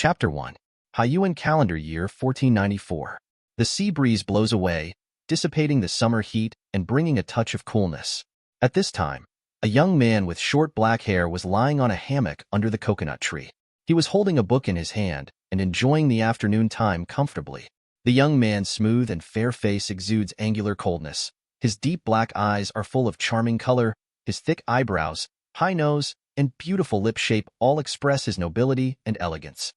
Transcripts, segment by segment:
Chapter 1. Haiyuan Calendar Year 1494. The sea breeze blows away, dissipating the summer heat and bringing a touch of coolness. At this time, a young man with short black hair was lying on a hammock under the coconut tree. He was holding a book in his hand and enjoying the afternoon time comfortably. The young man's smooth and fair face exudes angular coldness. His deep black eyes are full of charming color. His thick eyebrows, high nose, and beautiful lip shape all express his nobility and elegance.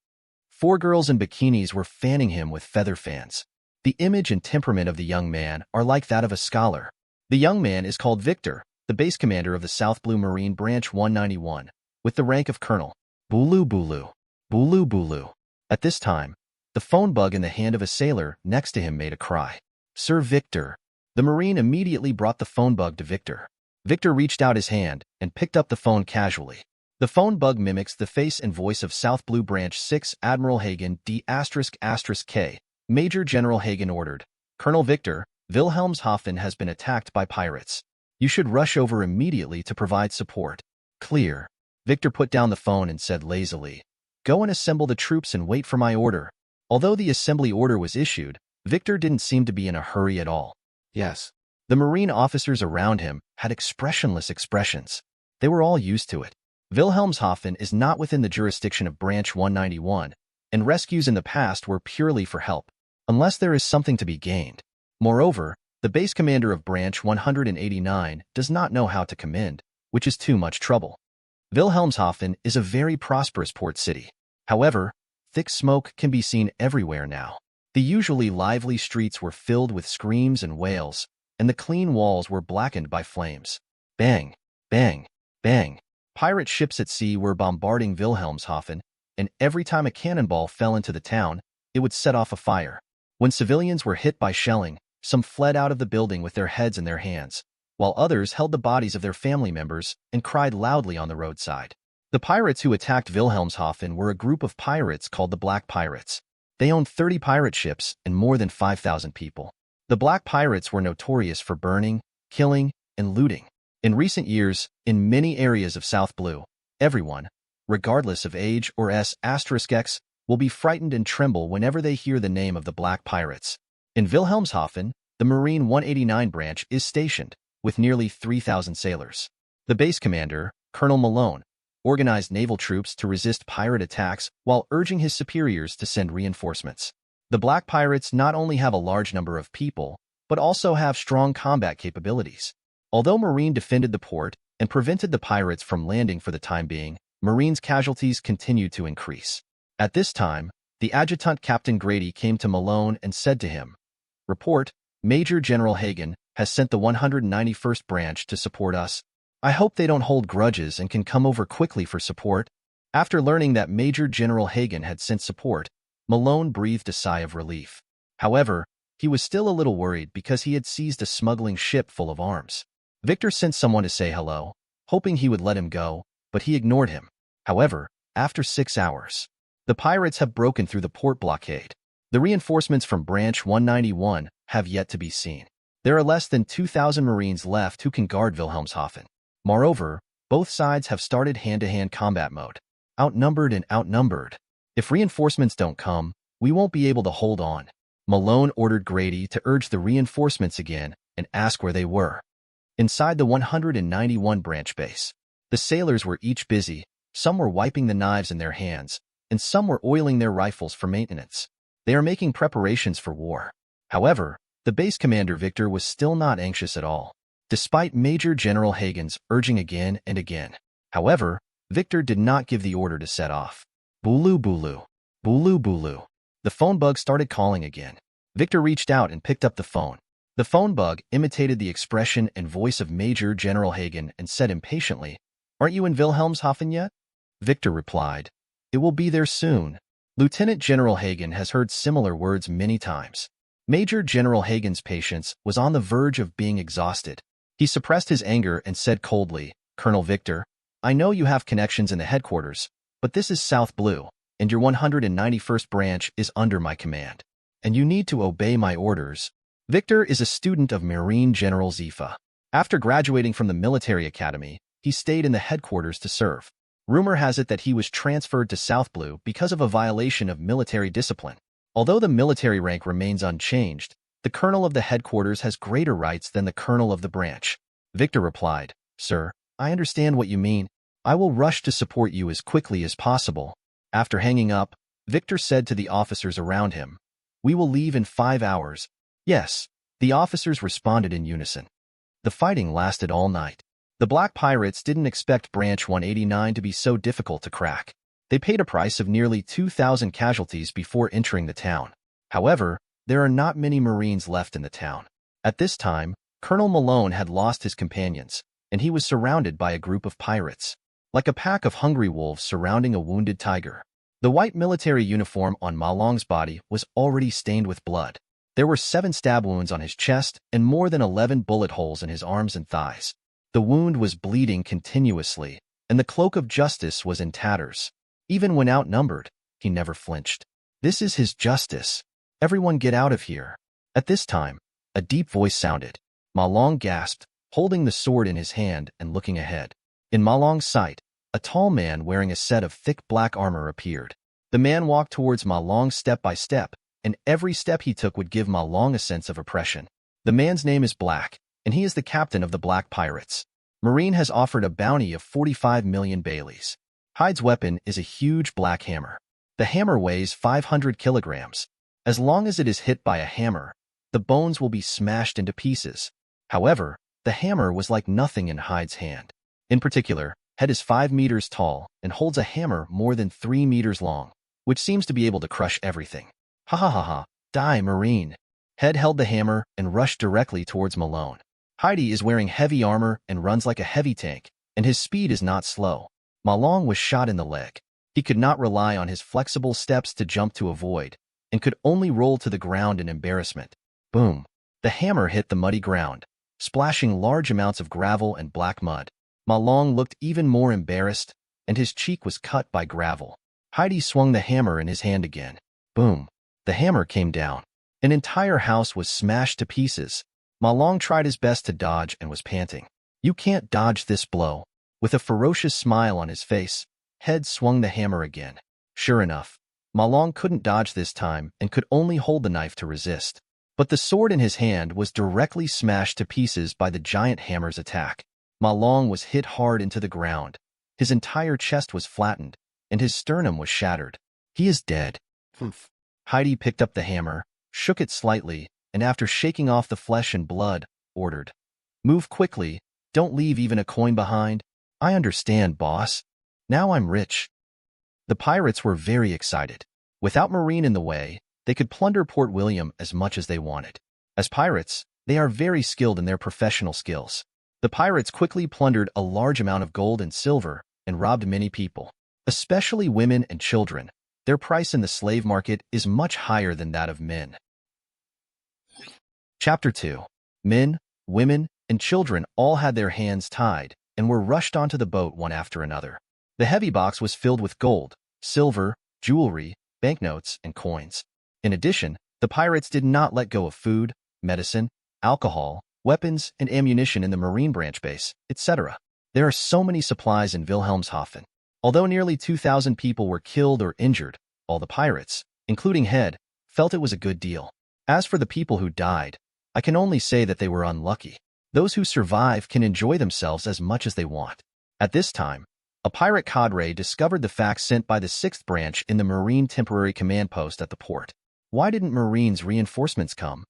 4 girls in bikinis were fanning him with feather fans. The image and temperament of the young man are like that of a scholar. The young man is called Victor, the base commander of the South Blue Marine Branch 191, with the rank of colonel. Bulu bulu, bulu bulu. At this time, the phone bug in the hand of a sailor next to him made a cry. Sir Victor. The Marine immediately brought the phone bug to Victor. Victor reached out his hand and picked up the phone casually. The phone bug mimics the face and voice of South Blue Branch 6 Admiral Hagen D***K. Major General Hagen ordered, Colonel Victor, Wilhelmshaven has been attacked by pirates. You should rush over immediately to provide support. Clear. Victor put down the phone and said lazily, Go and assemble the troops and wait for my order. Although the assembly order was issued, Victor didn't seem to be in a hurry at all. Yes. The Marine officers around him had expressionless expressions. They were all used to it. Wilhelmshaven is not within the jurisdiction of Branch 191, and rescues in the past were purely for help, unless there is something to be gained. Moreover, the base commander of Branch 189 does not know how to commend, which is too much trouble. Wilhelmshaven is a very prosperous port city. However, thick smoke can be seen everywhere now. The usually lively streets were filled with screams and wails, and the clean walls were blackened by flames. Bang, bang, bang. Pirate ships at sea were bombarding Wilhelmshaven, and every time a cannonball fell into the town, it would set off a fire. When civilians were hit by shelling, some fled out of the building with their heads in their hands, while others held the bodies of their family members and cried loudly on the roadside. The pirates who attacked Wilhelmshaven were a group of pirates called the Black Pirates. They owned 30 pirate ships and more than 5,000 people. The Black Pirates were notorious for burning, killing, and looting. In recent years, in many areas of South Blue, everyone, regardless of age or s**x, will be frightened and tremble whenever they hear the name of the Black Pirates. In Wilhelmshaven, the Marine 189 branch is stationed, with nearly 3,000 sailors. The base commander, Colonel Malone, organized naval troops to resist pirate attacks while urging his superiors to send reinforcements. The Black Pirates not only have a large number of people, but also have strong combat capabilities. Although Marine defended the port and prevented the pirates from landing for the time being, Marine's casualties continued to increase. At this time, the adjutant Captain Grady came to Malone and said to him, Report, Major General Hagen has sent the 191st branch to support us. I hope they don't hold grudges and can come over quickly for support. After learning that Major General Hagen had sent support, Malone breathed a sigh of relief. However, he was still a little worried because he had seized a smuggling ship full of arms. Victor sent someone to say hello, hoping he would let him go, but he ignored him. However, after 6 hours, the pirates have broken through the port blockade. The reinforcements from Branch 191 have yet to be seen. There are less than 2,000 Marines left who can guard Wilhelmshaven. Moreover, both sides have started hand-to-hand combat mode. Outnumbered and outnumbered. If reinforcements don't come, we won't be able to hold on. Malone ordered Grady to urge the reinforcements again and ask where they were. Inside the 191 branch base, the sailors were each busy. Some were wiping the knives in their hands, and some were oiling their rifles for maintenance. They are making preparations for war. However, the base commander Victor was still not anxious at all, despite Major General Hagen's urging again and again. However, Victor did not give the order to set off. Bulu bulu, bulu bulu. The phone bug started calling again. Victor reached out and picked up the phone. The phone bug imitated the expression and voice of Major General Hagen and said impatiently, Aren't you in Wilhelmshaven yet? Victor replied, It will be there soon. Lieutenant General Hagen has heard similar words many times. Major General Hagen's patience was on the verge of being exhausted. He suppressed his anger and said coldly, Colonel Victor, I know you have connections in the headquarters, but this is South Blue, and your 191st branch is under my command, and you need to obey my orders. Victor is a student of Marine General Zifa. After graduating from the military academy, he stayed in the headquarters to serve. Rumor has it that he was transferred to South Blue because of a violation of military discipline. Although the military rank remains unchanged, the colonel of the headquarters has greater rights than the colonel of the branch. Victor replied, "Sir, I understand what you mean. I will rush to support you as quickly as possible." After hanging up, Victor said to the officers around him, "We will leave in 5 hours." "Yes," the officers responded in unison. The fighting lasted all night. The Black Pirates didn't expect Branch 189 to be so difficult to crack. They paid a price of nearly 2,000 casualties before entering the town. However, there are not many Marines left in the town. At this time, Colonel Malone had lost his companions, and he was surrounded by a group of pirates, like a pack of hungry wolves surrounding a wounded tiger. The white military uniform on Ma Long's body was already stained with blood. There were 7 stab wounds on his chest and more than 11 bullet holes in his arms and thighs. The wound was bleeding continuously, and the cloak of justice was in tatters. Even when outnumbered, he never flinched. "This is his justice. Everyone get out of here." At this time, a deep voice sounded. Ma Long gasped, holding the sword in his hand and looking ahead. In Ma Long's sight, a tall man wearing a set of thick black armor appeared. The man walked towards Ma Long step by step, and every step he took would give Ma Long a sense of oppression. The man's name is Black, and he is the captain of the Black Pirates. Marine has offered a bounty of 45 million Baileys. Hyde's weapon is a huge black hammer. The hammer weighs 500 kilograms. As long as it is hit by a hammer, the bones will be smashed into pieces. However, the hammer was like nothing in Hyde's hand. In particular, Head is 5 meters tall and holds a hammer more than 3 meters long, which seems to be able to crush everything. "Ha ha ha ha, die, Marine." Head held the hammer and rushed directly towards Malone. Hyde is wearing heavy armor and runs like a heavy tank, and his speed is not slow. Ma Long was shot in the leg. He could not rely on his flexible steps to jump to avoid, and could only roll to the ground in embarrassment. Boom! The hammer hit the muddy ground, splashing large amounts of gravel and black mud. Ma Long looked even more embarrassed, and his cheek was cut by gravel. Hyde swung the hammer in his hand again. Boom! The hammer came down. An entire house was smashed to pieces. Ma Long tried his best to dodge and was panting. "You can't dodge this blow." With a ferocious smile on his face, Head swung the hammer again. Sure enough, Ma Long couldn't dodge this time and could only hold the knife to resist. But the sword in his hand was directly smashed to pieces by the giant hammer's attack. Ma Long was hit hard into the ground. His entire chest was flattened, and his sternum was shattered. "He is dead." Humph. Hyde picked up the hammer, shook it slightly, and after shaking off the flesh and blood, ordered, "Move quickly, don't leave even a coin behind." "I understand, boss. Now I'm rich." The pirates were very excited. Without Marine in the way, they could plunder Port William as much as they wanted. As pirates, they are very skilled in their professional skills. The pirates quickly plundered a large amount of gold and silver and robbed many people, especially women and children. Their price in the slave market is much higher than that of men. Chapter 2. Men, women, and children all had their hands tied and were rushed onto the boat one after another. The heavy box was filled with gold, silver, jewelry, banknotes, and coins. In addition, the pirates did not let go of food, medicine, alcohol, weapons, and ammunition in the Marine branch base, etc. There are so many supplies in Wilhelmshaven. Although nearly 2,000 people were killed or injured, all the pirates, including Head, felt it was a good deal. As for the people who died, I can only say that they were unlucky. Those who survive can enjoy themselves as much as they want. At this time, a pirate cadre discovered the facts sent by the 6th branch in the Marine temporary command post at the port. Why didn't Marines' reinforcements come?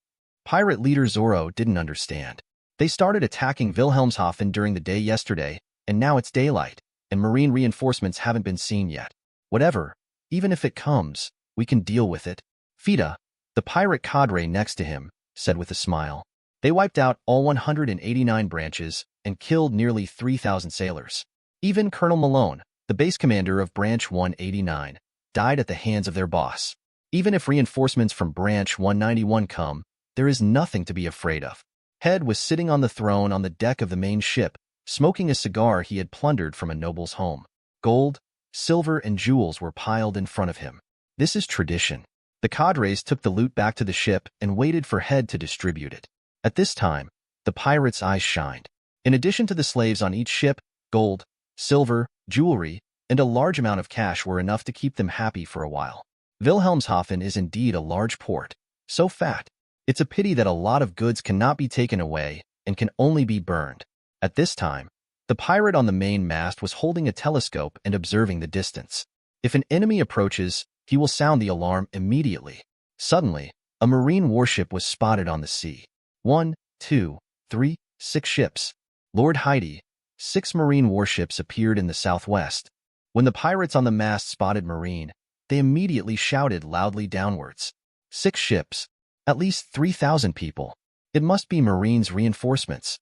Pirate leader Zoro didn't understand. They started attacking Wilhelmshaven during the day yesterday, and now it's daylight, and Marine reinforcements haven't been seen yet. Whatever, even if it comes, we can deal with it. Fida, the pirate cadre next to him, said with a smile. They wiped out all 189 branches and killed nearly 3,000 sailors. Even Colonel Malone, the base commander of Branch 189, died at the hands of their boss. Even if reinforcements from Branch 191 come, there is nothing to be afraid of. Head was sitting on the throne on the deck of the main ship, smoking a cigar he had plundered from a noble's home. Gold, silver, and jewels were piled in front of him. This is tradition. The cadres took the loot back to the ship and waited for Head to distribute it. At this time, the pirates' eyes shined. In addition to the slaves on each ship, gold, silver, jewelry, and a large amount of cash were enough to keep them happy for a while. Wilhelmshaven is indeed a large port, so fat. It's a pity that a lot of goods cannot be taken away and can only be burned. At this time, the pirate on the main mast was holding a telescope and observing the distance. If an enemy approaches, he will sound the alarm immediately. Suddenly, a marine warship was spotted on the sea. 1, 2, 3, 6 ships. Lord Heidi, 6 marine warships appeared in the southwest. When the pirates on the mast spotted marine, they immediately shouted loudly downwards. 6 ships. At least 3,000 people. It must be Marines' reinforcements.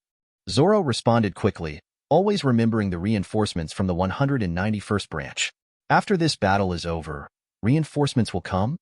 Zoro responded quickly, always remembering the reinforcements from the 191st branch. After this battle is over, reinforcements will come?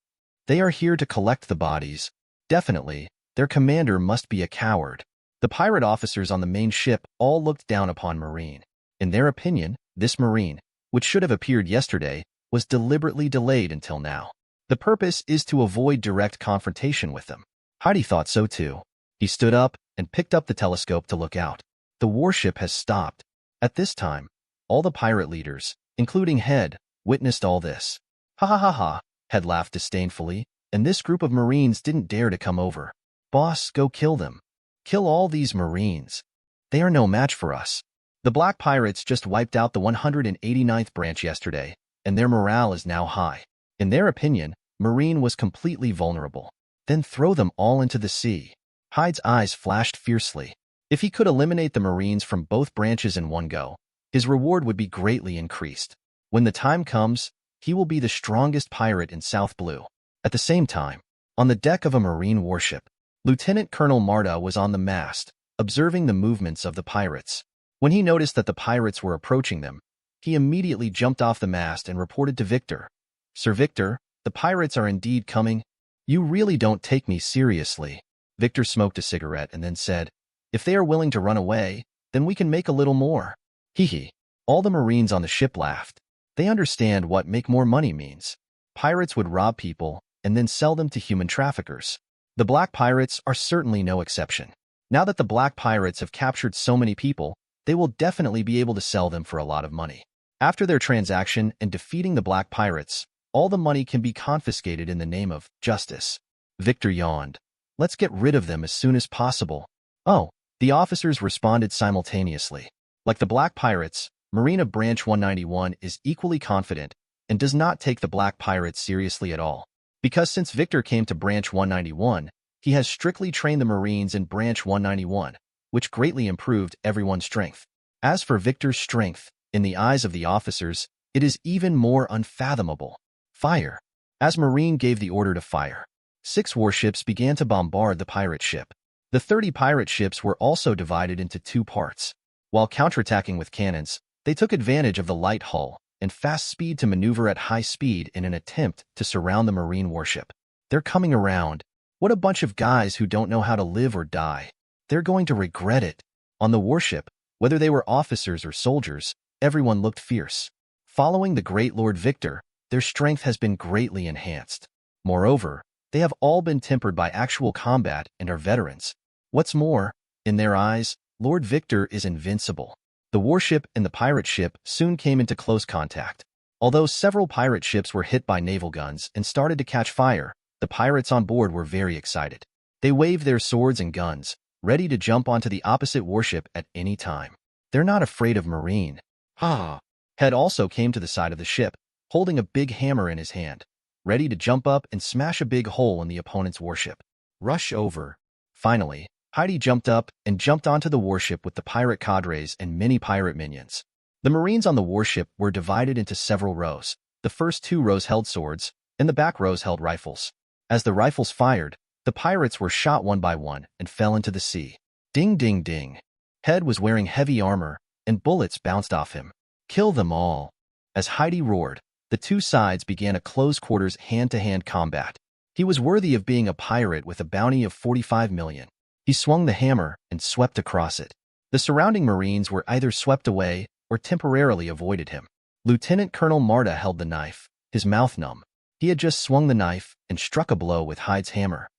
They are here to collect the bodies. Definitely, their commander must be a coward. The pirate officers on the main ship all looked down upon Marine. In their opinion, this Marine, which should have appeared yesterday, was deliberately delayed until now. The purpose is to avoid direct confrontation with them. Heidi thought so too. He stood up and picked up the telescope to look out. The warship has stopped. At this time, all the pirate leaders, including Head, witnessed all this. Ha ha ha ha, Head laughed disdainfully, and this group of Marines didn't dare to come over. Boss, go kill them. Kill all these Marines. They are no match for us. The Black Pirates just wiped out the 189th branch yesterday, and their morale is now high. In their opinion, Marine was completely vulnerable. Then throw them all into the sea. Hyde's eyes flashed fiercely. If he could eliminate the Marines from both branches in one go, his reward would be greatly increased. When the time comes, he will be the strongest pirate in South Blue. At the same time, on the deck of a Marine warship, Lieutenant Colonel Marta was on the mast, observing the movements of the pirates. When he noticed that the pirates were approaching them, he immediately jumped off the mast and reported to Victor. Sir Victor, the pirates are indeed coming. You really don't take me seriously. Victor smoked a cigarette and then said, if they are willing to run away, then we can make a little more. Hee hee. All the Marines on the ship laughed. They understand what make more money means. Pirates would rob people and then sell them to human traffickers. The Black Pirates are certainly no exception. Now that the Black Pirates have captured so many people, they will definitely be able to sell them for a lot of money. After their transaction and defeating the Black Pirates, all the money can be confiscated in the name of justice. Victor yawned. Let's get rid of them as soon as possible. Oh, the officers responded simultaneously. Like the Black Pirates, Marine of Branch 191 is equally confident and does not take the Black Pirates seriously at all. Because since Victor came to Branch 191, he has strictly trained the Marines in Branch 191, which greatly improved everyone's strength. As for Victor's strength, in the eyes of the officers, it is even more unfathomable. Fire. As Marine gave the order to fire, 6 warships began to bombard the pirate ship. The 30 pirate ships were also divided into 2 parts. While counterattacking with cannons, they took advantage of the light hull and fast speed to maneuver at high speed in an attempt to surround the Marine warship. They're coming around. What a bunch of guys who don't know how to live or die. They're going to regret it. On the warship, whether they were officers or soldiers, everyone looked fierce. Following the great Lord Victor, their strength has been greatly enhanced. Moreover, they have all been tempered by actual combat and are veterans. What's more, in their eyes, Lord Victor is invincible. The warship and the pirate ship soon came into close contact. Although several pirate ships were hit by naval guns and started to catch fire, the pirates on board were very excited. They waved their swords and guns, ready to jump onto the opposite warship at any time. They're not afraid of Marine. Head also came to the side of the ship, holding a big hammer in his hand, ready to jump up and smash a big hole in the opponent's warship. Rush over. Finally, Heidi jumped up and jumped onto the warship with the pirate cadres and many pirate minions. The Marines on the warship were divided into several rows. The first 2 rows held swords, and the back rows held rifles. As the rifles fired, the pirates were shot one by one and fell into the sea. Ding ding ding. Head was wearing heavy armor, and bullets bounced off him. Kill them all. As Heidi roared, the 2 sides began a close-quarters hand-to-hand combat. He was worthy of being a pirate with a bounty of 45 million. He swung the hammer and swept across it. The surrounding Marines were either swept away or temporarily avoided him. Lieutenant Colonel Marta held the knife, his mouth numb. He had just swung the knife and struck a blow with Hyde's hammer.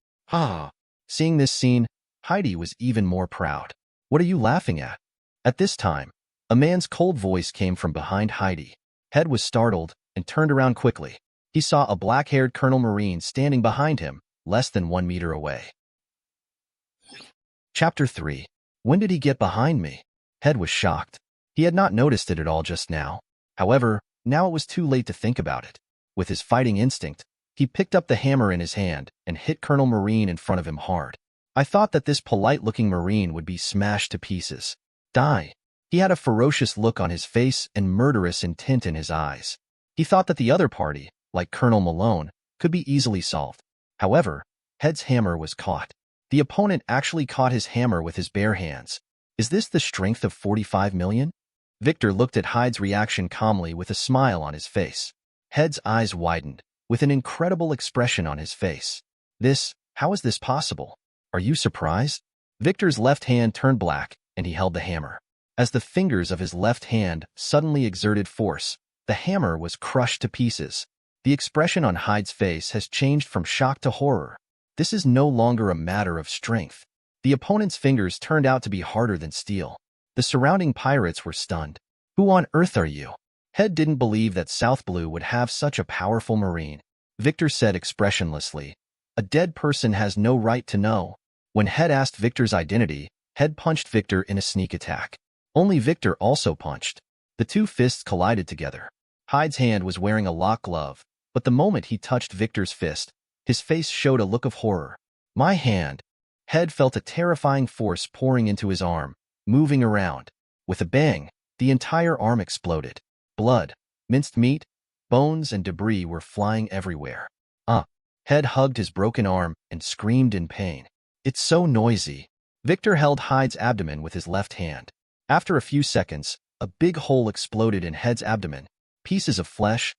Seeing this scene, Heidi was even more proud. What are you laughing at? At this time, a man's cold voice came from behind Heidi. Head was startled and turned around quickly. He saw a black-haired Colonel Marine standing behind him, less than 1 meter away. Chapter 3. When did he get behind me? Head was shocked. He had not noticed it at all just now. However, now it was too late to think about it. With his fighting instinct, he picked up the hammer in his hand and hit Colonel Marine in front of him hard. I thought that this polite-looking Marine would be smashed to pieces. Die. He had a ferocious look on his face and murderous intent in his eyes. He thought that the other party, like Colonel Malone, could be easily solved. However, Head's hammer was caught. The opponent actually caught his hammer with his bare hands. Is this the strength of 45 million? Victor looked at Hyde's reaction calmly with a smile on his face. Head's eyes widened, with an incredible expression on his face. How is this possible? Are you surprised? Victor's left hand turned black, and he held the hammer. As the fingers of his left hand suddenly exerted force, the hammer was crushed to pieces. The expression on Hyde's face has changed from shock to horror. This is no longer a matter of strength. The opponent's fingers turned out to be harder than steel. The surrounding pirates were stunned. Who on earth are you? Head didn't believe that South Blue would have such a powerful Marine. Victor said expressionlessly, "A dead person has no right to know." When Head asked Victor's identity, Head punched Victor in a sneak attack. Only Victor also punched. The two fists collided together. Hyde's hand was wearing a lock glove, but the moment he touched Victor's fist, his face showed a look of horror. My hand. Head felt a terrifying force pouring into his arm, moving around. With a bang, the entire arm exploded. Blood, minced meat, bones, and debris were flying everywhere. Head hugged his broken arm and screamed in pain. It's so noisy. Victor held Hyde's abdomen with his left hand. After a few seconds, a big hole exploded in Head's abdomen. Pieces of flesh,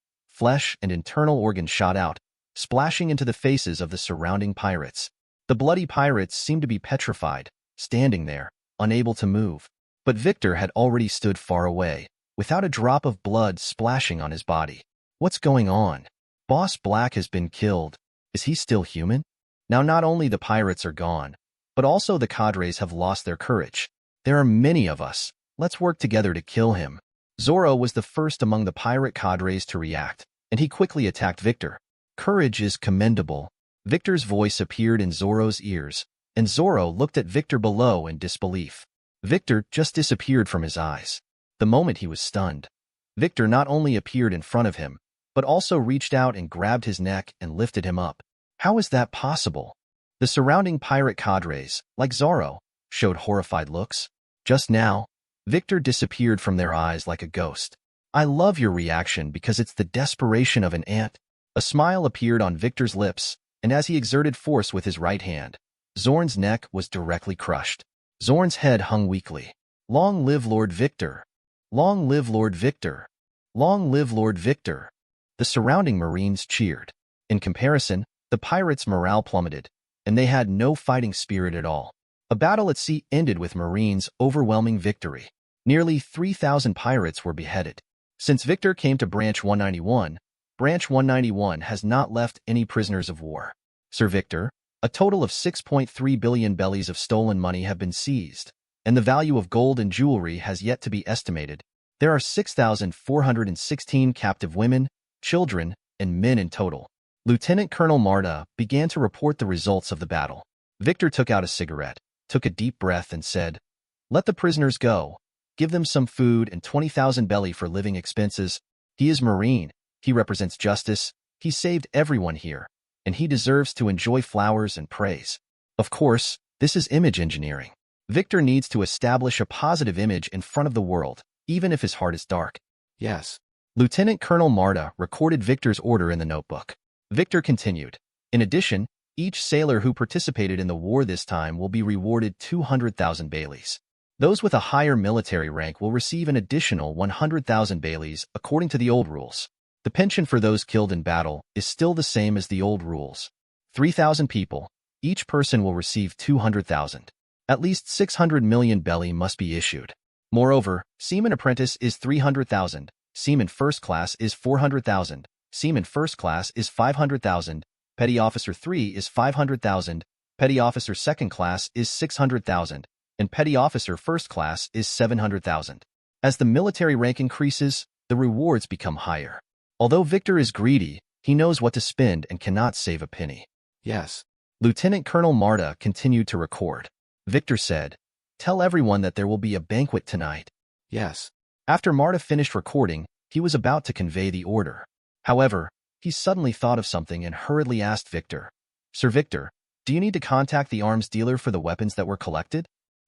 and internal organs shot out, splashing into the faces of the surrounding pirates. The bloody pirates seemed to be petrified, standing there, unable to move. But Victor had already stood far away, without a drop of blood splashing on his body. What's going on? Boss Black has been killed. Is he still human? Now not only the pirates are gone, but also the cadres have lost their courage. There are many of us. Let's work together to kill him. Zoro was the first among the pirate cadres to react, and he quickly attacked Victor. Courage is commendable. Victor's voice appeared in Zoro's ears, and Zoro looked at Victor below in disbelief. Victor just disappeared from his eyes. The moment he was stunned, Victor not only appeared in front of him, but also reached out and grabbed his neck and lifted him up. How is that possible? The surrounding pirate cadres, like Zoro, showed horrified looks. Just now, Victor disappeared from their eyes like a ghost. I love your reaction because it's the desperation of an ant. A smile appeared on Victor's lips, and as he exerted force with his right hand, Zorn's neck was directly crushed. Zorn's head hung weakly. Long live Lord Victor! Long live Lord Victor! Long live Lord Victor! The surrounding Marines cheered. In comparison, the pirates' morale plummeted, and they had no fighting spirit at all. A battle at sea ended with Marines' overwhelming victory. Nearly 3,000 pirates were beheaded. Since Victor came to Branch 191, Branch 191 has not left any prisoners of war. Sir Victor, a total of 6.3 billion bellies of stolen money have been seized, and the value of gold and jewelry has yet to be estimated. There are 6,416 captive women, children, and men in total. Lieutenant Colonel Marta began to report the results of the battle. Victor took out a cigarette, took a deep breath, and said, "Let the prisoners go. Give them some food and 20,000 belly for living expenses. He is Marine. He represents justice. He saved everyone here, and he deserves to enjoy flowers and praise." Of course, this is image engineering. Victor needs to establish a positive image in front of the world, even if his heart is dark. Yes. Lieutenant Colonel Marta recorded Victor's order in the notebook. Victor continued, "In addition, each sailor who participated in the war this time will be rewarded 200,000 baileys. Those with a higher military rank will receive an additional 100,000 baileys according to the old rules. The pension for those killed in battle is still the same as the old rules. 3,000 people, each person will receive 200,000. At least 600 million belly must be issued. Moreover, Seaman Apprentice is 300,000, Seaman First Class is 400,000, Seaman First Class is 500,000, Petty Officer 3 is 500,000, Petty Officer Second Class is 600,000, and Petty Officer First Class is 700,000. As the military rank increases, the rewards become higher. Although Victor is greedy, he knows what to spend and cannot save a penny. Yes. Lieutenant Colonel Marta continued to record. Victor said, "Tell everyone that there will be a banquet tonight." Yes. After Marta finished recording, he was about to convey the order. However, he suddenly thought of something and hurriedly asked Victor, "Sir Victor, do you need to contact the arms dealer for the weapons that were collected?"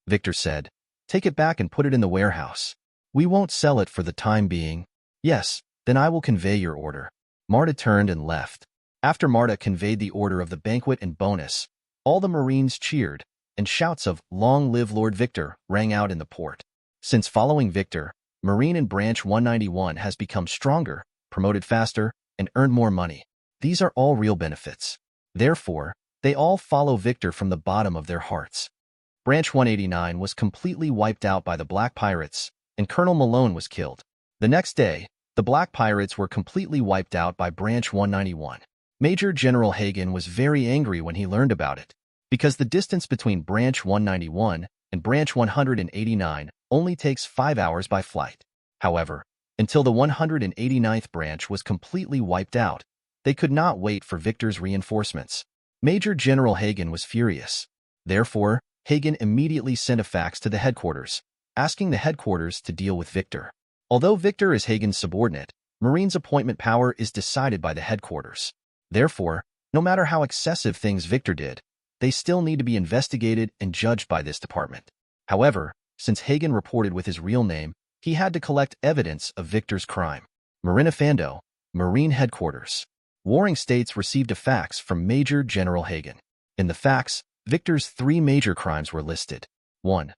Victor said, "Take it back and put it in the warehouse. We won't sell it for the time being." "Yes, then I will convey your order." Marta turned and left. After Marta conveyed the order of the banquet and bonus, all the Marines cheered, and shouts of "Long live Lord Victor" rang out in the port. Since following Victor, Marine in Branch 191 has become stronger, promoted faster, and earned more money. These are all real benefits. Therefore, they all follow Victor from the bottom of their hearts. Branch 189 was completely wiped out by the Black Pirates, and Colonel Malone was killed. The next day, the Black Pirates were completely wiped out by Branch 191. Major General Hagen was very angry when he learned about it, because the distance between Branch 191 and Branch 189 only takes 5 hours by flight. However, until the 189th branch was completely wiped out, they could not wait for Victor's reinforcements. Major General Hagen was furious. Therefore, Hagen immediately sent a fax to the headquarters, asking the headquarters to deal with Victor. Although Victor is Hagen's subordinate, Marine's appointment power is decided by the headquarters. Therefore, no matter how excessive things Victor did, they still need to be investigated and judged by this department. However, since Hagen reported with his real name, he had to collect evidence of Victor's crime. Marinafando, Marine Headquarters. Warring States received a fax from Major General Hagen. In the fax, Victor's 3 major crimes were listed. 1.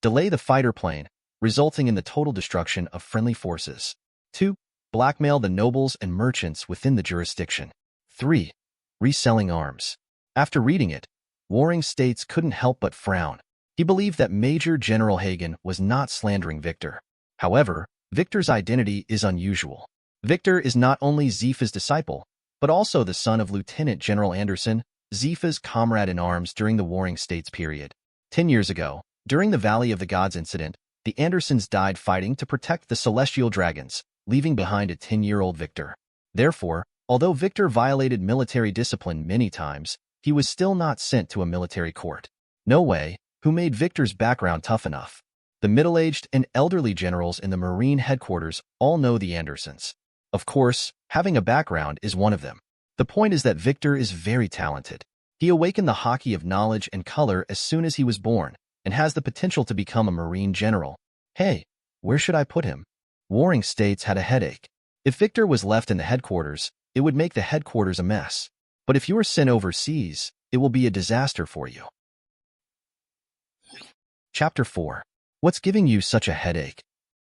Delay the fighter plane, resulting in the total destruction of friendly forces. 2. Blackmail the nobles and merchants within the jurisdiction. 3. Reselling arms. After reading it, Warring States couldn't help but frown. He believed that Major General Hagen was not slandering Victor. However, Victor's identity is unusual. Victor is not only Zifa's disciple, but also the son of Lieutenant General Anderson, Zifa's comrade-in-arms during the Warring States period. 10 years ago, during the Valley of the Gods incident, the Andersons died fighting to protect the Celestial Dragons, leaving behind a 10-year-old Victor. Therefore, although Victor violated military discipline many times, he was still not sent to a military court. No way, who made Victor's background tough enough. The middle-aged and elderly generals in the Marine headquarters all know the Andersons. Of course, having a background is one of them. The point is that Victor is very talented. He awakened the hockey of knowledge and color as soon as he was born, and has the potential to become a Marine general. Hey, where should I put him? Warring States had a headache. If Victor was left in the headquarters, it would make the headquarters a mess. But if you are sent overseas, it will be a disaster for you. Chapter 4. What's giving you such a headache?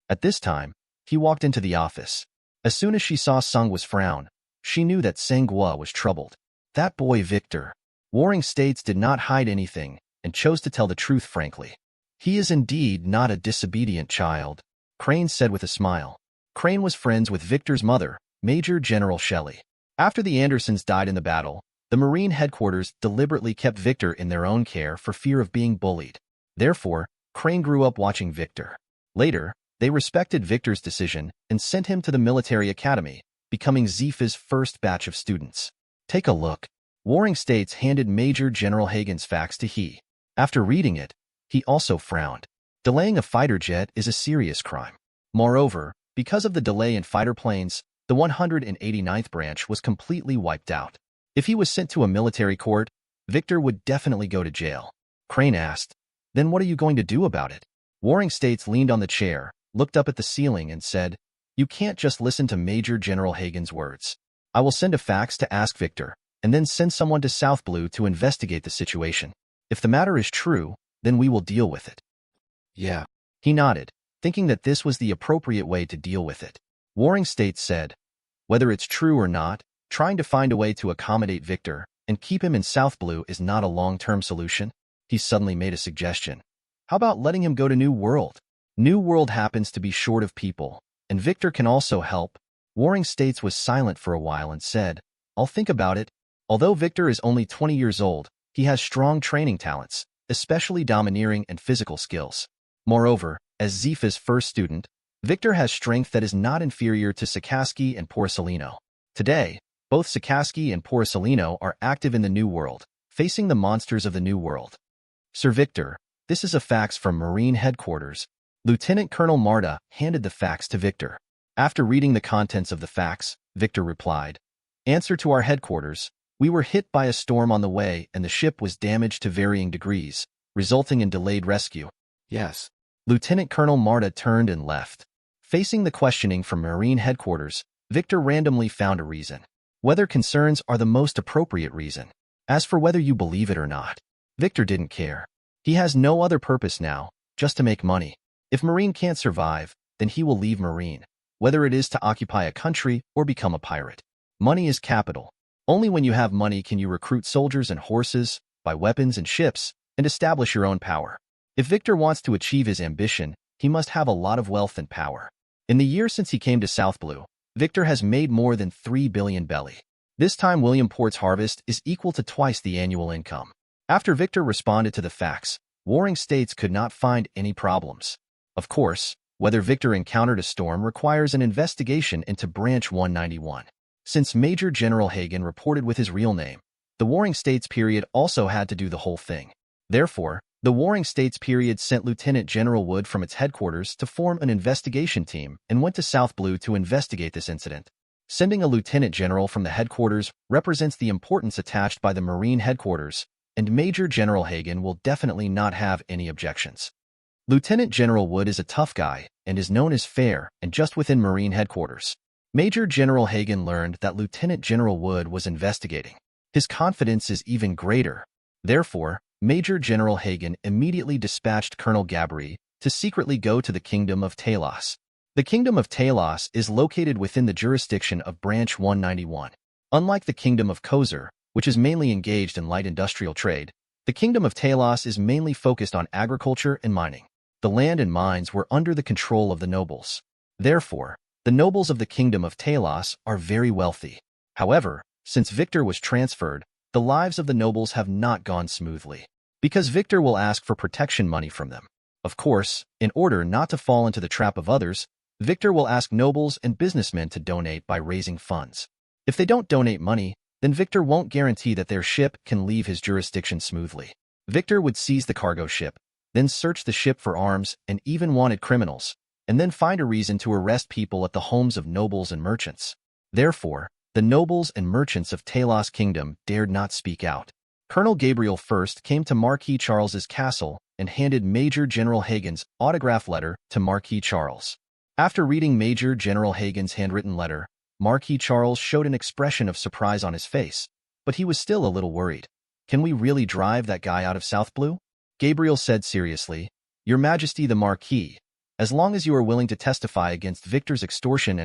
At this time, he walked into the office. As soon as she saw Sungwa's frown, she knew that Sengwa was troubled. That boy Victor. Warring States did not hide anything, and chose to tell the truth frankly. He is indeed not a disobedient child, Crane said with a smile. Crane was friends with Victor's mother, Major General Shelley. After the Andersons died in the battle, the Marine headquarters deliberately kept Victor in their own care for fear of being bullied. Therefore, Crane grew up watching Victor. Later, they respected Victor's decision and sent him to the military academy, becoming Zifa's first batch of students. Take a look. Warring States handed Major General Hagen's fax to he. After reading it, he also frowned. Delaying a fighter jet is a serious crime. Moreover, because of the delay in fighter planes, the 189th branch was completely wiped out. If he was sent to a military court, Victor would definitely go to jail. Crane asked, "Then what are you going to do about it?" Warring States leaned on the chair, looked up at the ceiling and said, "You can't just listen to Major General Hagen's words. I will send a fax to ask Victor, and then send someone to South Blue to investigate the situation. If the matter is true, then we will deal with it." Yeah. He nodded, thinking that this was the appropriate way to deal with it. Warring States said, "Whether it's true or not, trying to find a way to accommodate Victor and keep him in South Blue is not a long-term solution." He suddenly made a suggestion. "How about letting him go to New World? New World happens to be short of people, and Victor can also help." Warring States was silent for a while and said, "I'll think about it." Although Victor is only 20 years old, he has strong training talents, especially domineering and physical skills. Moreover, as Zifa's first student, Victor has strength that is not inferior to Sakaski and Porcelino. Today, both Sakaski and Porcelino are active in the New World, facing the monsters of the New World. Sir Victor, this is a fax from Marine Headquarters. Lieutenant Colonel Marta handed the fax to Victor. After reading the contents of the fax, Victor replied, "Answer to our headquarters. We were hit by a storm on the way and the ship was damaged to varying degrees, resulting in delayed rescue." Yes. Lieutenant Colonel Marta turned and left. Facing the questioning from Marine Headquarters, Victor randomly found a reason. Weather concerns are the most appropriate reason. As for whether you believe it or not, Victor didn't care. He has no other purpose now, just to make money. If Marine can't survive, then he will leave Marine, whether it is to occupy a country or become a pirate. Money is capital. Only when you have money can you recruit soldiers and horses, buy weapons and ships, and establish your own power. If Victor wants to achieve his ambition, he must have a lot of wealth and power. In the year since he came to South Blue, Victor has made more than 3 billion belly. This time William Port's harvest is equal to twice the annual income. After Victor responded to the fax, warring states could not find any problems. Of course, whether Victor encountered a storm requires an investigation into Branch 191. Since Major General Hagen reported with his real name, the Warring States period also had to do the whole thing. Therefore, the Warring States period sent Lieutenant General Wood from its headquarters to form an investigation team and went to South Blue to investigate this incident. Sending a lieutenant general from the headquarters represents the importance attached by the Marine headquarters, and Major General Hagen will definitely not have any objections. Lieutenant General Wood is a tough guy and is known as fair and just within Marine headquarters. Major General Hagen learned that Lieutenant General Wood was investigating. His confidence is even greater. Therefore, Major General Hagen immediately dispatched Colonel Gabri to secretly go to the Kingdom of Talos. The Kingdom of Talos is located within the jurisdiction of Branch 191. Unlike the Kingdom of Kozer, which is mainly engaged in light industrial trade, the Kingdom of Talos is mainly focused on agriculture and mining. The land and mines were under the control of the nobles. Therefore, the nobles of the Kingdom of Talos are very wealthy. However, since Victor was transferred, the lives of the nobles have not gone smoothly, because Victor will ask for protection money from them. Of course, in order not to fall into the trap of others, Victor will ask nobles and businessmen to donate by raising funds. If they don't donate money, then Victor won't guarantee that their ship can leave his jurisdiction smoothly. Victor would seize the cargo ship, then search the ship for arms and even wanted criminals, and then find a reason to arrest people at the homes of nobles and merchants. Therefore, the nobles and merchants of Talos Kingdom dared not speak out. Colonel Gabriel first came to Marquis Charles's castle and handed Major General Hagen's autograph letter to Marquis Charles. After reading Major General Hagen's handwritten letter, Marquis Charles showed an expression of surprise on his face, but he was still a little worried. "Can we really drive that guy out of South Blue?" Gabriel said seriously, "Your Majesty the Marquis, as long as you are willing to testify against Victor's extortion,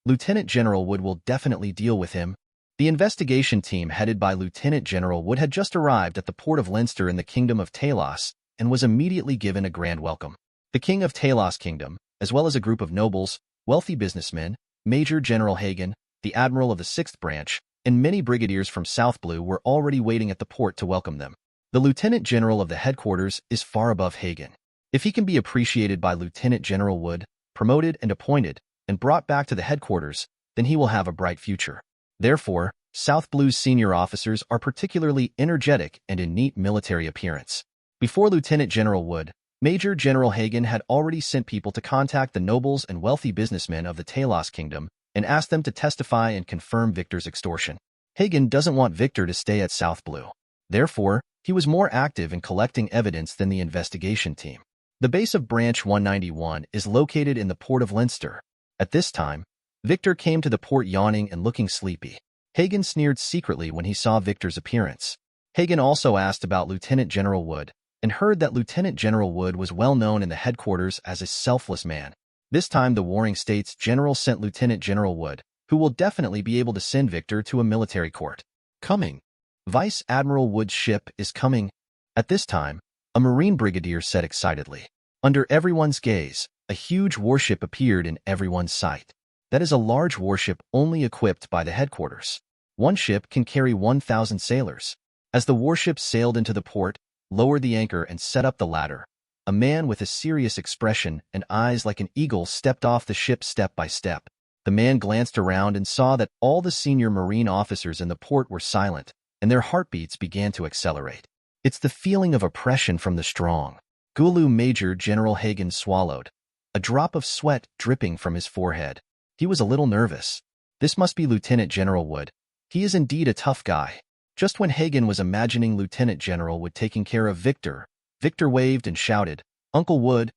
Lieutenant General Wood will definitely deal with him." The investigation team headed by Lieutenant General Wood had just arrived at the port of Leinster in the Kingdom of Talos and was immediately given a grand welcome. The King of Talos Kingdom, as well as a group of nobles, wealthy businessmen, Major General Hagen, the Admiral of the 6th Branch, and many brigadiers from South Blue were already waiting at the port to welcome them. The Lieutenant General of the headquarters is far above Hagen. If he can be appreciated by Lieutenant General Wood, promoted and appointed, and brought back to the headquarters, then he will have a bright future. Therefore, South Blue's senior officers are particularly energetic and in neat military appearance. Before Lieutenant General Wood, Major General Hagen had already sent people to contact the nobles and wealthy businessmen of the Talos Kingdom and asked them to testify and confirm Victor's extortion. Hagen doesn't want Victor to stay at South Blue. Therefore, he was more active in collecting evidence than the investigation team. The base of Branch 191 is located in the port of Leinster. At this time, Victor came to the port yawning and looking sleepy. Hagen sneered secretly when he saw Victor's appearance. Hagen also asked about Lieutenant General Wood and heard that Lieutenant General Wood was well known in the headquarters as a selfless man. This time the Warring States General sent Lieutenant General Wood, who will definitely be able to send Victor to a military court. Coming. Vice Admiral Wood's ship is coming. At this time, a Marine brigadier said excitedly. Under everyone's gaze, a huge warship appeared in everyone's sight. That is a large warship only equipped by the headquarters. One ship can carry 1,000 sailors. As the warship sailed into the port, lowered the anchor and set up the ladder, a man with a serious expression and eyes like an eagle stepped off the ship step by step. The man glanced around and saw that all the senior Marine officers in the port were silent, and their heartbeats began to accelerate. It's the feeling of oppression from the strong. Gulu Major General Hagen swallowed, a drop of sweat dripping from his forehead. He was a little nervous. This must be Lieutenant General Wood. He is indeed a tough guy. Just when Hagen was imagining Lieutenant General Wood taking care of Victor, Victor waved and shouted, "Uncle Wood!"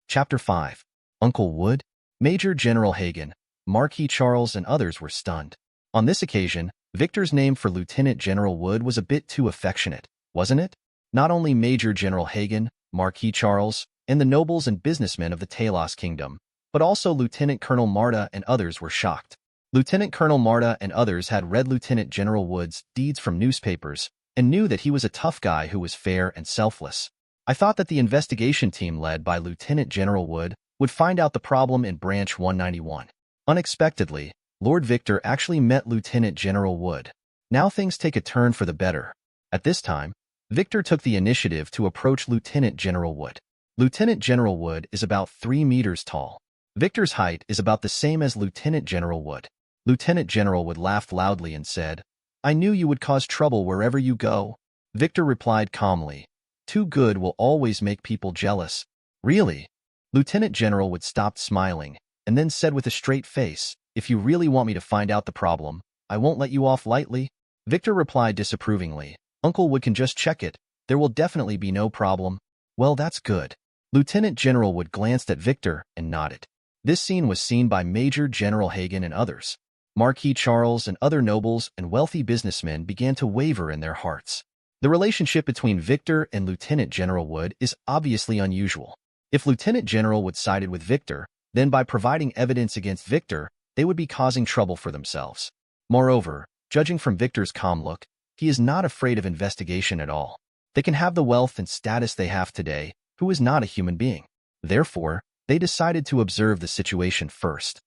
Chapter 5. Uncle Wood? Major General Hagen, Marquis Charles, and others were stunned. On this occasion, Victor's name for Lieutenant General Wood was a bit too affectionate, wasn't it? Not only Major General Hagen, Marquis Charles, and the nobles and businessmen of the Talos Kingdom, but also Lieutenant Colonel Marta and others were shocked. Lieutenant Colonel Marta and others had read Lieutenant General Wood's deeds from newspapers and knew that he was a tough guy who was fair and selfless. I thought that the investigation team led by Lieutenant General Wood would find out the problem in Branch 191. Unexpectedly, Lord Victor actually met Lieutenant General Wood. Now things take a turn for the better. At this time, Victor took the initiative to approach Lieutenant General Wood. Lieutenant General Wood is about 3 meters tall. Victor's height is about the same as Lieutenant General Wood. Lieutenant General Wood laughed loudly and said, "I knew you would cause trouble wherever you go." Victor replied calmly, "Too good will always make people jealous." "Really?" Lieutenant General Wood stopped smiling and then said with a straight face, "If you really want me to find out the problem, I won't let you off lightly." Victor replied disapprovingly, "Uncle Wood can just check it. There will definitely be no problem." "Well, that's good." Lieutenant General Wood glanced at Victor and nodded. This scene was seen by Major General Hagen and others. Marquis Charles and other nobles and wealthy businessmen began to waver in their hearts. The relationship between Victor and Lieutenant General Wood is obviously unusual. If Lieutenant General Wood sided with Victor, then by providing evidence against Victor, they would be causing trouble for themselves. Moreover, judging from Victor's calm look, he is not afraid of investigation at all. They can have the wealth and status they have today, who is not a human being. Therefore, they decided to observe the situation first.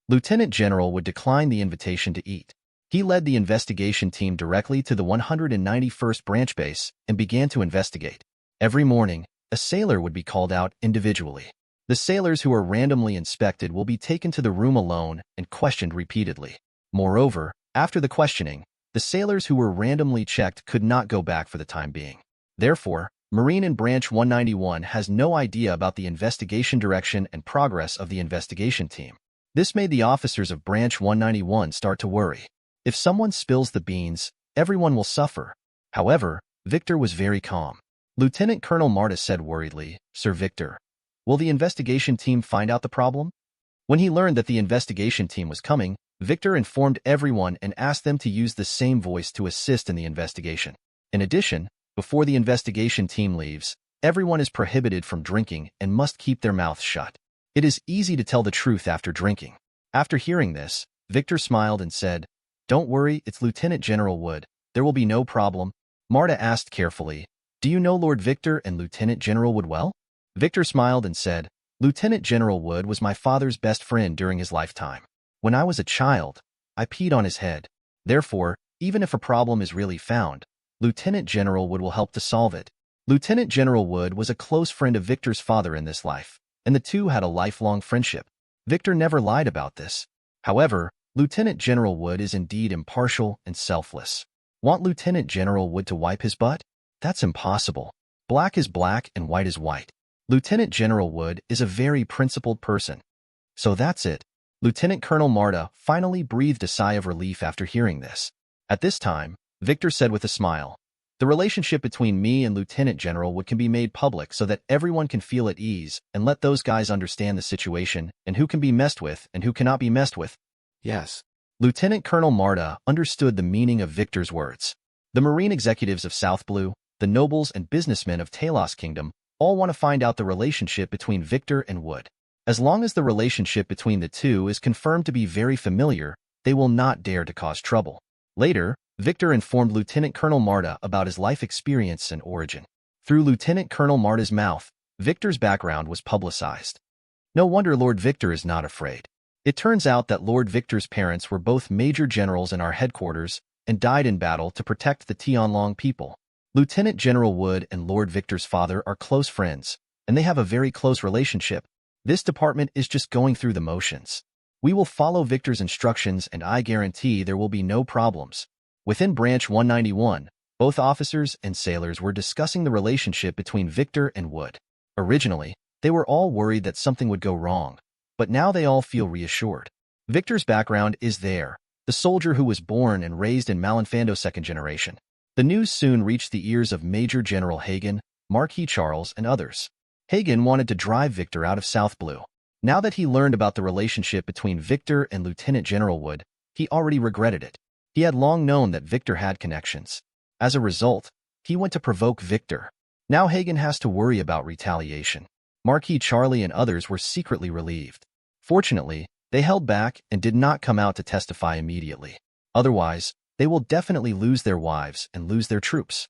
Lieutenant General Wood declined the invitation to eat. He led the investigation team directly to the 191st branch base and began to investigate. Every morning, a sailor would be called out individually. The sailors who are randomly inspected will be taken to the room alone and questioned repeatedly. Moreover, after the questioning, the sailors who were randomly checked could not go back for the time being. Therefore, Marine in Branch 191 has no idea about the investigation direction and progress of the investigation team. This made the officers of Branch 191 start to worry. If someone spills the beans, everyone will suffer. However, Victor was very calm. Lieutenant Colonel Marta said worriedly, "Sir Victor, will the investigation team find out the problem?" When he learned that the investigation team was coming, Victor informed everyone and asked them to use the same voice to assist in the investigation. In addition, before the investigation team leaves, everyone is prohibited from drinking and must keep their mouths shut. It is easy to tell the truth after drinking. After hearing this, Victor smiled and said, "Don't worry, it's Lieutenant General Wood. There will be no problem." Marta asked carefully, "Do you know Lord Victor and Lieutenant General Wood well?" Victor smiled and said, "Lieutenant General Wood was my father's best friend during his lifetime. When I was a child, I peed on his head. Therefore, even if a problem is really found, Lieutenant General Wood will help to solve it." Lieutenant General Wood was a close friend of Victor's father in this life, and the two had a lifelong friendship. Victor never lied about this. However, Lieutenant General Wood is indeed impartial and selfless. Want Lieutenant General Wood to wipe his butt? That's impossible. Black is black and white is white. Lieutenant General Wood is a very principled person. So that's it. Lieutenant Colonel Marta finally breathed a sigh of relief after hearing this. At this time, Victor said with a smile, "The relationship between me and Lieutenant General Wood can be made public so that everyone can feel at ease and let those guys understand the situation and who can be messed with and who cannot be messed with." Yes. Lieutenant Colonel Marta understood the meaning of Victor's words. The Marine executives of South Blue, the nobles and businessmen of Talos Kingdom, all want to find out the relationship between Victor and Wood. As long as the relationship between the two is confirmed to be very familiar, they will not dare to cause trouble. Later, Victor informed Lieutenant Colonel Marta about his life experience and origin. Through Lieutenant Colonel Marta's mouth, Victor's background was publicized. No wonder Lord Victor is not afraid. It turns out that Lord Victor's parents were both major generals in our headquarters and died in battle to protect the Tianlong people. Lieutenant General Wood and Lord Victor's father are close friends, and they have a very close relationship. This department is just going through the motions. We will follow Victor's instructions and I guarantee there will be no problems. Within Branch 191, both officers and sailors were discussing the relationship between Victor and Wood. Originally, they were all worried that something would go wrong, but now they all feel reassured. Victor's background is there, the soldier who was born and raised in Malinfando second generation. The news soon reached the ears of Major General Hagen, Marquis Charles, and others. Hagen wanted to drive Victor out of South Blue. Now that he learned about the relationship between Victor and Lieutenant General Wood, he already regretted it. He had long known that Victor had connections. As a result, he went to provoke Victor. Now Hagen has to worry about retaliation. Marquis Charlie and others were secretly relieved. Fortunately, they held back and did not come out to testify immediately. Otherwise, they will definitely lose their wives and lose their troops.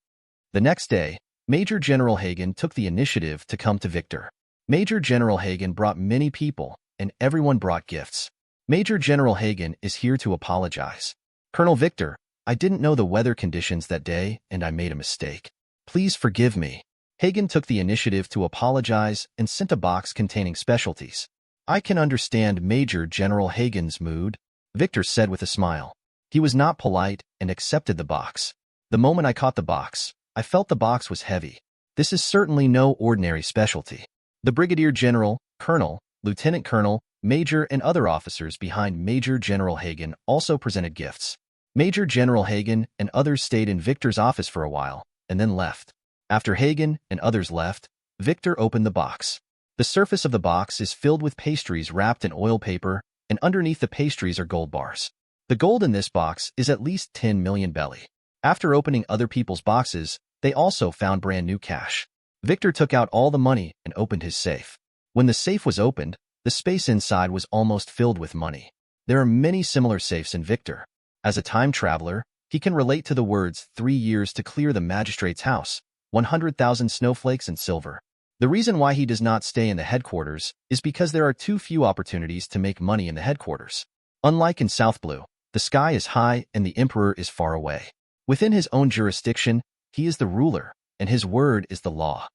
The next day, Major General Hagen took the initiative to come to Victor. Major General Hagen brought many people, and everyone brought gifts. Major General Hagen is here to apologize. Colonel Victor, I didn't know the weather conditions that day, and I made a mistake. Please forgive me. Hagen took the initiative to apologize and sent a box containing specialties. I can understand Major General Hagen's mood, Victor said with a smile. He was not polite and accepted the box. The moment I caught the box, I felt the box was heavy. This is certainly no ordinary specialty. The Brigadier General, Colonel, Lieutenant Colonel, Major, and other officers behind Major General Hagen also presented gifts. Major General Hagen and others stayed in Victor's office for a while, and then left. After Hagen and others left, Victor opened the box. The surface of the box is filled with pastries wrapped in oil paper, and underneath the pastries are gold bars. The gold in this box is at least 10 million vellay. After opening other people's boxes, they also found brand new cash. Victor took out all the money and opened his safe. When the safe was opened, the space inside was almost filled with money. There are many similar safes in Victor. As a time traveler, he can relate to the words 3 years to clear the magistrate's house, 100,000 snowflakes and silver. The reason why he does not stay in the headquarters is because there are too few opportunities to make money in the headquarters. Unlike in South Blue, the sky is high and the emperor is far away. Within his own jurisdiction, he is the ruler, and his word is the law.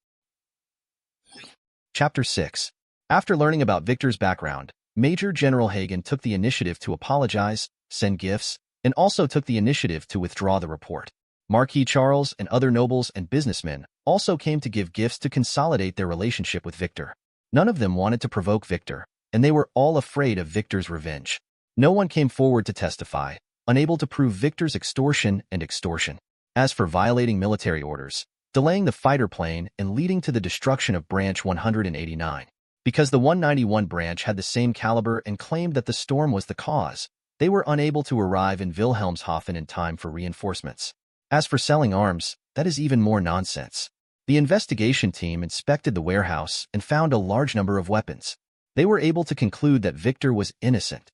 Chapter 6. After learning about Victor's background, Major General Hagen took the initiative to apologize, send gifts, and also took the initiative to withdraw the report. Marquis Charles and other nobles and businessmen also came to give gifts to consolidate their relationship with Victor. None of them wanted to provoke Victor, and they were all afraid of Victor's revenge. No one came forward to testify, unable to prove Victor's extortion. As for violating military orders, delaying the fighter plane and leading to the destruction of Branch 189. Because the 191 branch had the same caliber and claimed that the storm was the cause, they were unable to arrive in Wilhelmshaven in time for reinforcements. As for selling arms, that is even more nonsense. The investigation team inspected the warehouse and found a large number of weapons. They were able to conclude that Victor was innocent.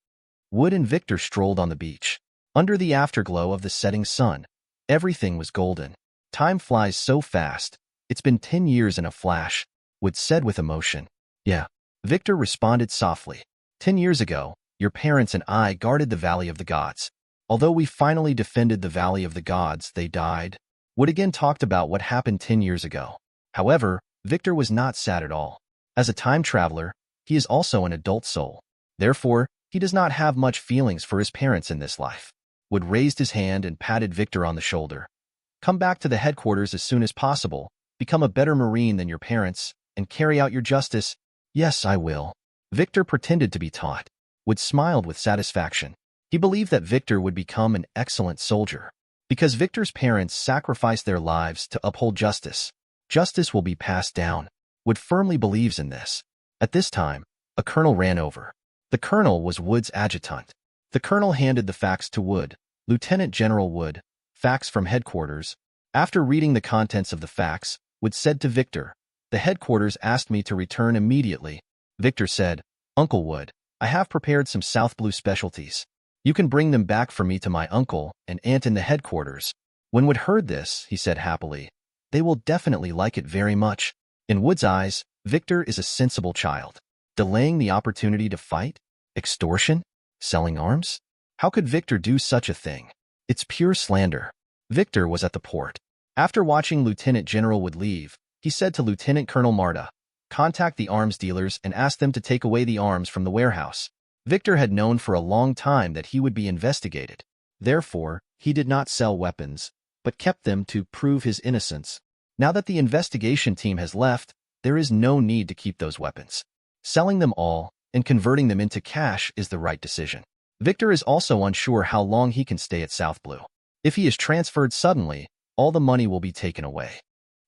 Wood and Victor strolled on the beach. Under the afterglow of the setting sun, everything was golden. Time flies so fast. It's been 10 years in a flash, Wood said with emotion. Yeah. Victor responded softly. 10 years ago, your parents and I guarded the Valley of the Gods. Although we finally defended the Valley of the Gods, they died. Wood again talked about what happened 10 years ago. However, Victor was not sad at all. As a time traveler, he is also an adult soul. Therefore, he does not have much feelings for his parents in this life. Wood raised his hand and patted Victor on the shoulder. Come back to the headquarters as soon as possible, become a better Marine than your parents, and carry out your justice. Yes, I will. Victor pretended to be taught. Wood smiled with satisfaction. He believed that Victor would become an excellent soldier. Because Victor's parents sacrificed their lives to uphold justice, justice will be passed down. Wood firmly believes in this. At this time, a colonel ran over. The colonel was Wood's adjutant. The colonel handed the fax to Wood. Lieutenant General Wood, fax from headquarters. After reading the contents of the fax, Wood said to Victor, the headquarters asked me to return immediately. Victor said, Uncle Wood, I have prepared some South Blue specialties. You can bring them back for me to my uncle and aunt in the headquarters. When Wood heard this, he said happily, they will definitely like it very much. In Wood's eyes, Victor is a sensible child. Delaying the opportunity to fight? Extortion? Selling arms? How could Victor do such a thing? It's pure slander. Victor was at the port. After watching Lieutenant General Wood leave, he said to Lieutenant Colonel Marta, "Contact the arms dealers and ask them to take away the arms from the warehouse." Victor had known for a long time that he would be investigated. Therefore, he did not sell weapons, but kept them to prove his innocence. Now that the investigation team has left, there is no need to keep those weapons. Selling them all and converting them into cash is the right decision. Victor is also unsure how long he can stay at South Blue. If he is transferred suddenly, all the money will be taken away.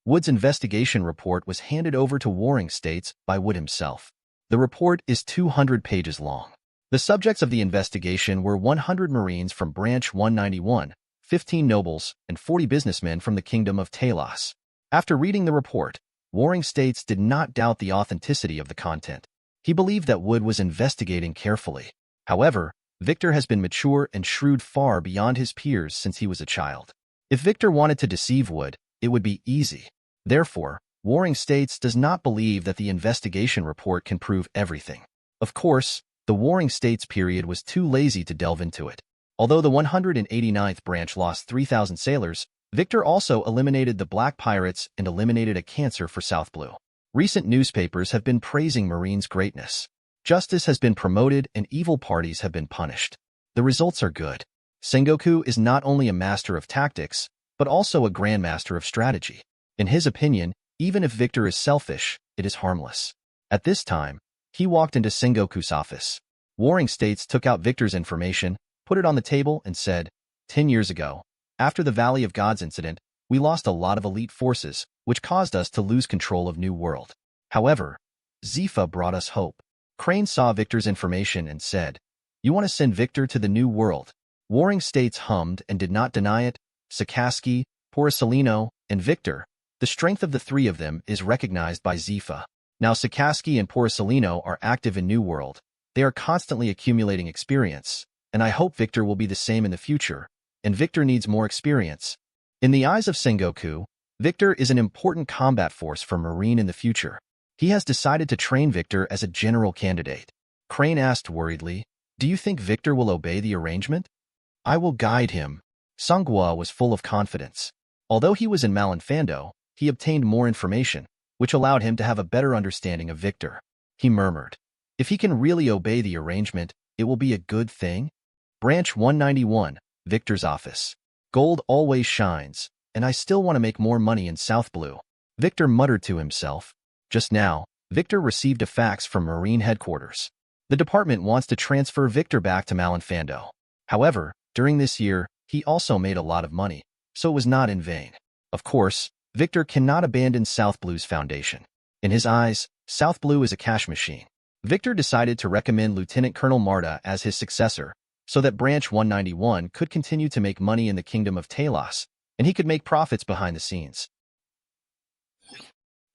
Wood's investigation report was handed over to Warring States by Wood himself. The report is 200 pages long. The subjects of the investigation were 100 Marines from Branch 191, 15 nobles, and 40 businessmen from the Kingdom of Talos. After reading the report, Warring States did not doubt the authenticity of the content. He believed that Wood was investigating carefully. However, Victor has been mature and shrewd far beyond his peers since he was a child. If Victor wanted to deceive Wood, it would be easy. Therefore, Warring States does not believe that the investigation report can prove everything. Of course, the Warring States period was too lazy to delve into it. Although the 189th branch lost 3,000 sailors, Victor also eliminated the Black Pirates and eliminated a cancer for South Blue. Recent newspapers have been praising Marine's greatness. Justice has been promoted and evil parties have been punished. The results are good. Sengoku is not only a master of tactics, but also a grandmaster of strategy. In his opinion, even if Victor is selfish, it is harmless. At this time, he walked into Sengoku's office. Warring States took out Victor's information, put it on the table, and said, 10 years ago, after the Valley of Gods incident, we lost a lot of elite forces, which caused us to lose control of New World. However, Zifa brought us hope. Crane saw Victor's information and said, "You want to send Victor to the New World?" Warring States hummed and did not deny it. Sakaski, Porcelino, and Victor, the strength of the three of them is recognized by Zifa. Now Sakaski and Porcelino are active in New World. They are constantly accumulating experience, and I hope Victor will be the same in the future, and Victor needs more experience. In the eyes of Sengoku, Victor is an important combat force for Marine in the future. He has decided to train Victor as a general candidate. Crane asked worriedly, "Do you think Victor will obey the arrangement?" "I will guide him." Songhua was full of confidence. Although he was in Malinfando, he obtained more information, which allowed him to have a better understanding of Victor. He murmured, "If he can really obey the arrangement, it will be a good thing." Branch 191, Victor's office. "Gold always shines, and I still want to make more money in South Blue." Victor muttered to himself. Just now, Victor received a fax from Marine headquarters. The department wants to transfer Victor back to Malinfando. However, during this year, he also made a lot of money, so it was not in vain. Of course, Victor cannot abandon South Blue's foundation. In his eyes, South Blue is a cash machine. Victor decided to recommend Lieutenant Colonel Marta as his successor, so that Branch 191 could continue to make money in the Kingdom of Talos, and he could make profits behind the scenes.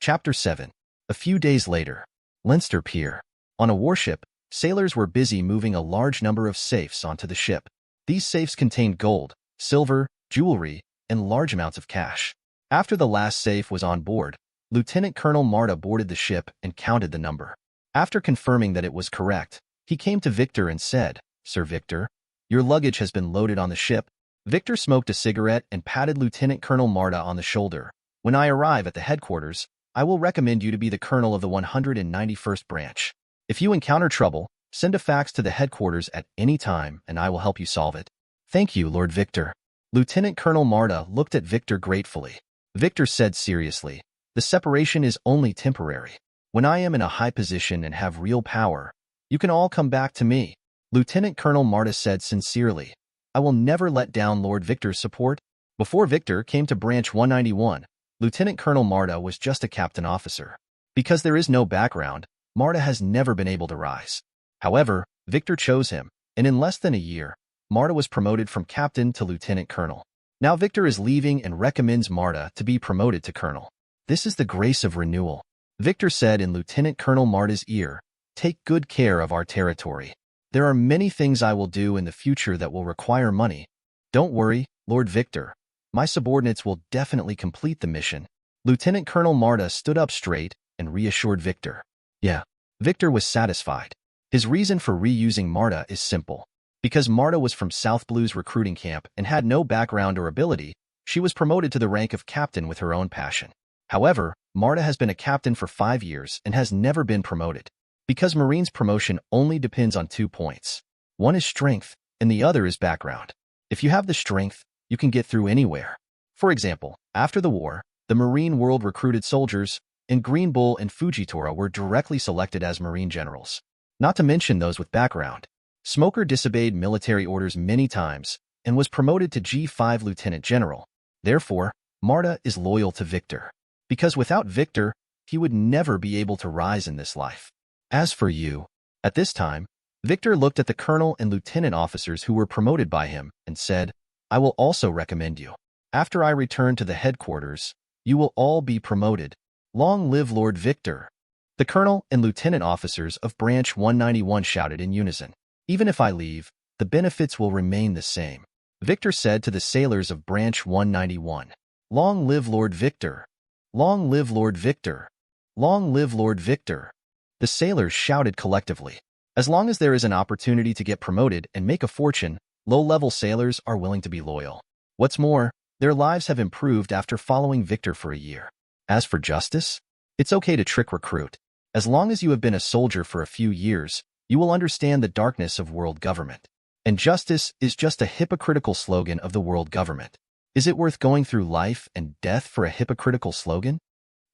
Chapter 7. A few days later, Leinster Pier. On a warship, sailors were busy moving a large number of safes onto the ship. These safes contained gold, silver, jewelry, and large amounts of cash. After the last safe was on board, Lieutenant Colonel Marta boarded the ship and counted the number. After confirming that it was correct, he came to Victor and said, "Sir Victor, your luggage has been loaded on the ship." Victor smoked a cigarette and patted Lieutenant Colonel Marta on the shoulder. "When I arrive at the headquarters, I will recommend you to be the colonel of the 191st branch. If you encounter trouble, send a fax to the headquarters at any time and I will help you solve it." "Thank you, Lord Victor." Lieutenant Colonel Marta looked at Victor gratefully. Victor said seriously, "The separation is only temporary. When I am in a high position and have real power, you can all come back to me." Lieutenant Colonel Marta said sincerely, "I will never let down Lord Victor's support." Before Victor came to Branch 191, Lieutenant Colonel Marta was just a captain officer. Because there is no background, Marta has never been able to rise. However, Victor chose him, and in less than a year, Marta was promoted from captain to lieutenant colonel. Now Victor is leaving and recommends Marta to be promoted to colonel. "This is the grace of renewal." Victor said in Lieutenant Colonel Marta's ear, "Take good care of our territory. There are many things I will do in the future that will require money. Don't worry, Lord Victor. My subordinates will definitely complete the mission." Lieutenant Colonel Marta stood up straight and reassured Victor. Yeah. Victor was satisfied. His reason for reusing Marta is simple. Because Marta was from South Blue's recruiting camp and had no background or ability, She was promoted to the rank of captain with her own passion. However, Marta has been a captain for 5 years and has never been promoted. Because Marine's promotion only depends on 2 points. One is strength, and the other is background. If you have the strength, you can get through anywhere. For example, after the war, the Marine world recruited soldiers, and Green Bull and Fujitora were directly selected as Marine generals. Not to mention those with background. Smoker disobeyed military orders many times and was promoted to G5 Lieutenant General. Therefore, Marta is loyal to Victor. Because without Victor, he would never be able to rise in this life. As for you, at this time, Victor looked at the colonel and lieutenant officers who were promoted by him and said, I will also recommend you. After I return to the headquarters, you will all be promoted. Long live Lord Victor. The colonel and lieutenant officers of Branch 191 shouted in unison. Even if I leave, the benefits will remain the same. Victor said to the sailors of Branch 191. Long live Lord Victor. Long live Lord Victor. Long live Lord Victor. The sailors shouted collectively. As long as there is an opportunity to get promoted and make a fortune, low-level sailors are willing to be loyal. What's more, their lives have improved after following Victor for a year. As for justice, it's okay to trick recruit. As long as you have been a soldier for a few years, you will understand the darkness of world government. And justice is just a hypocritical slogan of the world government. Is it worth going through life and death for a hypocritical slogan?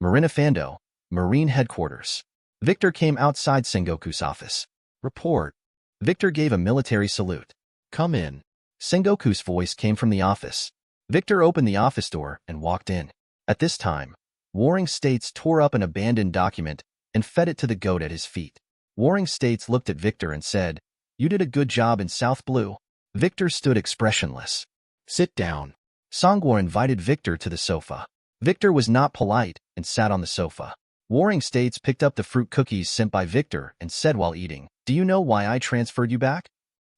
Marina Fando, Marine Headquarters. Victor came outside Sengoku's office. Report. Victor gave a military salute. Come in. Sengoku's voice came from the office. Victor opened the office door and walked in. At this time, Warring States tore up an abandoned document and fed it to the goat at his feet. Warring States looked at Victor and said, You did a good job in South Blue. Victor stood expressionless. Sit down. Songwar invited Victor to the sofa. Victor was not polite and sat on the sofa. Warring States picked up the fruit cookies sent by Victor and said while eating, Do you know why I transferred you back?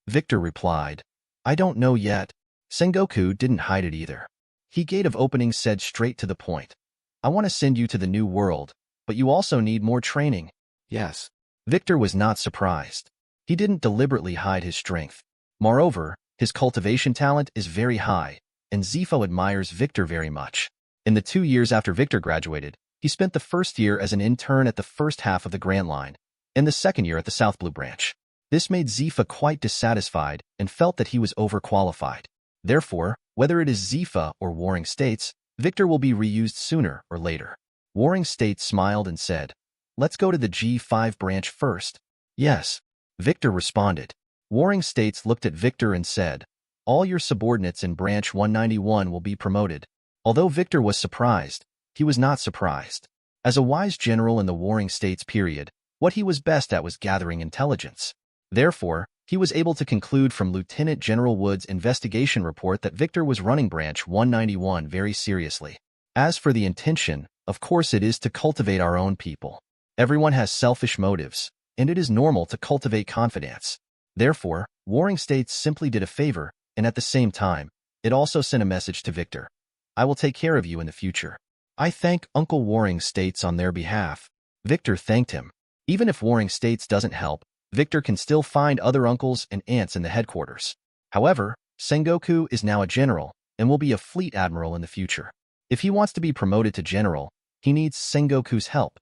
Victor replied, I don't know yet. Sengoku didn't hide it either. He gate of opening said straight to the point. I want to send you to the new world, but you also need more training. Yes. Victor was not surprised. He didn't deliberately hide his strength. Moreover, his cultivation talent is very high, and Zifo admires Victor very much. In the 2 years after Victor graduated, he spent the first year as an intern at the first half of the Grand Line, and the second year at the South Blue Branch. This made Zifa quite dissatisfied and felt that he was overqualified. Therefore, whether it is Zifa or Warring States, Victor will be reused sooner or later. Warring States smiled and said, Let's go to the G5 branch first. Yes. Victor responded. Warring States looked at Victor and said, All your subordinates in Branch 191 will be promoted. Although Victor was surprised, he was not surprised. As a wise general in the Warring States period, what he was best at was gathering intelligence. Therefore, he was able to conclude from Lieutenant General Wood's investigation report that Victor was running Branch 191 very seriously. As for the intention, of course it is to cultivate our own people. Everyone has selfish motives, and it is normal to cultivate confidence. Therefore, Warring States simply did a favor, and at the same time, it also sent a message to Victor. I will take care of you in the future. I thank Uncle Warring States on their behalf. Victor thanked him. Even if Warring States doesn't help, Victor can still find other uncles and aunts in the headquarters. However, Sengoku is now a general and will be a fleet admiral in the future. If he wants to be promoted to general, he needs Sengoku's help.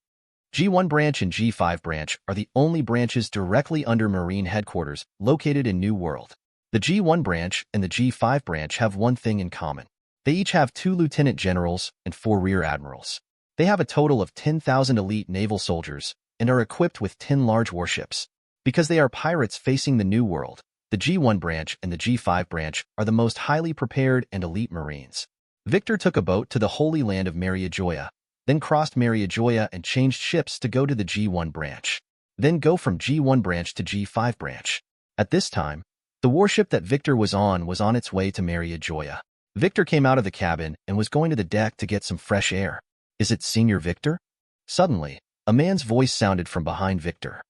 G1 branch and G5 branch are the only branches directly under Marine headquarters located in New World. The G1 branch and the G5 branch have one thing in common. They each have 2 lieutenant generals and 4 rear admirals. They have a total of 10,000 elite naval soldiers and are equipped with 10 large warships. Because they are pirates facing the New World, the G1 branch and the G5 branch are the most highly prepared and elite Marines. Victor took a boat to the Holy Land of Mariajoya, then crossed Mariajoya and changed ships to go to the G1 branch, then go from G1 branch to G5 branch. At this time, the warship that Victor was on its way to Mariajoya. Victor came out of the cabin and was going to the deck to get some fresh air. Is it Senior Victor? Suddenly, a man's voice sounded from behind Victor.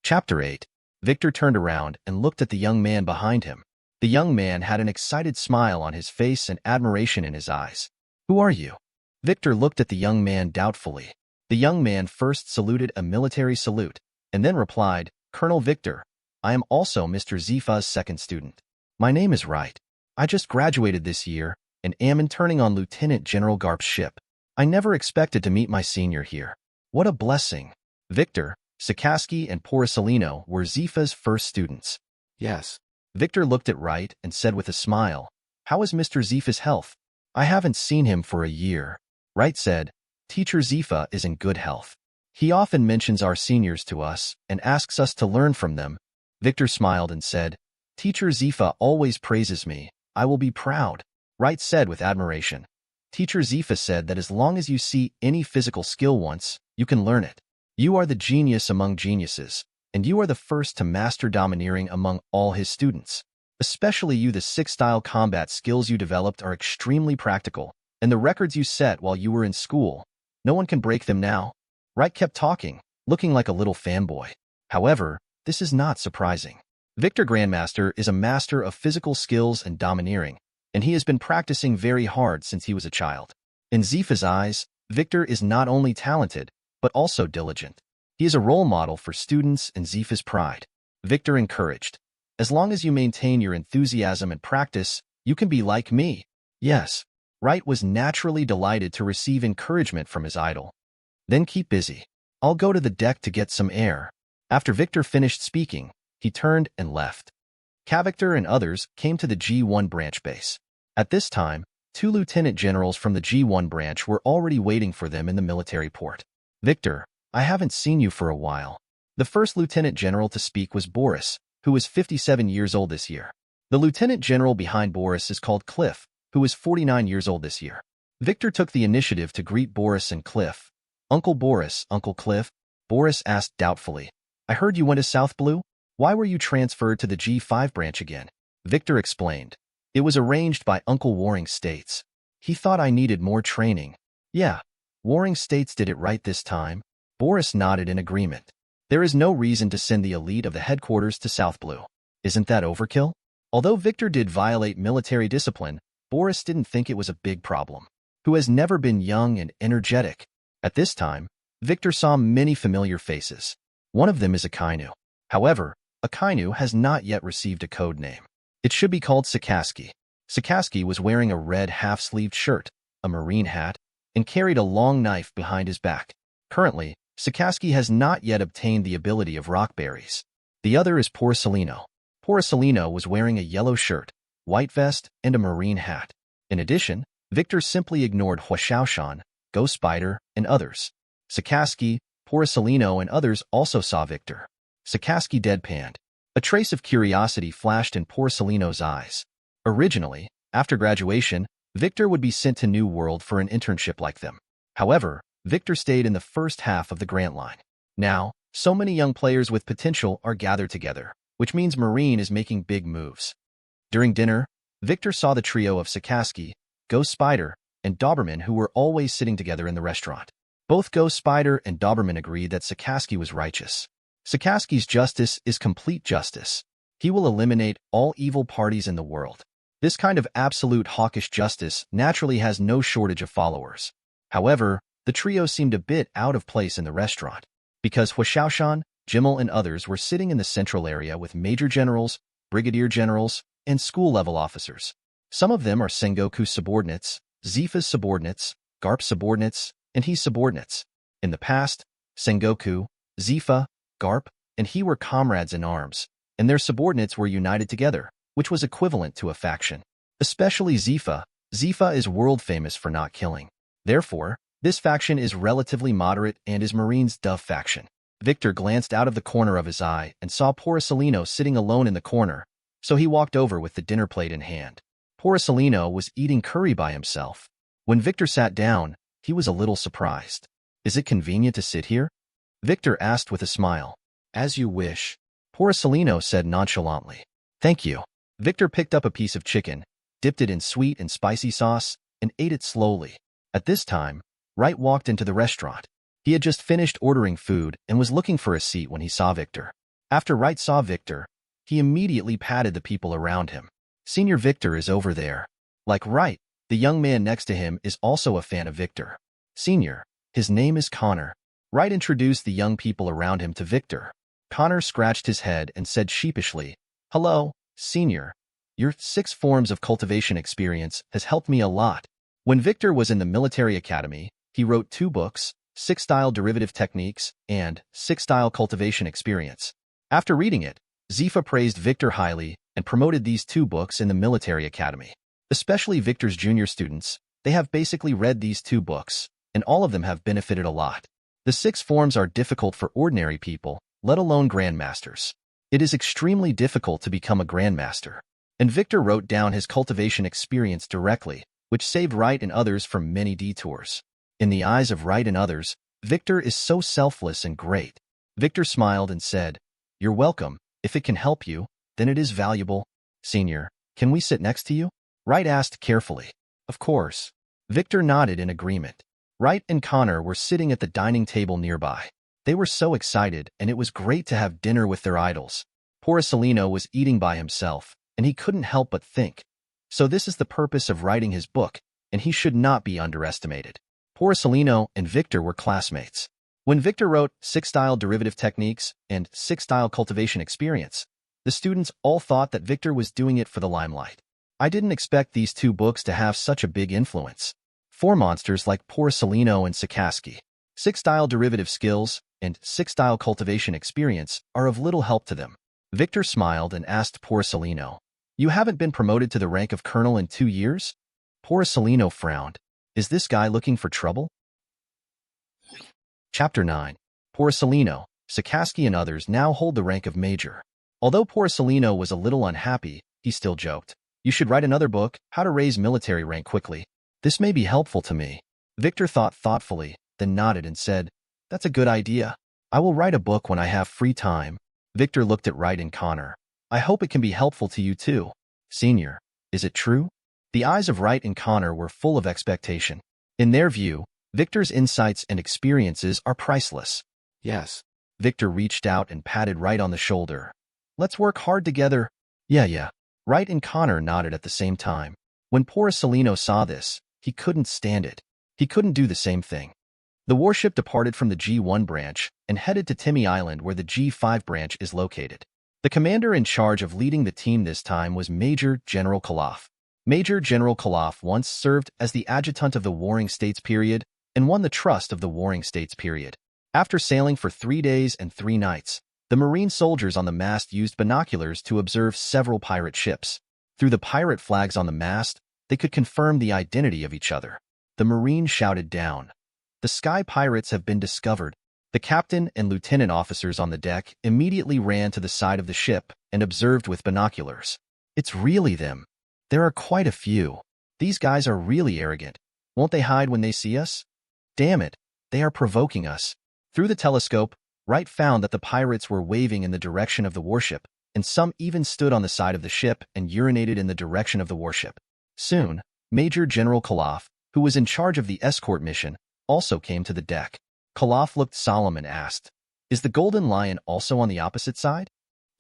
Chapter 8. Victor turned around and looked at the young man behind him. The young man had an excited smile on his face and admiration in his eyes. Who are you? Victor looked at the young man doubtfully. The young man first saluted a military salute, and then replied, Colonel Victor, I am also Mr. Zifa's second student. My name is Wright. I just graduated this year and am interning on Lieutenant General Garp's ship. I never expected to meet my senior here. What a blessing. Victor, Sakaski, and Porcelino were Zifa's first students. Yes. Victor looked at Wright and said with a smile, "How is Mr. Zifa's health?" "I haven't seen him for a year." Wright said, "Teacher Zifa is in good health. He often mentions our seniors to us and asks us to learn from them." Victor smiled and said, "Teacher Zifa always praises me. I will be proud." Wright said with admiration, "Teacher Zifa said that as long as you see any physical skill once, you can learn it. You are the genius among geniuses, and you are the first to master domineering among all his students. Especially you, the six-style combat skills you developed are extremely practical, and the records you set while you were in school, no one can break them now." Wright kept talking, looking like a little fanboy. However, this is not surprising. Victor Grandmaster is a master of physical skills and domineering, and he has been practicing very hard since he was a child. In Zifa's eyes, Victor is not only talented, but also diligent. He is a role model for students and Zifa's pride. Victor encouraged, "As long as you maintain your enthusiasm and practice, you can be like me." Yes, Wright was naturally delighted to receive encouragement from his idol. "Then keep busy. I'll go to the deck to get some air." After Victor finished speaking, he turned and left. Cavictor and others came to the G1 branch base. At this time, 2 lieutenant generals from the G1 branch were already waiting for them in the military port. "Victor, I haven't seen you for a while." The first lieutenant general to speak was Boris, who was 57 years old this year. The lieutenant general behind Boris is called Cliff, who is 49 years old this year. Victor took the initiative to greet Boris and Cliff. "Uncle Boris, Uncle Cliff," Boris asked doubtfully. "I heard you went to South Blue? Why were you transferred to the G5 branch again?" Victor explained. "It was arranged by Uncle Warring States. He thought I needed more training." "Yeah, Warring States did it right this time." Boris nodded in agreement. "There is no reason to send the elite of the headquarters to South Blue. Isn't that overkill?" Although Victor did violate military discipline, Boris didn't think it was a big problem. Who has never been young and energetic? At this time, Victor saw many familiar faces. One of them is Akainu. However, Akainu has not yet received a code name. It should be called Sakaski. Sakaski was wearing a red half-sleeved shirt, a marine hat, and carried a long knife behind his back. Currently, Sakaski has not yet obtained the ability of rock berries. The other is Porcelino. Porcelino was wearing a yellow shirt, white vest, and a marine hat. In addition, Victor simply ignored Huashaoshan, Ghost Spider, and others. Sakaski, Porcelino, and others also saw Victor. Sakaski deadpanned. A trace of curiosity flashed in Porcelino's eyes. Originally, after graduation, Victor would be sent to New World for an internship like them. However, Victor stayed in the first half of the grant line. Now, so many young players with potential are gathered together, which means Marine is making big moves. During dinner, Victor saw the trio of Sakaski, Ghost Spider, and Doberman who were always sitting together in the restaurant. Both Ghost Spider and Doberman agreed that Sakaski was righteous. Sakaski's justice is complete justice. He will eliminate all evil parties in the world. This kind of absolute hawkish justice naturally has no shortage of followers. However, the trio seemed a bit out of place in the restaurant, because Huashaoshan, Jimmel, and others were sitting in the central area with major generals, brigadier generals, and school-level officers. Some of them are Sengoku's subordinates, Zifa's subordinates, Garp's subordinates, and He's subordinates. In the past, Sengoku, Zifa, Garp, and He were comrades in arms, and their subordinates were united together, which was equivalent to a faction. Especially Zifa. Zifa is world-famous for not killing. Therefore, this faction is relatively moderate and is Marine's Dove faction. Victor glanced out of the corner of his eye and saw Porcelino sitting alone in the corner, so he walked over with the dinner plate in hand. Porcelino was eating curry by himself. When Victor sat down, he was a little surprised. "Is it convenient to sit here?" Victor asked with a smile. "As you wish," Porcelino said nonchalantly. "Thank you." Victor picked up a piece of chicken, dipped it in sweet and spicy sauce, and ate it slowly. At this time, Wright walked into the restaurant. He had just finished ordering food and was looking for a seat when he saw Victor. After Wright saw Victor, he immediately patted the people around him. "Senior Victor is over there." Like Wright, the young man next to him is also a fan of Victor. "Senior, his name is Connor." Wright introduced the young people around him to Victor. Connor scratched his head and said sheepishly, "Hello, Senior. Your 6 forms of cultivation experience has helped me a lot. When Victor was in the military academy, he wrote 2 books, 6 style derivative techniques and 6 style cultivation experience. After reading it, Zifa praised Victor highly and promoted these 2 books in the military academy. Especially Victor's junior students, they have basically read these 2 books, and all of them have benefited a lot. The 6 forms are difficult for ordinary people, let alone grandmasters. It is extremely difficult to become a grandmaster. And Victor wrote down his cultivation experience directly, which saved Wright and others from many detours. In the eyes of Wright and others, Victor is so selfless and great. Victor smiled and said, "You're welcome. If it can help you, then it is valuable." "Senior, can we sit next to you?" Wright asked carefully. "Of course." Victor nodded in agreement. Wright and Connor were sitting at the dining table nearby. They were so excited, and it was great to have dinner with their idols. Porcelino was eating by himself, and he couldn't help but think, so this is the purpose of writing his book, and he should not be underestimated. Porcelino and Victor were classmates. When Victor wrote 6 style derivative techniques and 6 style cultivation experience, the students all thought that Victor was doing it for the limelight. I didn't expect these 2 books to have such a big influence. 4 monsters like Porcelino and Sakaski, 6 style derivative skills, and 6 style cultivation experience are of little help to them. Victor smiled and asked Porcelino, "You haven't been promoted to the rank of colonel in 2 years?" Porcelino frowned. Is this guy looking for trouble? Chapter 9. Porcelino, Sakaski and others now hold the rank of major. Although Porcelino was a little unhappy, he still joked, "You should write another book, How to Raise Military Rank Quickly. This may be helpful to me." Victor thought thoughtfully, then nodded and said, "That's a good idea. I will write a book when I have free time." Victor looked at Wright and Connor. "I hope it can be helpful to you too." "Senior, is it true?" The eyes of Wright and Connor were full of expectation. In their view, Victor's insights and experiences are priceless. Yes. Victor reached out and patted Wright on the shoulder. "Let's work hard together." Yeah. Wright and Connor nodded at the same time. When Porcelino saw this, he couldn't stand it. He couldn't do the same thing. The warship departed from the G1 branch and headed to Timmy Island where the G5 branch is located. The commander in charge of leading the team this time was Major General Koloff. Major General Koloff once served as the adjutant of the Warring States period and won the trust of the Warring States period. After sailing for 3 days and 3 nights, the Marine soldiers on the mast used binoculars to observe several pirate ships. Through the pirate flags on the mast, they could confirm the identity of each other. The Marine shouted down, "The sky pirates have been discovered." The captain and lieutenant officers on the deck immediately ran to the side of the ship and observed with binoculars. "It's really them. There are quite a few. These guys are really arrogant. Won't they hide when they see us? Damn it, they are provoking us." Through the telescope, Wright found that the pirates were waving in the direction of the warship, and some even stood on the side of the ship and urinated in the direction of the warship. Soon, Major General Koloff, who was in charge of the escort mission, also came to the deck. Koloff looked solemn and asked, "Is the Golden Lion also on the opposite side?"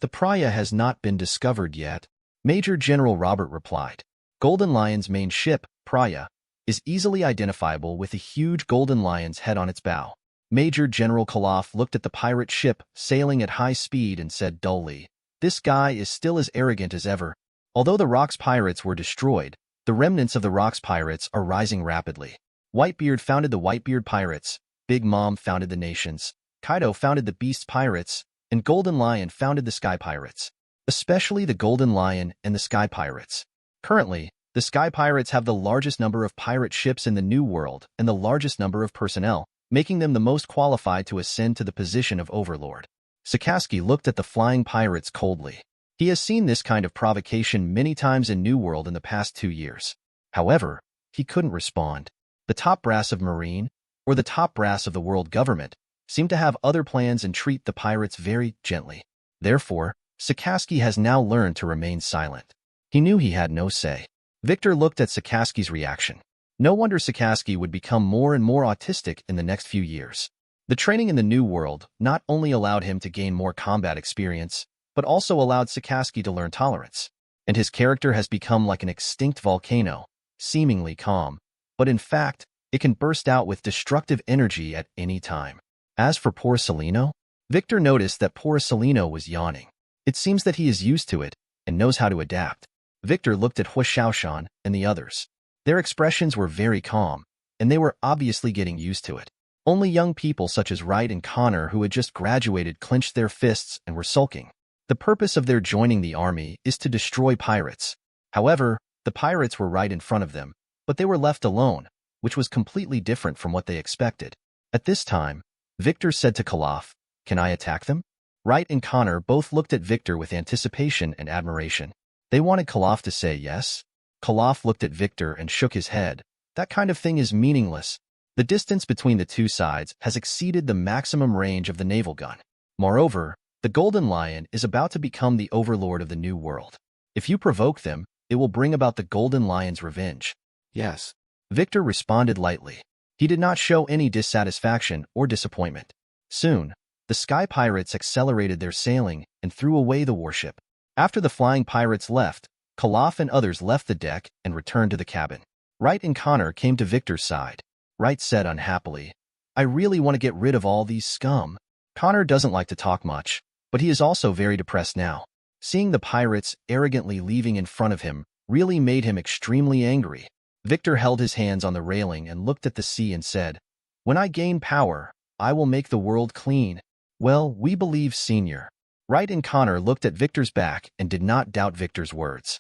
"The Praia has not been discovered yet," Major General Robert replied. Golden Lion's main ship, Praia, is easily identifiable with a huge golden lion's head on its bow. Major General Koloff looked at the pirate ship sailing at high speed and said dully, "This guy is still as arrogant as ever." Although the Rocks pirates were destroyed, the remnants of the Rocks pirates are rising rapidly. Whitebeard founded the Whitebeard pirates, Big Mom founded the Nations, Kaido founded the Beast pirates, and Golden Lion founded the Sky pirates. Especially the Golden Lion and the Sky pirates. Currently, the Sky pirates have the largest number of pirate ships in the New World and the largest number of personnel, making them the most qualified to ascend to the position of overlord. Sakaski looked at the flying pirates coldly. He has seen this kind of provocation many times in New World in the past 2 years. However, he couldn't respond. The top brass of Marine, or the top brass of the world government, seemed to have other plans and treat the pirates very gently. Therefore, Sakaski has now learned to remain silent. He knew he had no say. Victor looked at Sakaski's reaction. No wonder Sakaski would become more and more autistic in the next few years. The training in the New World not only allowed him to gain more combat experience, but also allowed Sakaski to learn tolerance. And his character has become like an extinct volcano, seemingly calm, but in fact, it can burst out with destructive energy at any time. As for Porcelino, Victor noticed that Porcelino was yawning. It seems that he is used to it and knows how to adapt. Victor looked at Hu Xiaoshan and the others. Their expressions were very calm, and they were obviously getting used to it. Only young people such as Wright and Connor, who had just graduated, clenched their fists and were sulking. The purpose of their joining the army is to destroy pirates. However, the pirates were right in front of them, but they were left alone, which was completely different from what they expected. At this time, Victor said to Kalaf, "Can I attack them?" Wright and Connor both looked at Victor with anticipation and admiration. They wanted Kalaf to say yes. Kalaf looked at Victor and shook his head. That kind of thing is meaningless. The distance between the two sides has exceeded the maximum range of the naval gun. Moreover, the Golden Lion is about to become the overlord of the New World. If you provoke them, it will bring about the Golden Lion's revenge. Yes. Victor responded lightly. He did not show any dissatisfaction or disappointment. Soon, the sky pirates accelerated their sailing and threw away the warship. After the flying pirates left, Kalaf and others left the deck and returned to the cabin. Wright and Connor came to Victor's side. Wright said unhappily, "I really want to get rid of all these scum." Connor doesn't like to talk much, but he is also very depressed now. Seeing the pirates arrogantly leaving in front of him really made him extremely angry. Victor held his hands on the railing and looked at the sea and said, "When I gain power, I will make the world clean." "Well, we believe, Senior." Wright and Connor looked at Victor's back and did not doubt Victor's words.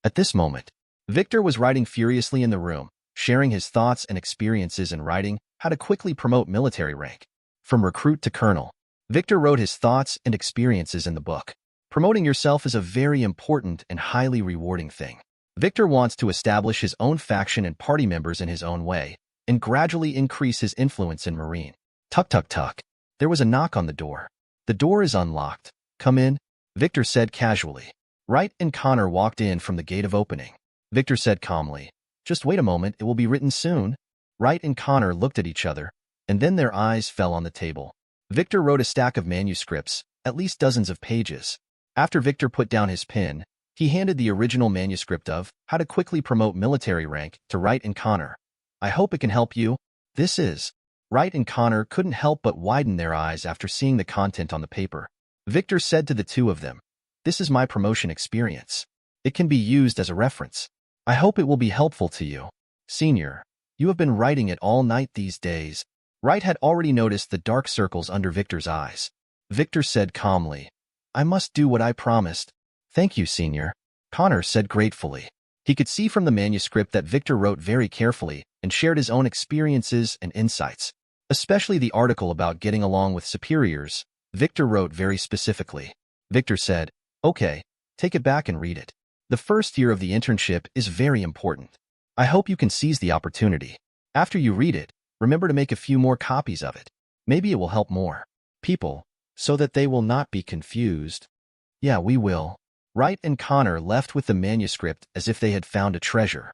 At this moment, Victor was writing furiously in the room, sharing his thoughts and experiences in writing how to quickly promote military rank. From recruit to colonel, Victor wrote his thoughts and experiences in the book. Promoting yourself is a very important and highly rewarding thing. Victor wants to establish his own faction and party members in his own way, and gradually increase his influence in Marine. Tuck, tuck, tuck. There was a knock on the door. "The door is unlocked. Come in," Victor said casually. Wright and Connor walked in from the gate of opening. Victor said calmly, "Just wait a moment, it will be written soon." Wright and Connor looked at each other, and then their eyes fell on the table. Victor wrote a stack of manuscripts, at least dozens of pages. After Victor put down his pen, he handed the original manuscript of How to Quickly Promote Military Rank to Wright and Connor. "I hope it can help you." "This is." Wright and Connor couldn't help but widen their eyes after seeing the content on the paper. Victor said to the two of them, "This is my promotion experience. It can be used as a reference. I hope it will be helpful to you. Senior, you have been writing it all night these days." Wright had already noticed the dark circles under Victor's eyes. Victor said calmly, "I must do what I promised." "Thank you, Senior," Connor said gratefully. He could see from the manuscript that Victor wrote very carefully and shared his own experiences and insights. Especially the article about getting along with superiors, Victor wrote very specifically. Victor said, "Okay, take it back and read it. The first year of the internship is very important. I hope you can seize the opportunity. After you read it, remember to make a few more copies of it. Maybe it will help more people, so that they will not be confused." "Yeah, we will." Wright and Connor left with the manuscript as if they had found a treasure.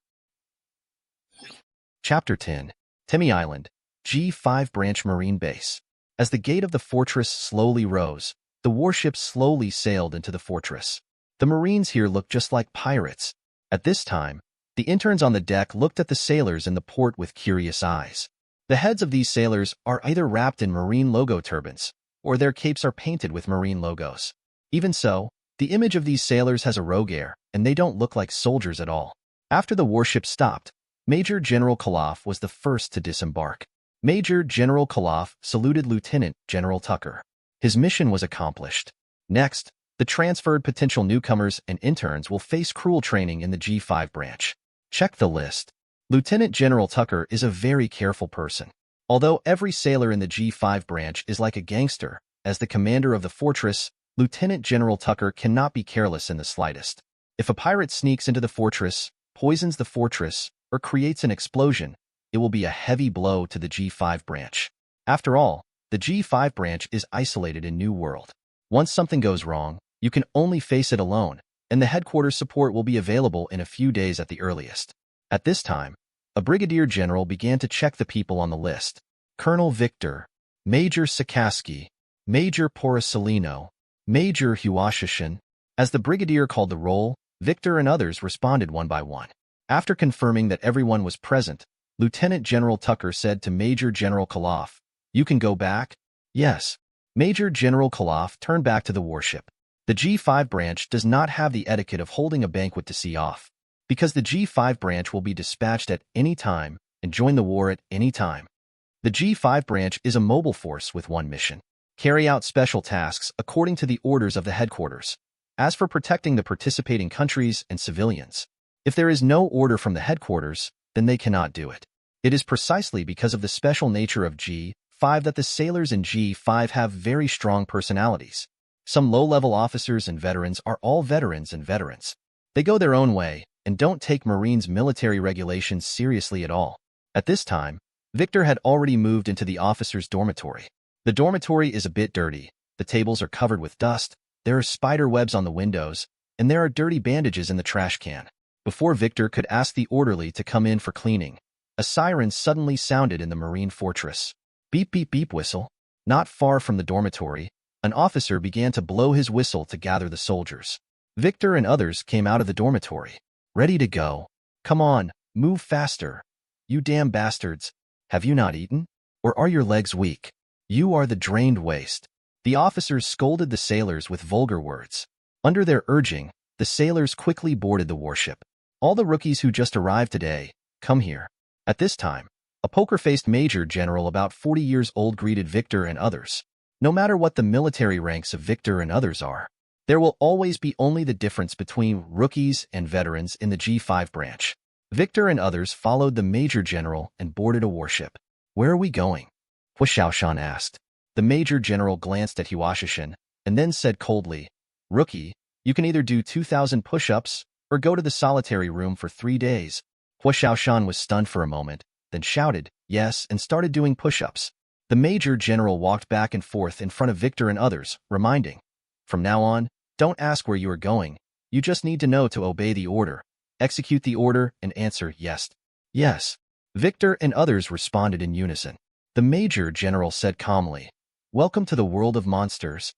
Chapter 10. Temi Island, G5 Branch Marine Base. As the gate of the fortress slowly rose, the warships slowly sailed into the fortress. The Marines here looked just like pirates. At this time, the interns on the deck looked at the sailors in the port with curious eyes. The heads of these sailors are either wrapped in Marine logo turbans, or their capes are painted with Marine logos. Even so, the image of these sailors has a rogue air, and they don't look like soldiers at all. After the warship stopped, Major General Kalaf was the first to disembark. Major General Kalaf saluted Lieutenant General Tucker. His mission was accomplished. Next, the transferred potential newcomers and interns will face cruel training in the G5 branch. Check the list. Lieutenant General Tucker is a very careful person. Although every sailor in the G5 branch is like a gangster, as the commander of the fortress, Lieutenant General Tucker cannot be careless in the slightest. If a pirate sneaks into the fortress, poisons the fortress, or creates an explosion, it will be a heavy blow to the G5 branch. After all, the G5 branch is isolated in New World. Once something goes wrong, you can only face it alone, and the headquarters support will be available in a few days at the earliest. At this time, a brigadier general began to check the people on the list. Colonel Victor, Major Sakaski, Major Porcelino, Major Huashishin. As the brigadier called the roll, Victor and others responded one by one. After confirming that everyone was present, Lieutenant General Tucker said to Major General Kalaf, "You can go back?" "Yes." Major General Kalaf turned back to the warship. The G5 branch does not have the etiquette of holding a banquet to see off, because the G5 branch will be dispatched at any time and join the war at any time. The G5 branch is a mobile force with one mission: carry out special tasks according to the orders of the headquarters. As for protecting the participating countries and civilians, if there is no order from the headquarters, then they cannot do it. It is precisely because of the special nature of G5 that the sailors in G5 have very strong personalities. Some low-level officers and veterans are all veterans and veterans. They go their own way and don't take Marines' military regulations seriously at all. At this time, Victor had already moved into the officers' dormitory. The dormitory is a bit dirty. The tables are covered with dust, there are spider webs on the windows, and there are dirty bandages in the trash can. Before Victor could ask the orderly to come in for cleaning, a siren suddenly sounded in the Marine fortress. Beep beep beep whistle. Not far from the dormitory, an officer began to blow his whistle to gather the soldiers. Victor and others came out of the dormitory. Ready to go. Come on, move faster. You damn bastards. Have you not eaten? Or are your legs weak? You are the drained waste. The officers scolded the sailors with vulgar words. Under their urging, the sailors quickly boarded the warship. All the rookies who just arrived today, come here. At this time, a poker-faced major general about 40 years old greeted Victor and others. No matter what the military ranks of Victor and others are, there will always be only the difference between rookies and veterans in the G5 branch. Victor and others followed the major general and boarded a warship. Where are we going? Huashaoshan asked. The major general glanced at Huashaoshan and then said coldly, Rookie, you can either do 2,000 push-ups or go to the solitary room for 3 days. Huashaoshan was stunned for a moment, then shouted, yes, and started doing push-ups. The major general walked back and forth in front of Victor and others, reminding, from now on, don't ask where you are going. You just need to know to obey the order, execute the order, and answer yes. Yes. Victor and others responded in unison. The major general said calmly, welcome to the world of monsters.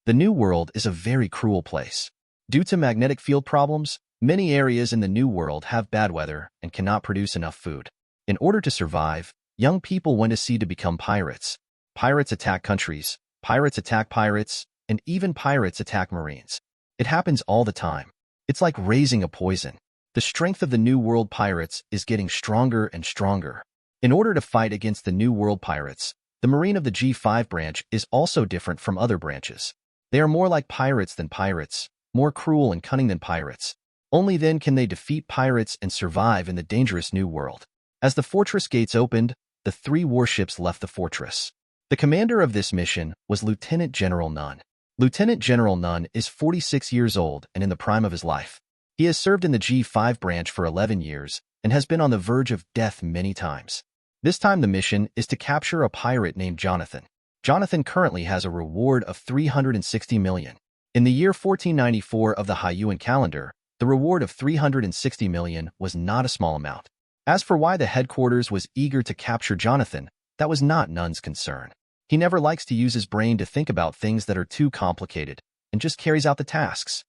The new world is a very cruel place. Due to magnetic field problems, many areas in the new world have bad weather and cannot produce enough food. In order to survive, young people went to sea to become pirates. Pirates attack countries, pirates attack pirates, and even pirates attack Marines. It happens all the time. It's like raising a poison. The strength of the New World pirates is getting stronger and stronger. In order to fight against the New World pirates, the Marine of the G5 branch is also different from other branches. They are more like pirates than pirates, more cruel and cunning than pirates. Only then can they defeat pirates and survive in the dangerous New World. As the fortress gates opened, the 3 warships left the fortress. The commander of this mission was Lieutenant General Nunn. Lieutenant General Nunn is 46 years old and in the prime of his life. He has served in the G5 branch for 11 years and has been on the verge of death many times. This time the mission is to capture a pirate named Jonathan. Jonathan currently has a reward of 360 million. In the year 1494 of the Haiyuan calendar, the reward of 360 million was not a small amount. As for why the headquarters was eager to capture Jonathan, that was not Nunn's concern. He never likes to use his brain to think about things that are too complicated and just carries out the tasks.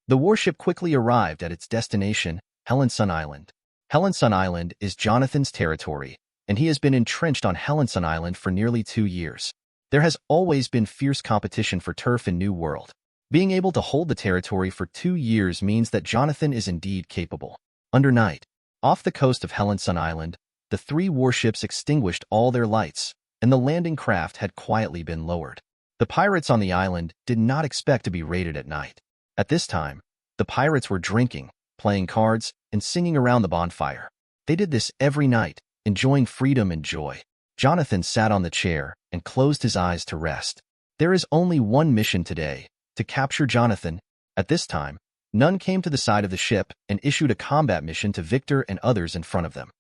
The warship quickly arrived at its destination, Helensun Island. Helensun Island is Jonathan's territory, and he has been entrenched on Helensun Island for nearly 2 years. There has always been fierce competition for turf in New World. Being able to hold the territory for 2 years means that Jonathan is indeed capable. Under night, off the coast of Helensun Island, the 3 warships extinguished all their lights, and the landing craft had quietly been lowered. The pirates on the island did not expect to be raided at night. At this time, the pirates were drinking, playing cards, and singing around the bonfire. They did this every night, enjoying freedom and joy. Jonathan sat on the chair and closed his eyes to rest. There is only one mission today, to capture Jonathan. At this time, Nunn came to the side of the ship and issued a combat mission to Victor and others in front of them.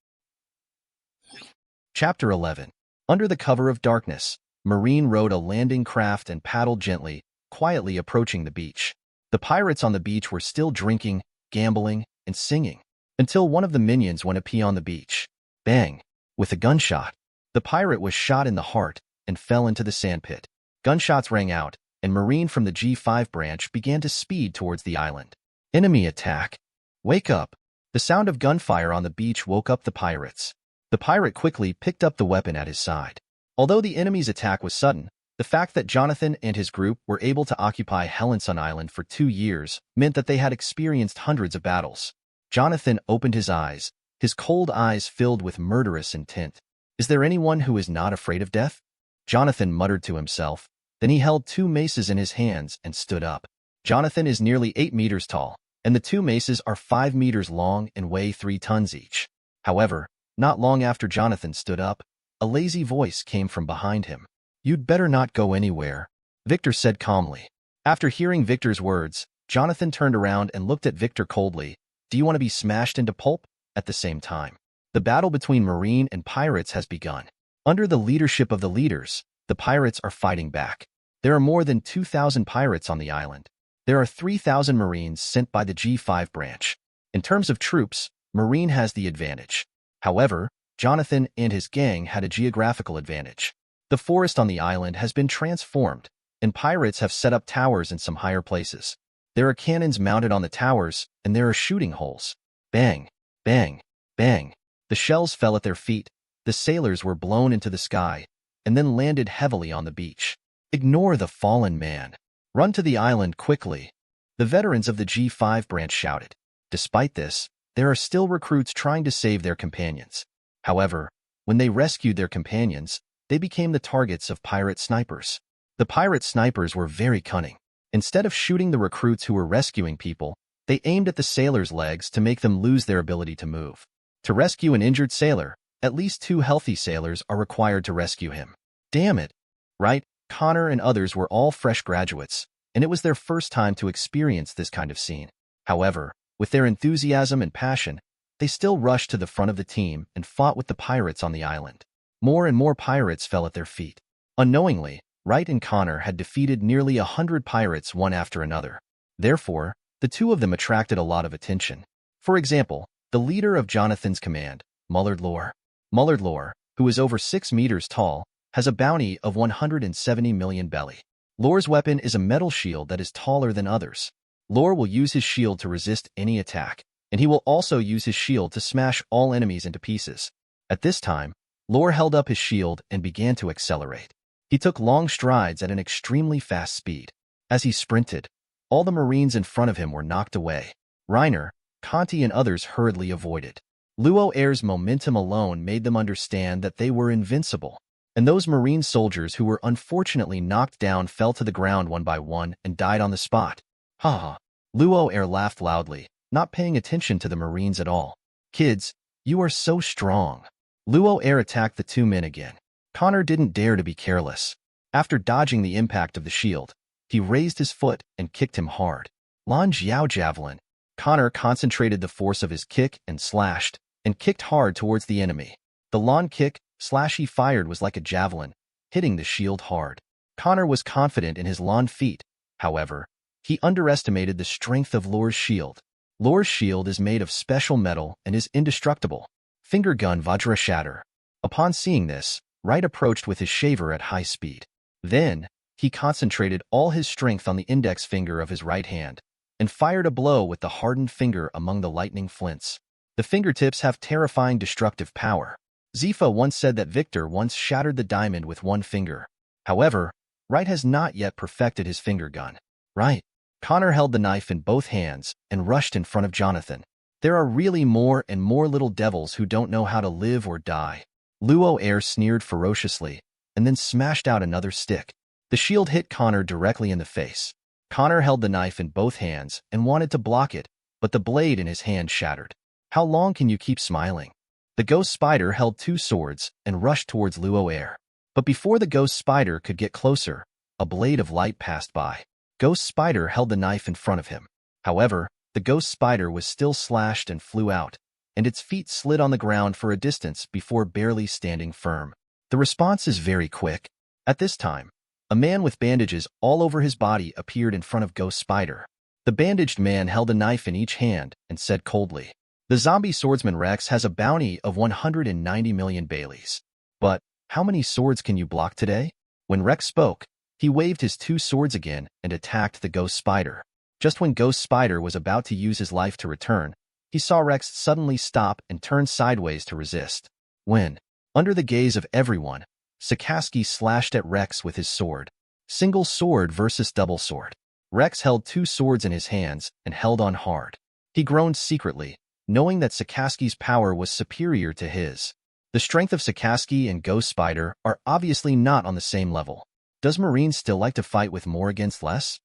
Chapter 11. Under the cover of darkness, Marine rowed a landing craft and paddled gently, quietly approaching the beach. The pirates on the beach were still drinking, gambling, and singing, until one of the minions went a pee on the beach. Bang! With a gunshot, the pirate was shot in the heart and fell into the sandpit. Gunshots rang out, and Marine from the G5 branch began to speed towards the island. Enemy attack! Wake up! The sound of gunfire on the beach woke up the pirates. The pirate quickly picked up the weapon at his side. Although the enemy's attack was sudden, The fact that Jonathan and his group were able to occupy Helenson Island for 2 years meant that they had experienced hundreds of battles. Jonathan opened his eyes, his cold eyes filled with murderous intent. Is there anyone who is not afraid of death? Jonathan muttered to himself. Then he held 2 maces in his hands and stood up. Jonathan is nearly 8 meters tall, and the 2 maces are 5 meters long and weigh 3 tons each. However, not long after Jonathan stood up, a lazy voice came from behind him. You'd better not go anywhere, Victor said calmly. After hearing Victor's words, Jonathan turned around and looked at Victor coldly. Do you want to be smashed into pulp? At the same time, the battle between Marine and pirates has begun. Under the leadership of the leaders, the pirates are fighting back. There are more than 2,000 pirates on the island. There are 3,000 Marines sent by the G5 branch. In terms of troops, Marine has the advantage. However, Jonathan and his gang had a geographical advantage. The forest on the island has been transformed, and pirates have set up towers in some higher places. There are cannons mounted on the towers, and there are shooting holes. Bang, bang, bang. The shells fell at their feet. The sailors were blown into the sky, and then landed heavily on the beach. Ignore the fallen man. Run to the island quickly, the veterans of the G5 branch shouted. Despite this, there are still recruits trying to save their companions. However, when they rescued their companions, they became the targets of pirate snipers. The pirate snipers were very cunning. Instead of shooting the recruits who were rescuing people, they aimed at the sailors' legs to make them lose their ability to move. To rescue an injured sailor, at least 2 healthy sailors are required to rescue him. Damn it! Right? Connor and others were all fresh graduates, and it was their first time to experience this kind of scene. However, with their enthusiasm and passion, they still rushed to the front of the team and fought with the pirates on the island. More and more pirates fell at their feet. Unknowingly, Wright and Connor had defeated nearly 100 pirates one after another. Therefore, the 2 of them attracted a lot of attention. For example, the leader of Jonathan's command, Mullard Lore. Mullard Lore, who is over 6 meters tall, has a bounty of 170 million belly. Lore's weapon is a metal shield that is taller than others. Lore will use his shield to resist any attack, and he will also use his shield to smash all enemies into pieces. At this time, Lore held up his shield and began to accelerate. He took long strides at an extremely fast speed. As he sprinted, all the Marines in front of him were knocked away. Reiner, Conti, and others hurriedly avoided. Luo Air's momentum alone made them understand that they were invincible. And those Marine soldiers who were unfortunately knocked down fell to the ground one by one and died on the spot. Ha ha. Luo Air laughed loudly, not paying attention to the Marines at all. Kids, you are so strong. Luo Air attacked the 2 men again. Connor didn't dare to be careless. After dodging the impact of the shield, he raised his foot and kicked him hard. Lan Jiao Javelin. Connor concentrated the force of his kick and slashed, and kicked hard towards the enemy. The Lan kick slash he fired was like a javelin, hitting the shield hard. Connor was confident in his Lan feat. However, he underestimated the strength of Lore's shield. Lore's shield is made of special metal and is indestructible. Finger gun Vajra shatter. Upon seeing this, Wright approached with his shaver at high speed. Then, he concentrated all his strength on the index finger of his right hand, and fired a blow with the hardened finger among the lightning flints. The fingertips have terrifying destructive power. Zifa once said that Victor once shattered the diamond with 1 finger. However, Wright has not yet perfected his finger gun. Right. Connor held the knife in both hands and rushed in front of Jonathan. There are really more and more little devils who don't know how to live or die. Luo Air sneered ferociously, and then smashed out another stick. The shield hit Connor directly in the face. Connor held the knife in both hands and wanted to block it, but the blade in his hand shattered. How long can you keep smiling? The ghost spider held 2 swords and rushed towards Luo Air. But before the ghost spider could get closer, a blade of light passed by. Ghost spider held the knife in front of him. However, the ghost spider was still slashed and flew out, and its feet slid on the ground for a distance before barely standing firm. The response is very quick. At this time, a man with bandages all over his body appeared in front of Ghost Spider. The bandaged man held a knife in each hand and said coldly, "The zombie swordsman Rex has a bounty of 190 million Baileys. But how many swords can you block today?" When Rex spoke, he waved his 2 swords again and attacked the Ghost Spider. Just when Ghost Spider was about to use his life to return, he saw Rex suddenly stop and turn sideways to resist. When, under the gaze of everyone, Sakaski slashed at Rex with his sword. Single sword versus double sword. Rex held 2 swords in his hands and held on hard. He groaned secretly, knowing that Sakaski's power was superior to his. The strength of Sakaski and Ghost Spider are obviously not on the same level. Does Marine still like to fight with more against less?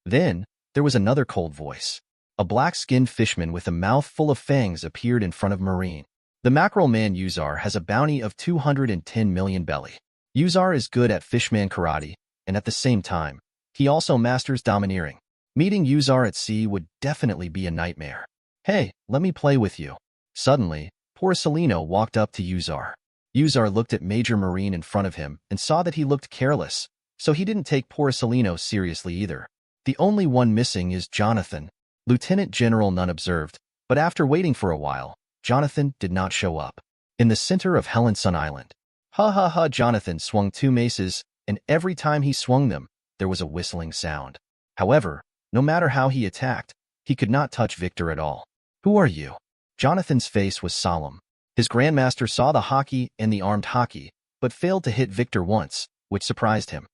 Then, there was another cold voice. A black-skinned fishman with a mouth full of fangs appeared in front of Marine. The mackerel man Uzar has a bounty of 210 million belly. Uzar is good at fishman karate, and at the same time, he also masters domineering. Meeting Uzar at sea would definitely be a nightmare. Hey, let me play with you. Suddenly, Porcelino walked up to Uzar. Uzar looked at Major Marine in front of him and saw that he looked careless, so he didn't take Porcelino seriously either. The only one missing is Jonathan. Lieutenant General None observed, but after waiting for a while, Jonathan did not show up. In the center of Helenson Island. Ha ha ha! Jonathan swung 2 maces, and every time he swung them, there was a whistling sound. However, no matter how he attacked, he could not touch Victor at all. Who are you? Jonathan's face was solemn. His grandmaster saw the hockey and the armed hockey, but failed to hit Victor once, which surprised him.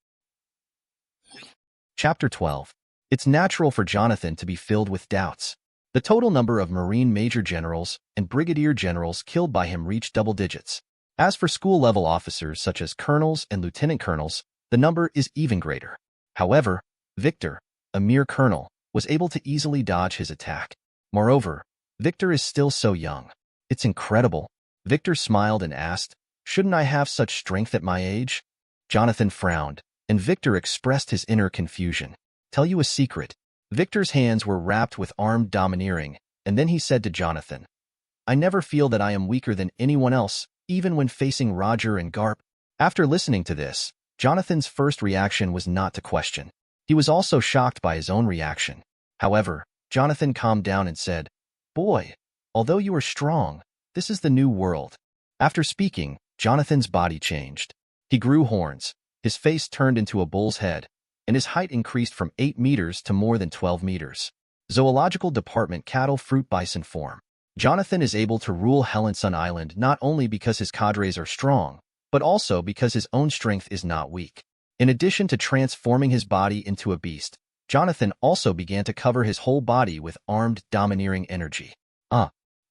Chapter 12. It's natural for Jonathan to be filled with doubts. The total number of Marine Major Generals and Brigadier Generals killed by him reached double digits. As for school-level officers such as Colonels and Lieutenant Colonels, the number is even greater. However, Victor, a mere colonel, was able to easily dodge his attack. Moreover, Victor is still so young. It's incredible. Victor smiled and asked, "Shouldn't I have such strength at my age?" Jonathan frowned, and Victor expressed his inner confusion. Tell you a secret. Victor's hands were wrapped with armed domineering, and then he said to Jonathan, "I never feel that I am weaker than anyone else, even when facing Roger and Garp." After listening to this, Jonathan's first reaction was not to question. He was also shocked by his own reaction. However, Jonathan calmed down and said, "Boy, although you are strong, this is the new world." After speaking, Jonathan's body changed. He grew horns, his face turned into a bull's head, and his height increased from 8 meters to more than 12 meters. Zoological Department Cattle Fruit Bison form. Jonathan is able to rule Helenson Island not only because his cadres are strong, but also because his own strength is not weak. In addition to transforming his body into a beast, Jonathan also began to cover his whole body with armed, domineering energy.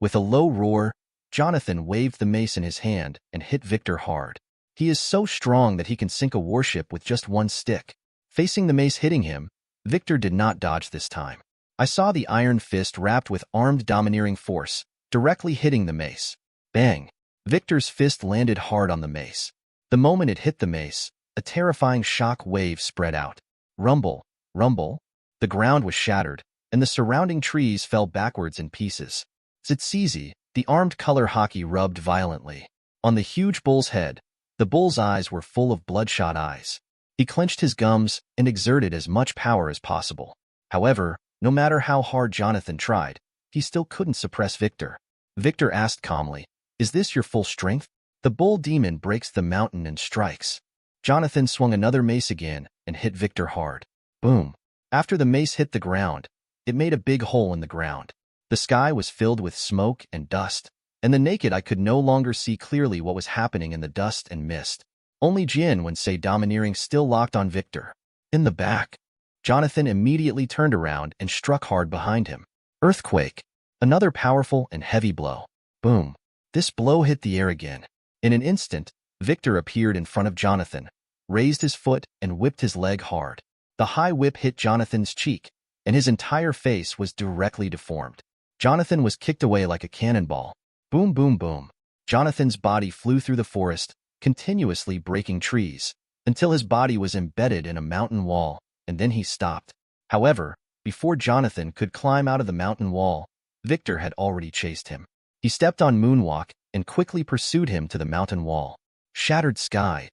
With a low roar, Jonathan waved the mace in his hand and hit Victor hard. He is so strong that he can sink a warship with just one stick. Facing the mace hitting him, Victor did not dodge this time. I saw the iron fist wrapped with armed domineering force, directly hitting the mace. Bang! Victor's fist landed hard on the mace. The moment it hit the mace, a terrifying shock wave spread out. Rumble, rumble. The ground was shattered, and the surrounding trees fell backwards in pieces. Zitsizi, the armed color hockey, rubbed violently. On the huge bull's head, the bull's eyes were full of bloodshot eyes. He clenched his gums and exerted as much power as possible. However, no matter how hard Jonathan tried, he still couldn't suppress Victor. Victor asked calmly, "Is this your full strength?" The bull demon breaks the mountain and strikes. Jonathan swung another mace again and hit Victor hard. Boom! After the mace hit the ground, it made a big hole in the ground. The sky was filled with smoke and dust, and the naked eye could no longer see clearly what was happening in the dust and mist. Only Jin, when say domineering, still locked on Victor. In the back, Jonathan immediately turned around and struck hard behind him. Earthquake. Another powerful and heavy blow. Boom. This blow hit the air again. In an instant, Victor appeared in front of Jonathan, raised his foot, and whipped his leg hard. The high whip hit Jonathan's cheek, and his entire face was directly deformed. Jonathan was kicked away like a cannonball. Boom, boom, boom. Jonathan's body flew through the forest, continuously breaking trees, until his body was embedded in a mountain wall, and then he stopped. However, before Jonathan could climb out of the mountain wall, Victor had already chased him. He stepped on Moonwalk and quickly pursued him to the mountain wall. Shattered sky.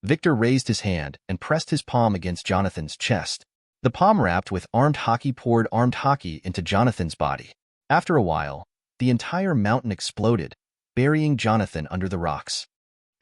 Victor raised his hand and pressed his palm against Jonathan's chest. The palm wrapped with armed hockey poured armed hockey into Jonathan's body. After a while, the entire mountain exploded, burying Jonathan under the rocks.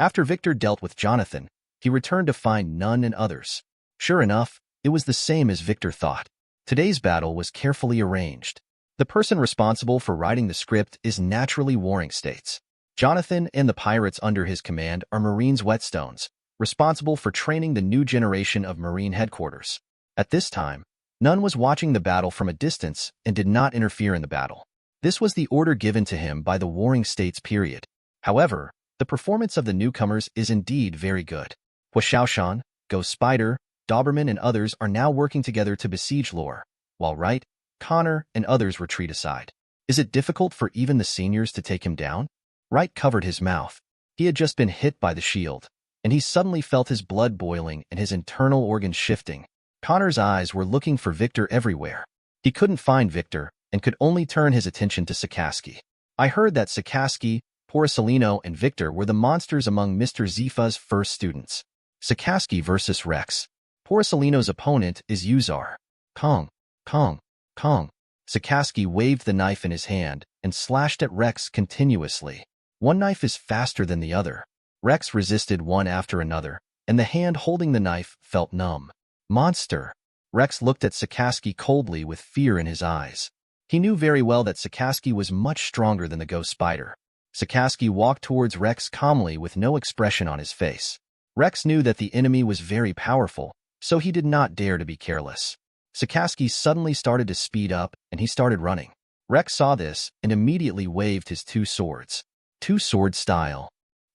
After Victor dealt with Jonathan, he returned to find None and others. Sure enough, it was the same as Victor thought. Today's battle was carefully arranged. The person responsible for writing the script is naturally Warring States. Jonathan and the pirates under his command are Marines Whetstones, responsible for training the new generation of Marine headquarters. At this time, none was watching the battle from a distance and did not interfere in the battle. This was the order given to him by the Warring States period. However, the performance of the newcomers is indeed very good. Huashaoshan, Ghost Spider, Doberman and others are now working together to besiege Lore, while Wright, Connor, and others retreat aside. Is it difficult for even the seniors to take him down? Wright covered his mouth. He had just been hit by the shield, and he suddenly felt his blood boiling and his internal organs shifting. Connor's eyes were looking for Victor everywhere. He couldn't find Victor and could only turn his attention to Sakaski. I heard that Sakaski, Porcelino, and Victor were the monsters among Mr. Zifa's first students. Sakaski versus Rex. Porcelino's opponent is Uzar. Kong, Kong, Kong. Sakaski waved the knife in his hand and slashed at Rex continuously. One knife is faster than the other. Rex resisted one after another, and the hand holding the knife felt numb. Monster! Rex looked at Sakaski coldly with fear in his eyes. He knew very well that Sakaski was much stronger than the Ghost Spider. Sakaski walked towards Rex calmly with no expression on his face. Rex knew that the enemy was very powerful, so he did not dare to be careless. Sakaski suddenly started to speed up, and he started running. Rex saw this and immediately waved his two swords. Two-sword style.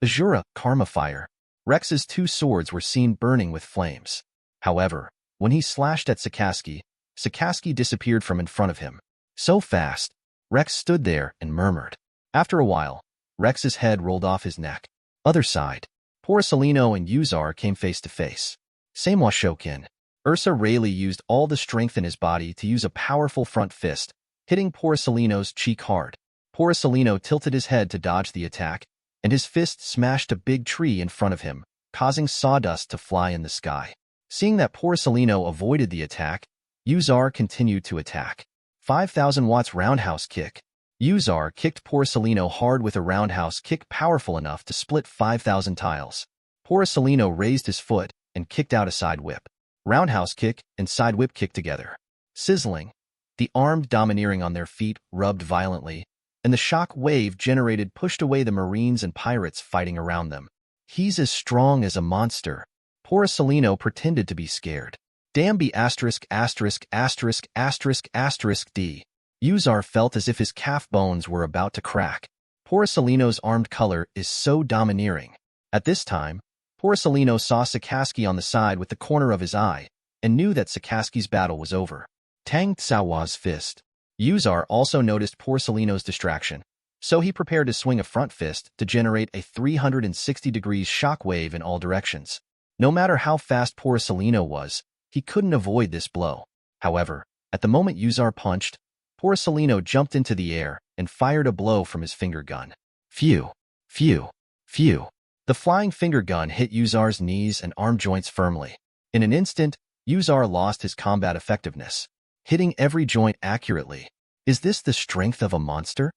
Azura, Karma Fire. Rex's two swords were seen burning with flames. However, when he slashed at Sakaski, Sakaski disappeared from in front of him. So fast, Rex stood there and murmured. After a while, Rex's head rolled off his neck. Other side. Porcelino and Uzar came face to face. Samwa Shokin. Ursa Rayleigh used all the strength in his body to use a powerful front fist, hitting Porcelino's cheek hard. Porcelino tilted his head to dodge the attack, and his fist smashed a big tree in front of him, causing sawdust to fly in the sky. Seeing that Porcelino avoided the attack, Uzar continued to attack. 5,000 watts roundhouse kick. Uzar kicked Porcelino hard with a roundhouse kick powerful enough to split 5,000 tiles. Porcelino raised his foot and kicked out a side whip. Roundhouse kick and side whip kick together. Sizzling. The armed domineering on their feet rubbed violently, and the shock wave generated pushed away the Marines and pirates fighting around them. He's as strong as a monster. Porcelino pretended to be scared. Damn be asterisk asterisk asterisk asterisk asterisk D. Uzar felt as if his calf bones were about to crack. Porcelino's armed color is so domineering. At this time, Porcelino saw Sakaski on the side with the corner of his eye and knew that Sakaski's battle was over. Tang Tsawa's fist. Uzar also noticed Porcelino's distraction, so he prepared to swing a front fist to generate a 360 degrees shockwave in all directions. No matter how fast Porcelino was, he couldn't avoid this blow. However, at the moment Uzar punched, Porcelino jumped into the air and fired a blow from his finger gun. Phew, phew, phew. The flying finger gun hit Uzar's knees and arm joints firmly. In an instant, Uzar lost his combat effectiveness, hitting every joint accurately. Is this the strength of a monster?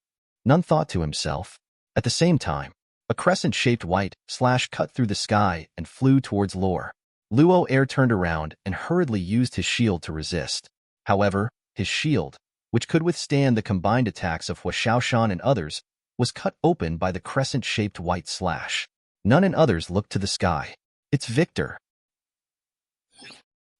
None thought to himself. At the same time, a crescent-shaped white slash cut through the sky and flew towards Lore. Luo Air turned around and hurriedly used his shield to resist. However, his shield, which could withstand the combined attacks of Huashaoshan and others, was cut open by the crescent-shaped white slash. None and others looked to the sky. It's Victor.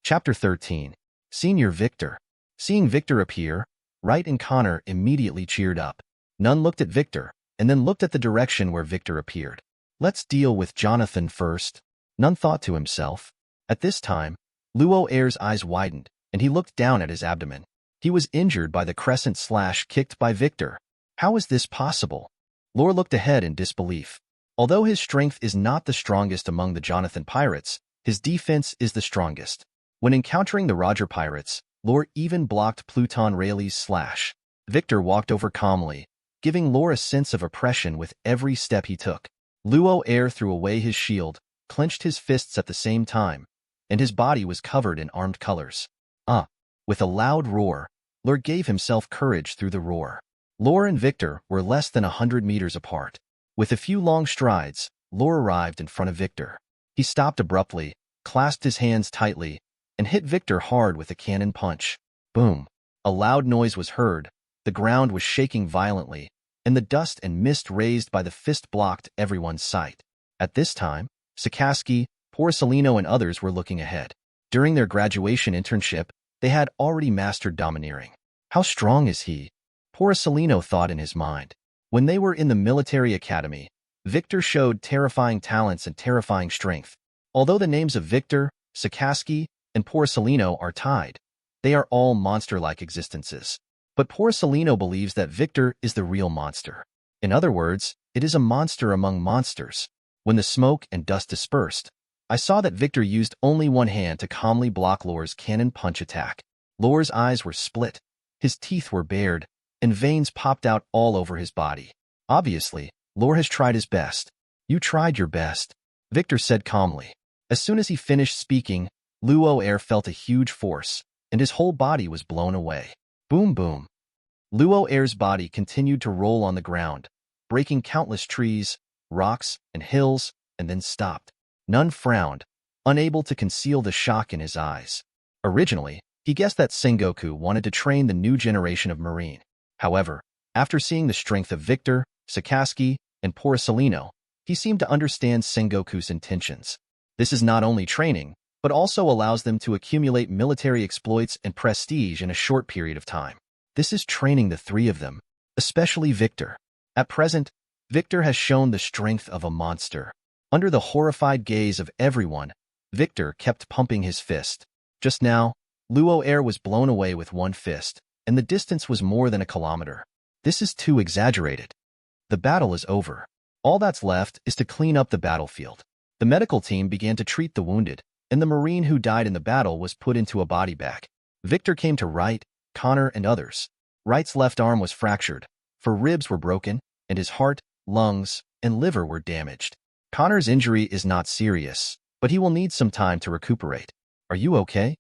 Chapter 13. Senior Victor. Seeing Victor appear, Wright and Connor immediately cheered up. None looked at Victor, and then looked at the direction where Victor appeared. Let's deal with Jonathan first. None thought to himself. At this time, Luo Air's eyes widened, and he looked down at his abdomen. He was injured by the crescent slash kicked by Victor. How is this possible? Lore looked ahead in disbelief. Although his strength is not the strongest among the Jonathan pirates, his defense is the strongest. When encountering the Roger pirates, Lore even blocked Pluton Rayleigh's slash. Victor walked over calmly, giving Lore a sense of oppression with every step he took. Luo Air threw away his shield, clenched his fists at the same time, and his body was covered in armed colors. With a loud roar, Lore gave himself courage through the roar. Lore and Victor were less than 100 meters apart. With a few long strides, Lore arrived in front of Victor. He stopped abruptly, clasped his hands tightly, and hit Victor hard with a cannon punch. Boom! A loud noise was heard, the ground was shaking violently, and the dust and mist raised by the fist blocked everyone's sight. At this time, Sakaski, Porcelino and others were looking ahead. During their graduation internship, they had already mastered domineering. How strong is he? Porcelino thought in his mind. When they were in the military academy, Victor showed terrifying talents and terrifying strength. Although the names of Victor, Sakaski, and Porcelino are tied, they are all monster-like existences. But Porcelino believes that Victor is the real monster. In other words, it is a monster among monsters. When the smoke and dust dispersed, I saw that Victor used only one hand to calmly block Lore's cannon punch attack. Lore's eyes were split, his teeth were bared, and veins popped out all over his body. Obviously, Lore has tried his best. You tried your best, Victor said calmly. As soon as he finished speaking, Luo Air felt a huge force, and his whole body was blown away. Boom boom. Luo Air's body continued to roll on the ground, breaking countless trees, rocks, and hills, and then stopped. None frowned, unable to conceal the shock in his eyes. Originally, he guessed that Sengoku wanted to train the new generation of Marine. However, after seeing the strength of Victor, Sakaski, and Porcelino, he seemed to understand Sengoku's intentions. This is not only training, but also allows them to accumulate military exploits and prestige in a short period of time. This is training the three of them, especially Victor. At present, Victor has shown the strength of a monster. Under the horrified gaze of everyone, Victor kept pumping his fist. Just now, Luo Air was blown away with one fist, and the distance was more than a kilometer. This is too exaggerated. The battle is over. All that's left is to clean up the battlefield. The medical team began to treat the wounded, and the Marine who died in the battle was put into a body bag. Victor came to Wright, Connor, and others. Wright's left arm was fractured, 4 ribs were broken, and his heart, lungs, and liver were damaged. Connor's injury is not serious, but he will need some time to recuperate. Are you okay?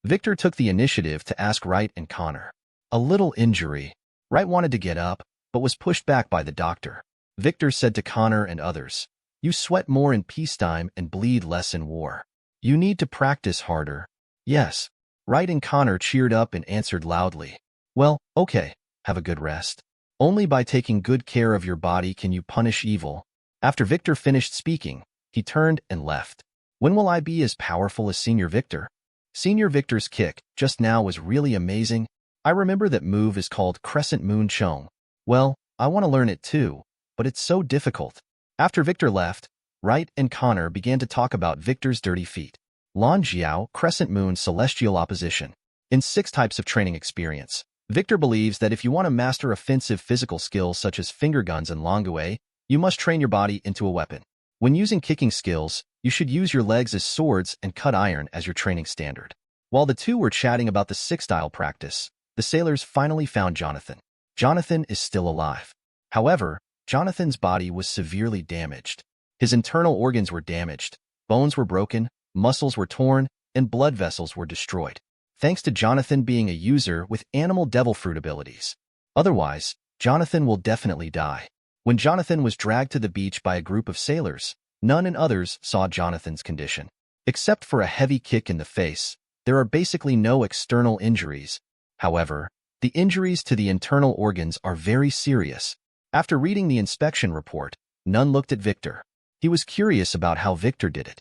Victor took the initiative to ask Wright and Connor. A little injury. Wright wanted to get up, but was pushed back by the doctor. Victor said to Connor and others, "You sweat more in peacetime and bleed less in war. You need to practice harder." Yes. Wright and Connor cheered up and answered loudly. Well, okay, have a good rest. Only by taking good care of your body can you punish evil. After Victor finished speaking, he turned and left. When will I be as powerful as Senior Victor? Senior Victor's kick just now was really amazing. I remember that move is called Crescent Moon Chong. Well, I want to learn it too, but it's so difficult. After Victor left, Wright and Connor began to talk about Victor's dirty feet. Lan Jiao, Crescent Moon Celestial Opposition. In 6 types of training experience, Victor believes that if you want to master offensive physical skills such as finger guns and longue, you must train your body into a weapon. When using kicking skills, you should use your legs as swords and cut iron as your training standard. While the two were chatting about the 6-style practice, the sailors finally found Jonathan. Jonathan is still alive. However, Jonathan's body was severely damaged. His internal organs were damaged, bones were broken, muscles were torn, and blood vessels were destroyed, thanks to Jonathan being a user with animal devil fruit abilities. Otherwise, Jonathan will definitely die. When Jonathan was dragged to the beach by a group of sailors, none and others saw Jonathan's condition. Except for a heavy kick in the face, there are basically no external injuries. However, the injuries to the internal organs are very serious. After reading the inspection report, none looked at Victor. He was curious about how Victor did it.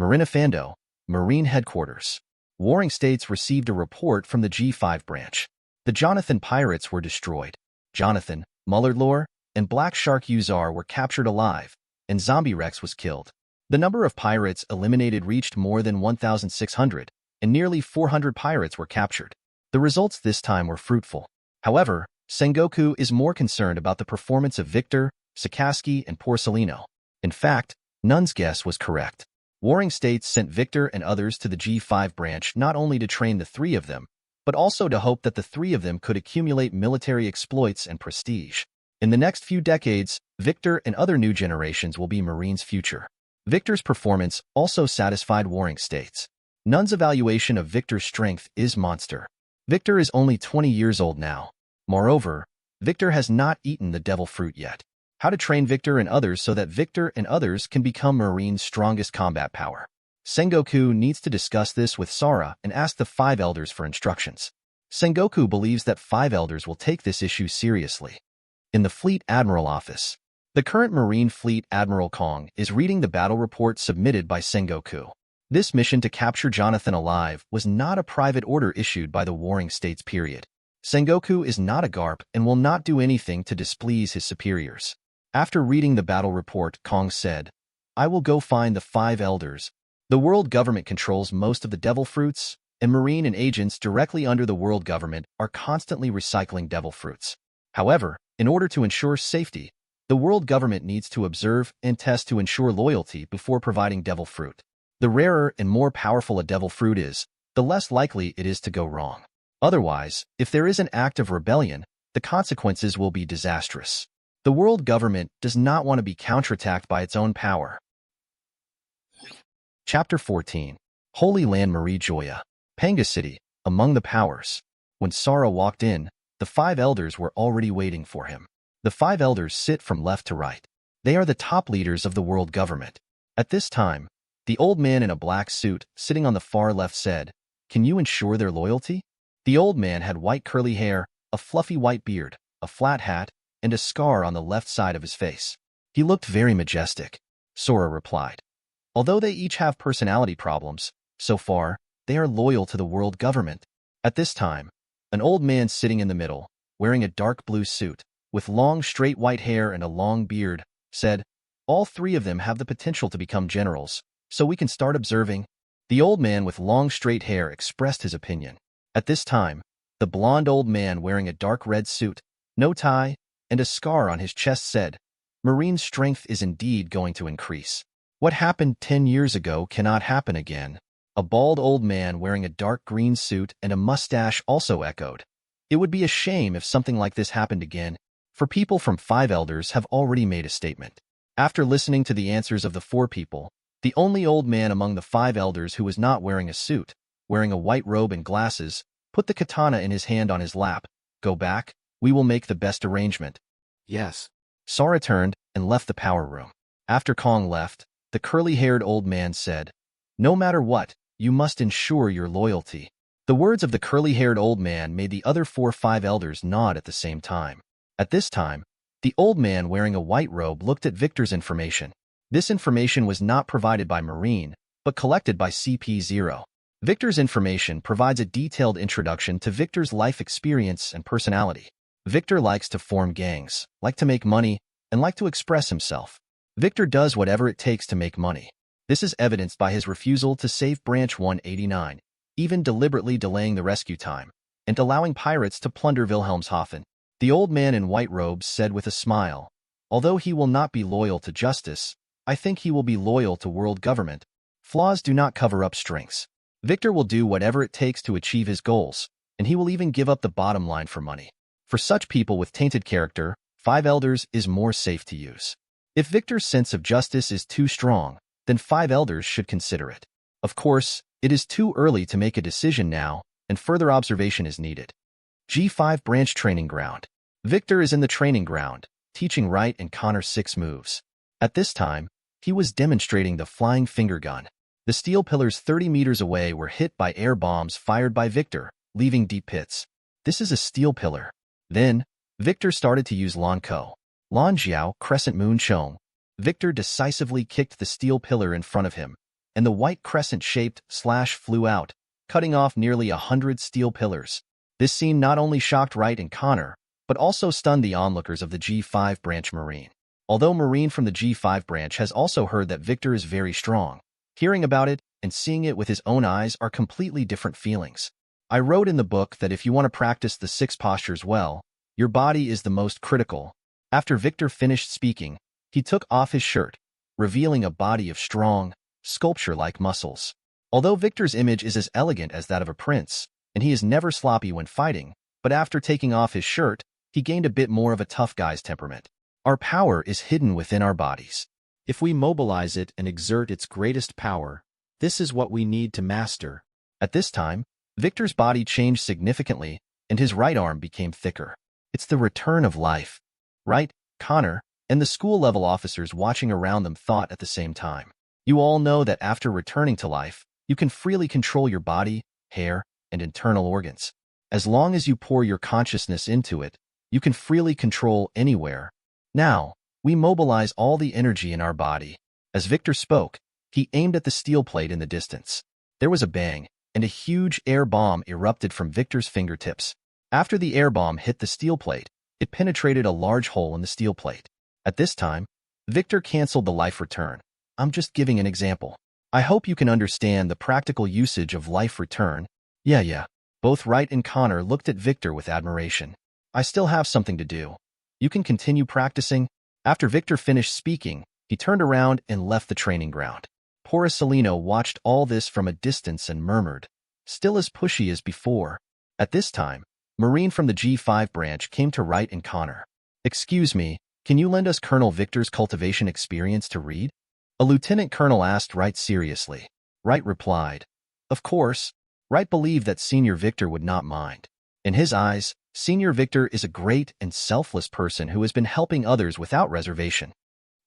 Marinafando, Marine Headquarters. Warring States received a report from the G5 branch. The Jonathan pirates were destroyed. Jonathan, Mullard Lore, and Black Shark Uzar were captured alive, and Zombie Rex was killed. The number of pirates eliminated reached more than 1,600, and nearly 400 pirates were captured. The results this time were fruitful. However, Sengoku is more concerned about the performance of Victor, Sakaski, and Porcelino. In fact, Nun's guess was correct. Warring States sent Victor and others to the G5 branch not only to train the 3 of them, but also to hope that the 3 of them could accumulate military exploits and prestige. In the next few decades, Victor and other new generations will be Marine's future. Victor's performance also satisfied Warring States. Nun's evaluation of Victor's strength is monster. Victor is only 20 years old now. Moreover, Victor has not eaten the devil fruit yet. How to train Victor and others so that Victor and others can become Marine's strongest combat power. Sengoku needs to discuss this with Sara and ask the 5 elders for instructions. Sengoku believes that 5 elders will take this issue seriously. In the Fleet Admiral office, The current Marine Fleet Admiral Kong is reading the battle report submitted by Sengoku. This mission to capture Jonathan alive was not a private order issued by the Warring States period. Sengoku is not a garp and will not do anything to displease his superiors. After reading the battle report, Kong said, "I will go find the 5 elders. The world government controls most of the devil fruits, and Marine and agents directly under the world government are constantly recycling devil fruits. However, in order to ensure safety, the world government needs to observe and test to ensure loyalty before providing devil fruit. The rarer and more powerful a devil fruit is, the less likely it is to go wrong. Otherwise, if there is an act of rebellion, the consequences will be disastrous. The world government does not want to be counterattacked by its own power." Chapter 14. Holy Land Marie Joya. Panga City, among the powers. When Sara walked in, the 5 elders were already waiting for him. The 5 elders sit from left to right. They are the top leaders of the world government. At this time, the old man in a black suit sitting on the far left said, "Can you ensure their loyalty?" The old man had white curly hair, a fluffy white beard, a flat hat, and a scar on the left side of his face. He looked very majestic. Sora replied. Although they each have personality problems, so far, they are loyal to the world government. At this time, an old man sitting in the middle, wearing a dark blue suit, with long straight white hair and a long beard, said, "All 3 of them have the potential to become generals, so we can start observing." The old man with long straight hair expressed his opinion. At this time, the blond old man wearing a dark red suit, no tie, and a scar on his chest said, "Marine's strength is indeed going to increase. What happened 10 years ago cannot happen again." A bald old man wearing a dark green suit and a mustache also echoed, "It would be a shame if something like this happened again." For people from 5 elders have already made a statement. After listening to the answers of the 4 people, the only old man among the 5 elders who was not wearing a suit, wearing a white robe and glasses, put the katana in his hand on his lap. "Go back, we will make the best arrangement." Yes. Sora turned and left the power room. After Kong left, the curly-haired old man said, "No matter what, you must ensure your loyalty." The words of the curly-haired old man made the other 5 elders nod at the same time. At this time, the old man wearing a white robe looked at Victor's information. This information was not provided by Marine, but collected by CP0. Victor's information provides a detailed introduction to Victor's life experience and personality. Victor likes to form gangs, like to make money, and like to express himself. Victor does whatever it takes to make money. This is evidenced by his refusal to save Branch 189, even deliberately delaying the rescue time, and allowing pirates to plunder Wilhelmshaven. The old man in white robes said with a smile, "Although he will not be loyal to justice, I think he will be loyal to world government. Flaws do not cover up strengths. Victor will do whatever it takes to achieve his goals, and he will even give up the bottom line for money. For such people with tainted character, 5 elders is more safe to use. If Victor's sense of justice is too strong, then 5 elders should consider it. Of course, it is too early to make a decision now, and further observation is needed." G5 Branch Training Ground. Victor is in the training ground, teaching Wright and Connor 6 moves. At this time, he was demonstrating the flying finger gun. The steel pillars 30 meters away were hit by air bombs fired by Victor, leaving deep pits. This is a steel pillar. Then, Victor started to use Lanko. Lanjiao Crescent Moon Chong. Victor decisively kicked the steel pillar in front of him, and the white crescent-shaped slash flew out, cutting off nearly 100 steel pillars. This scene not only shocked Wright and Connor, but also stunned the onlookers of the G5 branch Marine. Although Marine from the G5 branch has also heard that Victor is very strong, hearing about it and seeing it with his own eyes are completely different feelings. I wrote in the book that if you want to practice the 6 postures well, your body is the most critical. After Victor finished speaking, he took off his shirt, revealing a body of strong, sculpture-like muscles. Although Victor's image is as elegant as that of a prince, and he is never sloppy when fighting, but after taking off his shirt, he gained a bit more of a tough guy's temperament. Our power is hidden within our bodies. If we mobilize it and exert its greatest power, this is what we need to master. At this time, Victor's body changed significantly, and his right arm became thicker. It's the return of life. Wright, Connor, and the school-level officers watching around them thought at the same time. You all know that after returning to life, you can freely control your body, hair, and internal organs. As long as you pour your consciousness into it, you can freely control anywhere. Now, We mobilize all the energy in our body. As Victor spoke, he aimed at the steel plate in the distance. There was a bang, and a huge air bomb erupted from Victor's fingertips. After the air bomb hit the steel plate, it penetrated a large hole in the steel plate. At this time, Victor canceled the life return. I'm just giving an example. I hope you can understand the practical usage of life return. Yeah. Both Wright and Connor looked at Victor with admiration. I still have something to do. You can continue practicing. After Victor finished speaking, he turned around and left the training ground. Poor Celino watched all this from a distance and murmured, still as pushy as before. At this time, Marine from the G5 branch came to Wright and Connor. Excuse me, can you lend us Colonel Victor's cultivation experience to read? A lieutenant colonel asked Wright seriously. Wright replied, of course. Wright believed that Senior Victor would not mind. In his eyes, Senior Victor is a great and selfless person who has been helping others without reservation.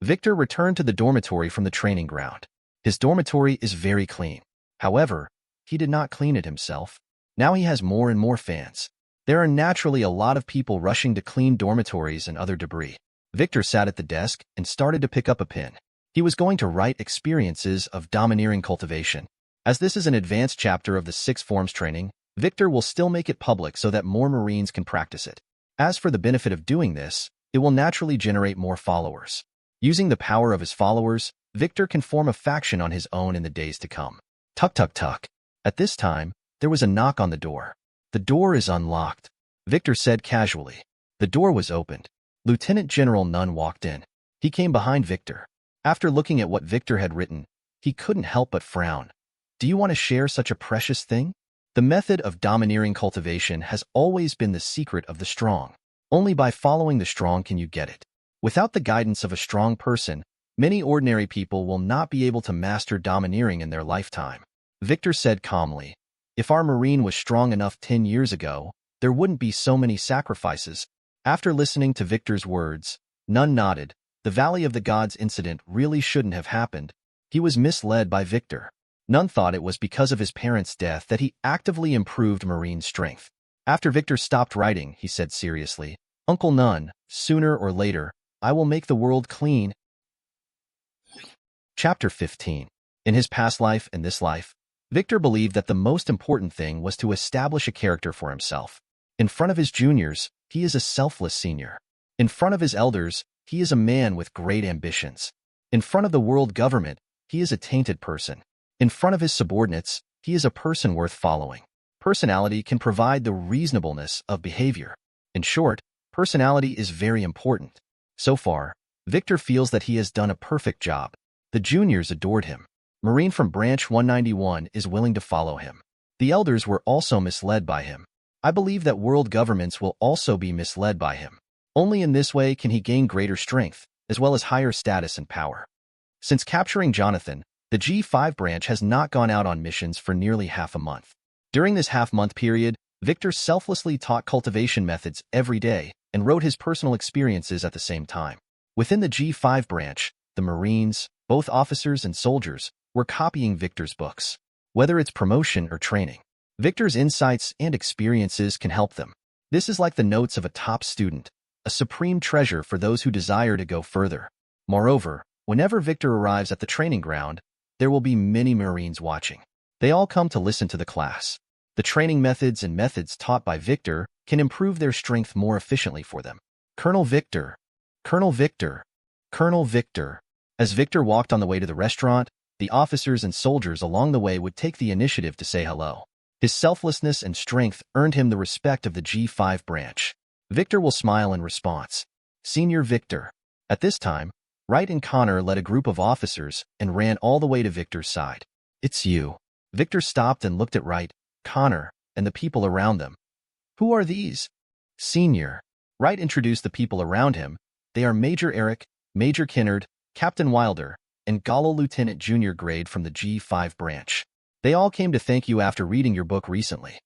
Victor returned to the dormitory from the training ground. His dormitory is very clean. However, he did not clean it himself. Now he has more and more fans. There are naturally a lot of people rushing to clean dormitories and other debris. Victor sat at the desk and started to pick up a pen. He was going to write experiences of domineering cultivation. As this is an advanced chapter of the 6 forms training, Victor will still make it public so that more Marines can practice it. As for the benefit of doing this, it will naturally generate more followers. Using the power of his followers, Victor can form a faction on his own in the days to come. Tuck, tuck, tuck. At this time, there was a knock on the door. The door is unlocked, Victor said casually. The door was opened. Lieutenant General Nunn walked in. He came behind Victor. After looking at what Victor had written, he couldn't help but frown. Do you want to share such a precious thing? The method of domineering cultivation has always been the secret of the strong. Only by following the strong can you get it. Without the guidance of a strong person, many ordinary people will not be able to master domineering in their lifetime. Victor said calmly, if our Marine was strong enough 10 years ago, there wouldn't be so many sacrifices. After listening to Victor's words, Nunn nodded. The Valley of the Gods incident really shouldn't have happened. He was misled by Victor. Nunn thought it was because of his parents' death that he actively improved Marine strength. After Victor stopped writing, he said seriously, Uncle Nunn, sooner or later, I will make the world clean. Chapter 15. In his past life and this life, Victor believed that the most important thing was to establish a character for himself. In front of his juniors, he is a selfless senior. In front of his elders, he is a man with great ambitions. In front of the world government, he is a tainted person. In front of his subordinates, he is a person worth following. Personality can provide the reasonableness of behavior. In short, personality is very important. So far, Victor feels that he has done a perfect job. The juniors adored him. Marine from Branch 191 is willing to follow him. The elders were also misled by him. I believe that world governments will also be misled by him. Only in this way can he gain greater strength, as well as higher status and power. Since capturing Jonathan, the G5 branch has not gone out on missions for nearly half a month. During this half-month period, Victor selflessly taught cultivation methods every day and wrote his personal experiences at the same time. Within the G5 branch, the Marines, both officers and soldiers, were copying Victor's books. Whether it's promotion or training, Victor's insights and experiences can help them. This is like the notes of a top student, a supreme treasure for those who desire to go further. Moreover, whenever Victor arrives at the training ground, there will be many Marines watching. They all come to listen to the class. The training methods and methods taught by Victor can improve their strength more efficiently for them. Colonel Victor, Colonel Victor, Colonel Victor. As Victor walked on the way to the restaurant, the officers and soldiers along the way would take the initiative to say hello. His selflessness and strength earned him the respect of the G5 branch. Victor will smile in response. Senior Victor. At this time, Wright and Connor led a group of officers and ran all the way to Victor's side. It's you. Victor stopped and looked at Wright, Connor, and the people around them. Who are these? Senior. Wright introduced the people around him. They are Major Eric, Major Kinnard, Captain Wilder, and Gallo Lieutenant Junior grade from the G5 branch. They all came to thank you after reading your book recently.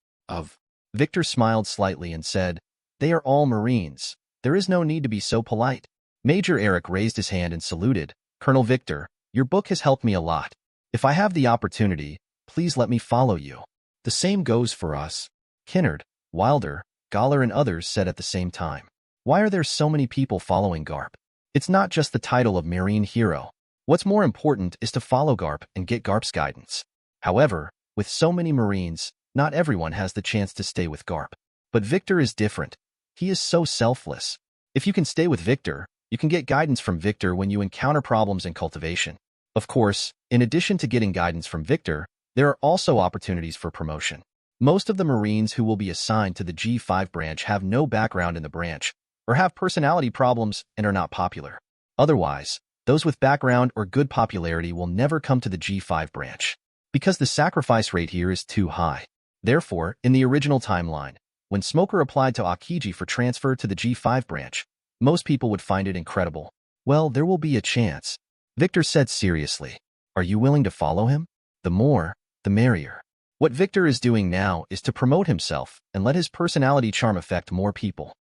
Victor smiled slightly and said, they are all Marines. There is no need to be so polite. Major Eric raised his hand and saluted. Colonel Victor, your book has helped me a lot. If I have the opportunity, please let me follow you. The same goes for us. Kinnard, Wilder, Galler and others said at the same time. Why are there so many people following Garp? It's not just the title of Marine Hero. What's more important is to follow Garp and get Garp's guidance. However, with so many Marines, not everyone has the chance to stay with Garp. But Victor is different. He is so selfless. If you can stay with Victor, you can get guidance from Victor when you encounter problems in cultivation. Of course, in addition to getting guidance from Victor, there are also opportunities for promotion. Most of the Marines who will be assigned to the G5 branch have no background in the branch, or have personality problems and are not popular. Otherwise, those with background or good popularity will never come to the G5 branch, because the sacrifice rate here is too high. Therefore, in the original timeline, when Smoker applied to Akiji for transfer to the G5 branch, most people would find it incredible. Well, there will be a chance. Victor said seriously. Are you willing to follow him? The more, the merrier. What Victor is doing now is to promote himself and let his personality charm affect more people.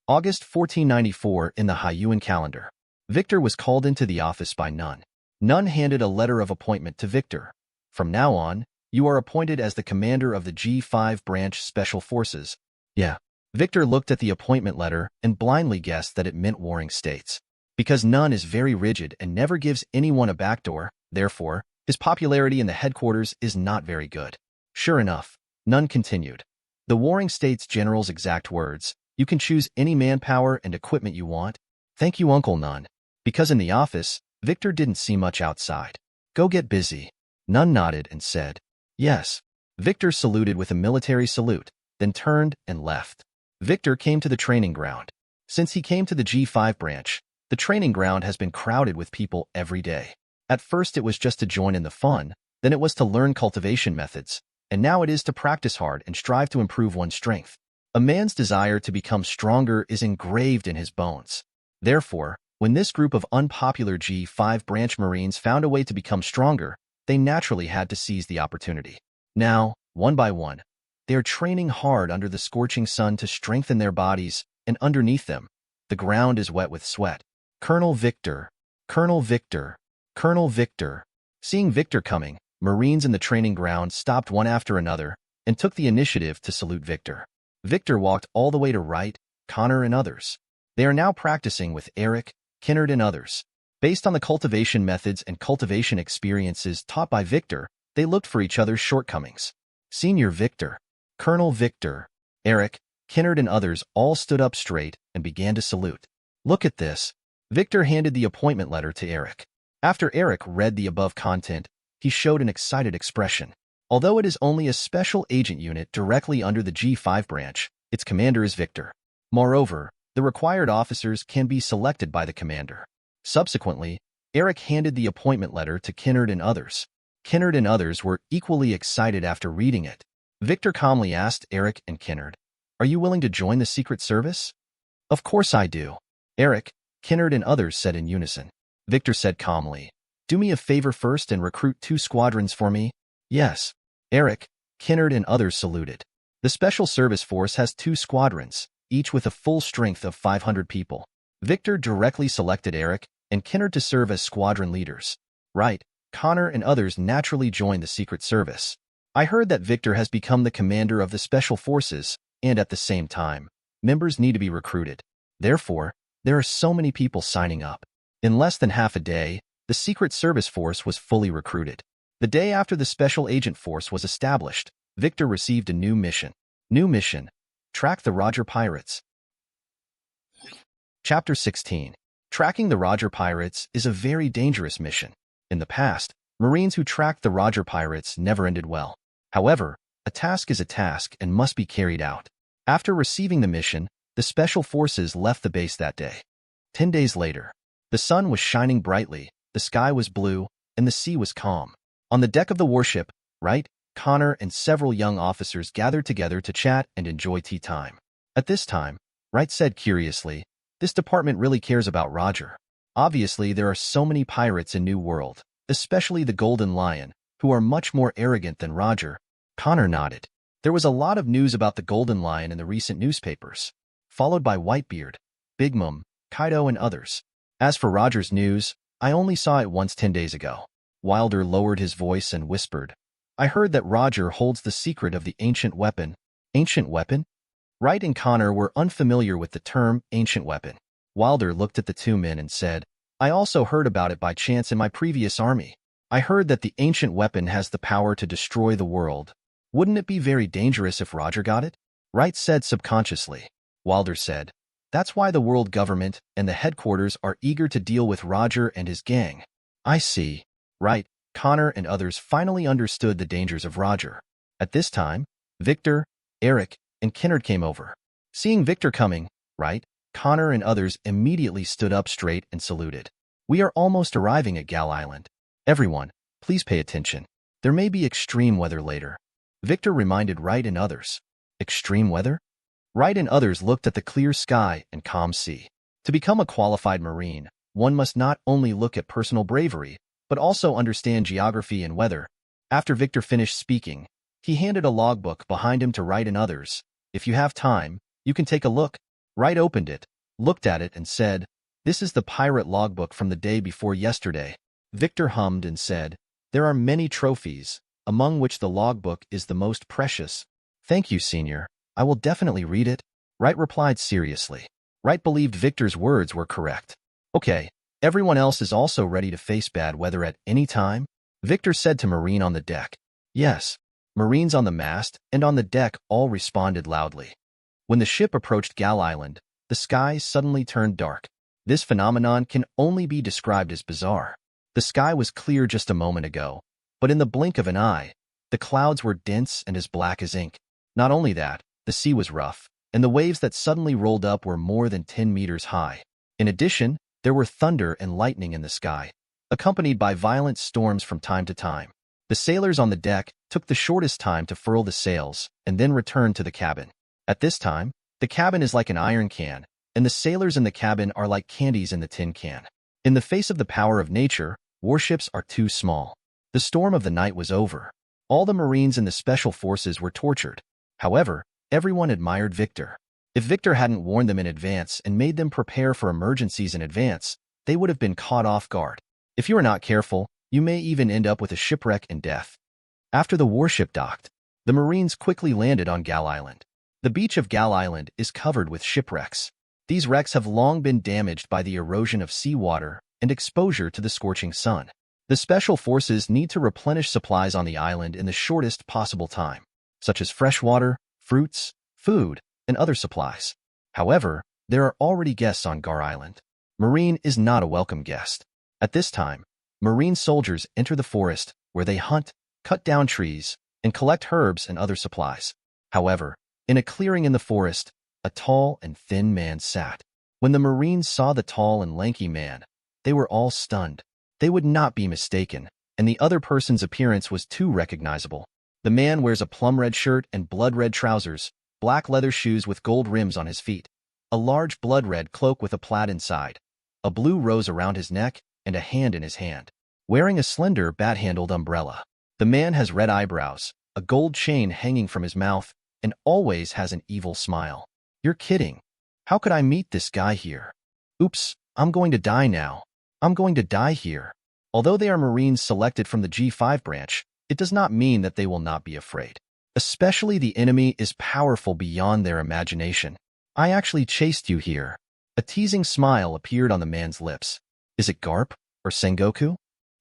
August 1494 in the Haiyuan calendar. Victor was called into the office by Nun. Nun handed a letter of appointment to Victor. From now on, you are appointed as the commander of the G5 branch Special Forces. Yeah. Victor looked at the appointment letter and blindly guessed that it meant warring states. Because Nun is very rigid and never gives anyone a backdoor, therefore, his popularity in the headquarters is not very good. Sure enough, Nun continued. The warring states general's exact words, you can choose any manpower and equipment you want. Thank you, Uncle Nun. Because in the office, Victor didn't see much outside. Go get busy. Nun nodded and said, yes. Victor saluted with a military salute, then turned and left. Victor came to the training ground. Since he came to the G5 branch, the training ground has been crowded with people every day. At first it was just to join in the fun, then it was to learn cultivation methods, and now it is to practice hard and strive to improve one's strength. A man's desire to become stronger is engraved in his bones. Therefore, when this group of unpopular G5 branch Marines found a way to become stronger, they naturally had to seize the opportunity. Now, one by one, they are training hard under the scorching sun to strengthen their bodies, and underneath them, the ground is wet with sweat. Colonel Victor, Colonel Victor, Colonel Victor. Seeing Victor coming, Marines in the training ground stopped one after another and took the initiative to salute Victor. Victor walked all the way to Wright, Connor, and others. They are now practicing with Eric, Kinnard, and others. Based on the cultivation methods and cultivation experiences taught by Victor, they looked for each other's shortcomings. Senior Victor, Colonel Victor, Eric, Kinnard, and others all stood up straight and began to salute. Look at this. Victor handed the appointment letter to Eric. After Eric read the above content, he showed an excited expression. Although it is only a special agent unit directly under the G5 branch, its commander is Victor. Moreover, the required officers can be selected by the commander. Subsequently, Eric handed the appointment letter to Kinnard and others. Kinnard and others were equally excited after reading it. Victor calmly asked Eric and Kinnard, "Are you willing to join the Secret Service?" "Of course I do." Eric, Kinnard, and others said in unison. Victor said calmly, "Do me a favor first and recruit 2 squadrons for me." "Yes." Eric, Kinnard, and others saluted. The Special Service Force has 2 squadrons, each with a full strength of 500 people. Victor directly selected Eric and Kinnard to serve as squadron leaders. Wright, Connor, and others naturally joined the Secret Service. I heard that Victor has become the commander of the Special Forces, and at the same time, members need to be recruited. Therefore, there are so many people signing up. In less than half a day, the Secret Service Force was fully recruited. The day after the Special Agent Force was established, Victor received a new mission. New mission: track the Roger Pirates. Chapter 16. Tracking the Roger Pirates is a very dangerous mission. In the past, Marines who tracked the Roger Pirates never ended well. However, a task is a task and must be carried out. After receiving the mission, the Special Forces left the base that day. 10 days later, the sun was shining brightly, the sky was blue, and the sea was calm. On the deck of the warship, Wright, Connor, and several young officers gathered together to chat and enjoy tea time. At this time, Wright said curiously, "This department really cares about Roger. Obviously, there are so many pirates in New World, especially the Golden Lion, who are much more arrogant than Roger." Connor nodded. There was a lot of news about the Golden Lion in the recent newspapers, followed by Whitebeard, Big Mom, Kaido, and others. As for Roger's news, I only saw it once 10 days ago. Wilder lowered his voice and whispered, "I heard that Roger holds the secret of the ancient weapon." Ancient weapon? Wright and Connor were unfamiliar with the term ancient weapon. Wilder looked at the two men and said, I also heard about it by chance in my previous army. I heard that the ancient weapon has the power to destroy the world. Wouldn't it be very dangerous if Roger got it? Wright said subconsciously. Wilder said, that's why the world government and the headquarters are eager to deal with Roger and his gang. I see. Wright, Connor, and others finally understood the dangers of Roger. At this time, Victor, Eric, and Kennard came over. Seeing Victor coming, Wright, Connor, and others immediately stood up straight and saluted. We are almost arriving at Gal Island. Everyone, please pay attention. There may be extreme weather later. Victor reminded Wright and others. Extreme weather? Wright and others looked at the clear sky and calm sea. To become a qualified Marine, one must not only look at personal bravery, but also understand geography and weather. After Victor finished speaking, he handed a logbook behind him to Wright and others. If you have time, you can take a look. Wright opened it, looked at it, and said, this is the pirate logbook from the day before yesterday. Victor hummed and said, there are many trophies, among which the logbook is the most precious. Thank you, Senior. I will definitely read it. Wright replied seriously. Wright believed Victor's words were correct. Okay, everyone else is also ready to face bad weather at any time? Victor said to Marine on the deck. Yes. Marines on the mast and on the deck all responded loudly. When the ship approached Gal Island, the sky suddenly turned dark. This phenomenon can only be described as bizarre. The sky was clear just a moment ago, but in the blink of an eye, the clouds were dense and as black as ink. Not only that, the sea was rough, and the waves that suddenly rolled up were more than 10 meters high. In addition, there were thunder and lightning in the sky, accompanied by violent storms from time to time. The sailors on the deck took the shortest time to furl the sails and then returned to the cabin. At this time, the cabin is like an iron can, and the sailors in the cabin are like candies in the tin can. In the face of the power of nature, warships are too small. The storm of the night was over. All the Marines and the Special Forces were tortured. However, everyone admired Victor. If Victor hadn't warned them in advance and made them prepare for emergencies in advance, they would have been caught off guard. If you are not careful, you may even end up with a shipwreck and death. After the warship docked, the Marines quickly landed on Gal Island. The beach of Gal Island is covered with shipwrecks. These wrecks have long been damaged by the erosion of seawater and exposure to the scorching sun. The Special Forces need to replenish supplies on the island in the shortest possible time, such as fresh water, fruits, food, and other supplies. However, there are already guests on Gar Island. Marine is not a welcome guest. At this time, Marine soldiers enter the forest where they hunt, cut down trees, and collect herbs and other supplies. However, in a clearing in the forest, a tall and thin man sat. When the Marines saw the tall and lanky man, they were all stunned. They would not be mistaken, and the other person's appearance was too recognizable. The man wears a plum-red shirt and blood-red trousers, black leather shoes with gold rims on his feet, a large blood-red cloak with a plaid inside, a blue rose around his neck, and a hand in his hand, wearing a slender bat-handled umbrella. The man has red eyebrows, a gold chain hanging from his mouth, and always has an evil smile. You're kidding. How could I meet this guy here? Oops, I'm going to die now. I'm going to die here. Although they are Marines selected from the G5 branch, it does not mean that they will not be afraid. Especially the enemy is powerful beyond their imagination. I actually chased you here. A teasing smile appeared on the man's lips. Is it Garp or Sengoku?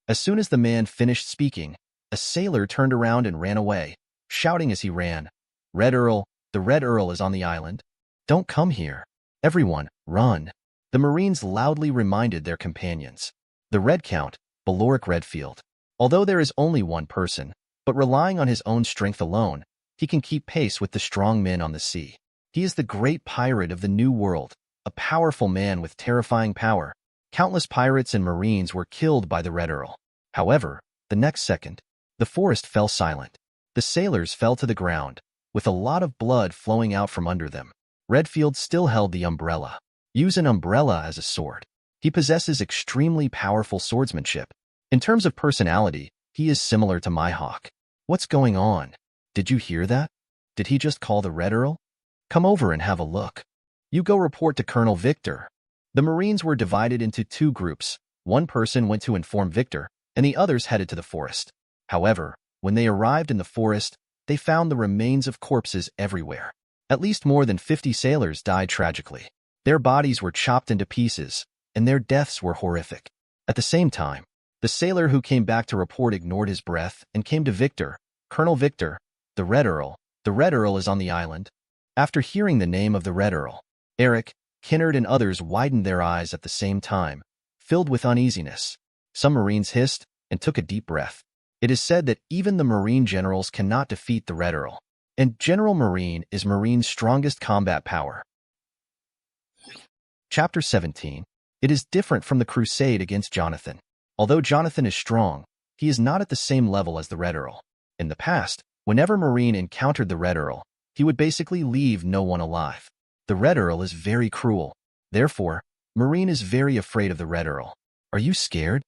As soon as the man finished speaking, a sailor turned around and ran away, shouting as he ran, Red Earl, the Red Earl is on the island. Don't come here. Everyone, run. The Marines loudly reminded their companions. The Red Count, Beloric Redfield. Although there is only one person, but relying on his own strength alone, he can keep pace with the strong men on the sea. He is the great pirate of the New World, a powerful man with terrifying power. Countless pirates and Marines were killed by the Red Earl. However, the next second, the forest fell silent. The sailors fell to the ground, with a lot of blood flowing out from under them. Redfield still held the umbrella. Use an umbrella as a sword. He possesses extremely powerful swordsmanship. In terms of personality, he is similar to Mihawk. What's going on? Did you hear that? Did he just call the Red Earl? Come over and have a look. You go report to Colonel Victor. The Marines were divided into two groups. One person went to inform Victor, and the others headed to the forest. However, when they arrived in the forest, they found the remains of corpses everywhere. At least more than 50 sailors died tragically. Their bodies were chopped into pieces, and their deaths were horrific. At the same time, the sailor who came back to report ignored his breath and came to Victor. Colonel Victor, the Red Earl. The Red Earl is on the island. After hearing the name of the Red Earl, Eric, Kinnard, and others widened their eyes at the same time, filled with uneasiness. Some Marines hissed and took a deep breath. It is said that even the Marine generals cannot defeat the Red Earl, and General Marine is Marine's strongest combat power. Chapter 17. It is different from the crusade against Jonathan. Although Jonathan is strong, he is not at the same level as the Red Earl. In the past, whenever Marine encountered the Red Earl, he would basically leave no one alive. The Red Earl is very cruel. Therefore, Marine is very afraid of the Red Earl. Are you scared?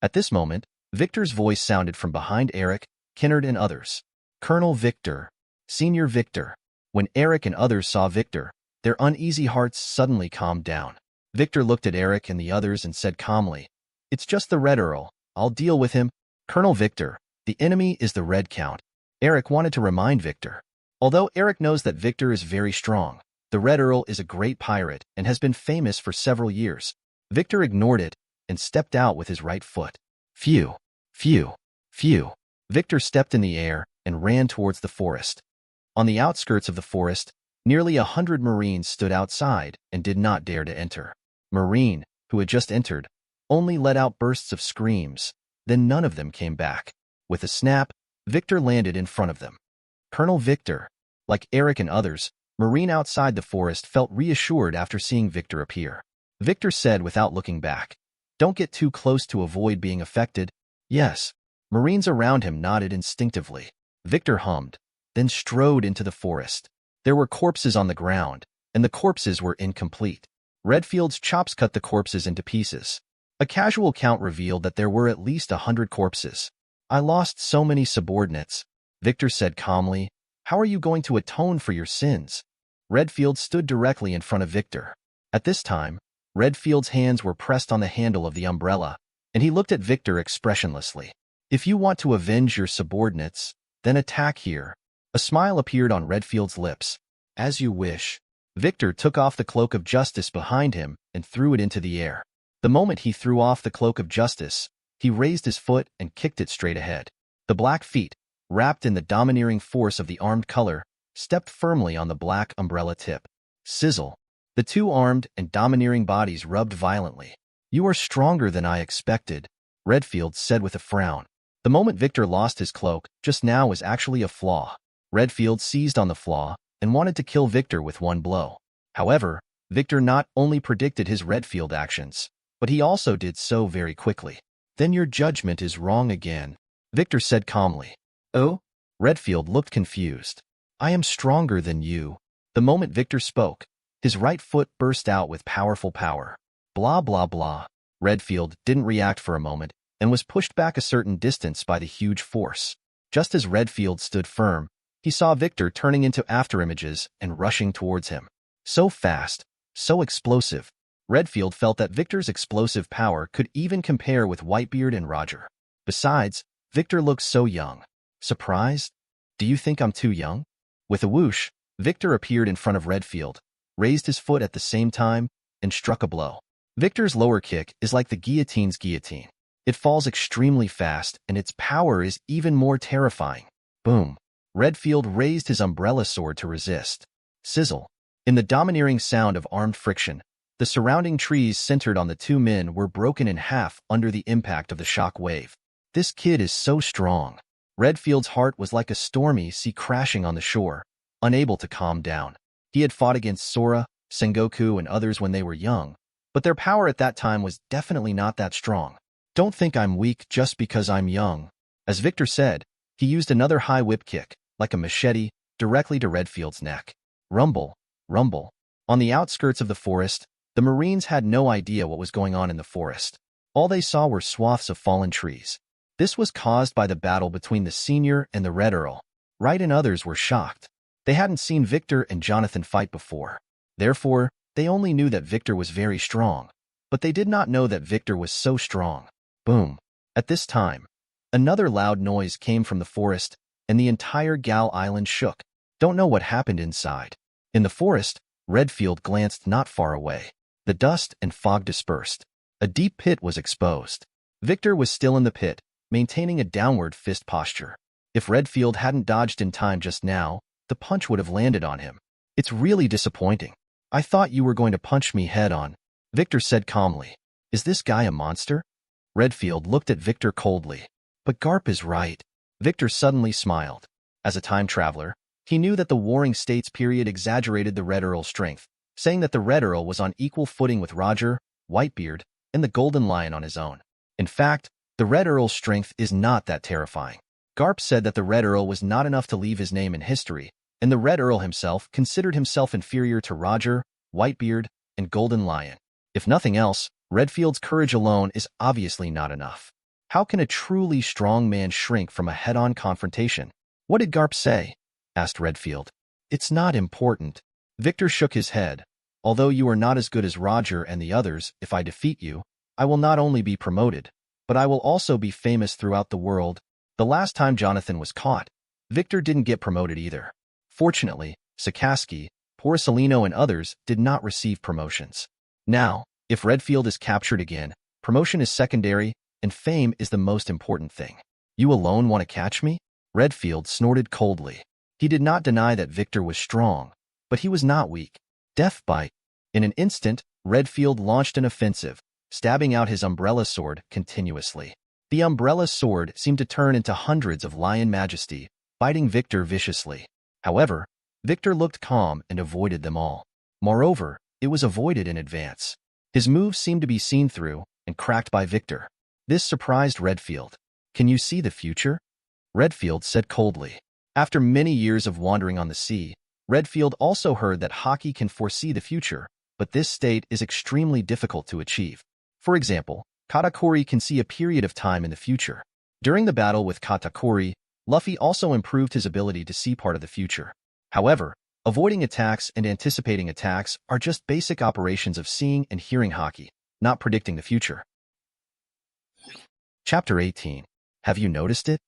At this moment, Victor's voice sounded from behind Eric, Kinnard, and others. Colonel Victor, Senior Victor. When Eric and others saw Victor, their uneasy hearts suddenly calmed down. Victor looked at Eric and the others and said calmly, "It's just the Red Earl. I'll deal with him." Colonel Victor, the enemy is the Red Count. Eric wanted to remind Victor. Although Eric knows that Victor is very strong, the Red Earl is a great pirate and has been famous for several years. Victor ignored it and stepped out with his right foot. Phew, phew, phew. Victor stepped in the air and ran towards the forest. On the outskirts of the forest, nearly 100 Marines stood outside and did not dare to enter. Marine, who had just entered, only let out bursts of screams, then none of them came back. With a snap, Victor landed in front of them. Colonel Victor, like Eric and others, Marine outside the forest felt reassured after seeing Victor appear. Victor said without looking back, "Don't get too close to avoid being affected." Yes. Marines around him nodded instinctively. Victor hummed, then strode into the forest. There were corpses on the ground, and the corpses were incomplete. Redfield's chops cut the corpses into pieces. A casual count revealed that there were at least 100 corpses. "I lost so many subordinates," Victor said calmly. "How are you going to atone for your sins?" Redfield stood directly in front of Victor. At this time, Redfield's hands were pressed on the handle of the umbrella, and he looked at Victor expressionlessly. "If you want to avenge your subordinates, then attack here." A smile appeared on Redfield's lips. "As you wish." Victor took off the cloak of justice behind him and threw it into the air. The moment he threw off the cloak of justice, he raised his foot and kicked it straight ahead. The black feet, wrapped in the domineering force of the armed color, stepped firmly on the black umbrella tip. Sizzle. The two armed and domineering bodies rubbed violently. "You are stronger than I expected," Redfield said with a frown. The moment Victor lost his cloak just now was actually a flaw. Redfield seized on the flaw and wanted to kill Victor with one blow. However, Victor not only predicted his Redfield actions, but he also did so very quickly. "Then your judgment is wrong again," Victor said calmly. "Oh?" Redfield looked confused. "I am stronger than you." The moment Victor spoke, his right foot burst out with powerful power. Blah blah blah. Redfield didn't react for a moment and was pushed back a certain distance by the huge force. Just as Redfield stood firm, he saw Victor turning into afterimages and rushing towards him. So fast, so explosive. Redfield felt that Victor's explosive power could even compare with Whitebeard and Roger. Besides, Victor looked so young. Surprised? "Do you think I'm too young?" With a whoosh, Victor appeared in front of Redfield, raised his foot at the same time, and struck a blow. Victor's lower kick is like the guillotine's guillotine. It falls extremely fast, and its power is even more terrifying. Boom. Redfield raised his umbrella sword to resist. Sizzle. In the domineering sound of armed friction, the surrounding trees centered on the two men were broken in half under the impact of the shock wave. "This kid is so strong." Redfield's heart was like a stormy sea crashing on the shore, unable to calm down. He had fought against Sora, Sengoku, and others when they were young, but their power at that time was definitely not that strong. "Don't think I'm weak just because I'm young." As Victor said, he used another high whip kick, like a machete, directly to Redfield's neck. Rumble, rumble. On the outskirts of the forest, the Marines had no idea what was going on in the forest. All they saw were swaths of fallen trees. This was caused by the battle between the Senior and the Red Earl. Wright and others were shocked. They hadn't seen Victor and Jonathan fight before. Therefore, they only knew that Victor was very strong, but they did not know that Victor was so strong. Boom. At this time, another loud noise came from the forest, and the entire Gal Island shook. Don't know what happened inside. In the forest, Redfield glanced not far away. The dust and fog dispersed. A deep pit was exposed. Victor was still in the pit, maintaining a downward fist posture. If Redfield hadn't dodged in time just now, the punch would have landed on him. It's really disappointing. I thought you were going to punch me head-on, Victor said calmly. Is this guy a monster? Redfield looked at Victor coldly. But Garp is right. Victor suddenly smiled. As a time traveler, he knew that the Warring States period exaggerated the Red Earl's strength, saying that the Red Earl was on equal footing with Roger, Whitebeard, and the Golden Lion on his own. In fact, the Red Earl's strength is not that terrifying. Garp said that the Red Earl was not enough to leave his name in history, and the Red Earl himself considered himself inferior to Roger, Whitebeard, and Golden Lion. If nothing else, Redfield's courage alone is obviously not enough. How can a truly strong man shrink from a head-on confrontation? What did Garp say? Asked Redfield. It's not important. Victor shook his head. Although you are not as good as Roger and the others, if I defeat you, I will not only be promoted, but I will also be famous throughout the world. The last time Jonathan was caught, Victor didn't get promoted either. Fortunately, Sakaski, Porcelino, and others did not receive promotions. Now, if Redfield is captured again, promotion is secondary, and fame is the most important thing. You alone want to catch me? Redfield snorted coldly. He did not deny that Victor was strong, but he was not weak. Death bite. In an instant, Redfield launched an offensive, stabbing out his umbrella sword continuously. The umbrella sword seemed to turn into hundreds of lion majesty, biting Victor viciously. However, Victor looked calm and avoided them all. Moreover, it was avoided in advance. His moves seemed to be seen through and cracked by Victor. This surprised Redfield. Can you see the future? Redfield said coldly. After many years of wandering on the sea, Redfield also heard that hockey can foresee the future, but this state is extremely difficult to achieve. For example, Katakuri can see a period of time in the future. During the battle with Katakuri, Luffy also improved his ability to see part of the future. However, avoiding attacks and anticipating attacks are just basic operations of seeing and hearing hockey, not predicting the future. Chapter 18. Have you noticed it?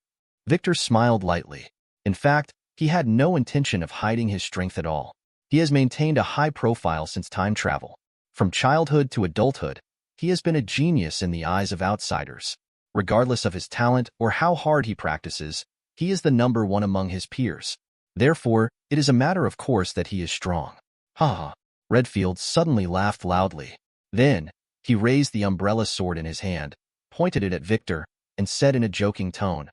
Victor smiled lightly. In fact, he had no intention of hiding his strength at all. He has maintained a high profile since time travel. From childhood to adulthood, he has been a genius in the eyes of outsiders. Regardless of his talent or how hard he practices, he is the number one among his peers. Therefore, it is a matter of course that he is strong. Ha ha. Redfield suddenly laughed loudly. Then, he raised the umbrella sword in his hand, pointed it at Victor, and said in a joking tone,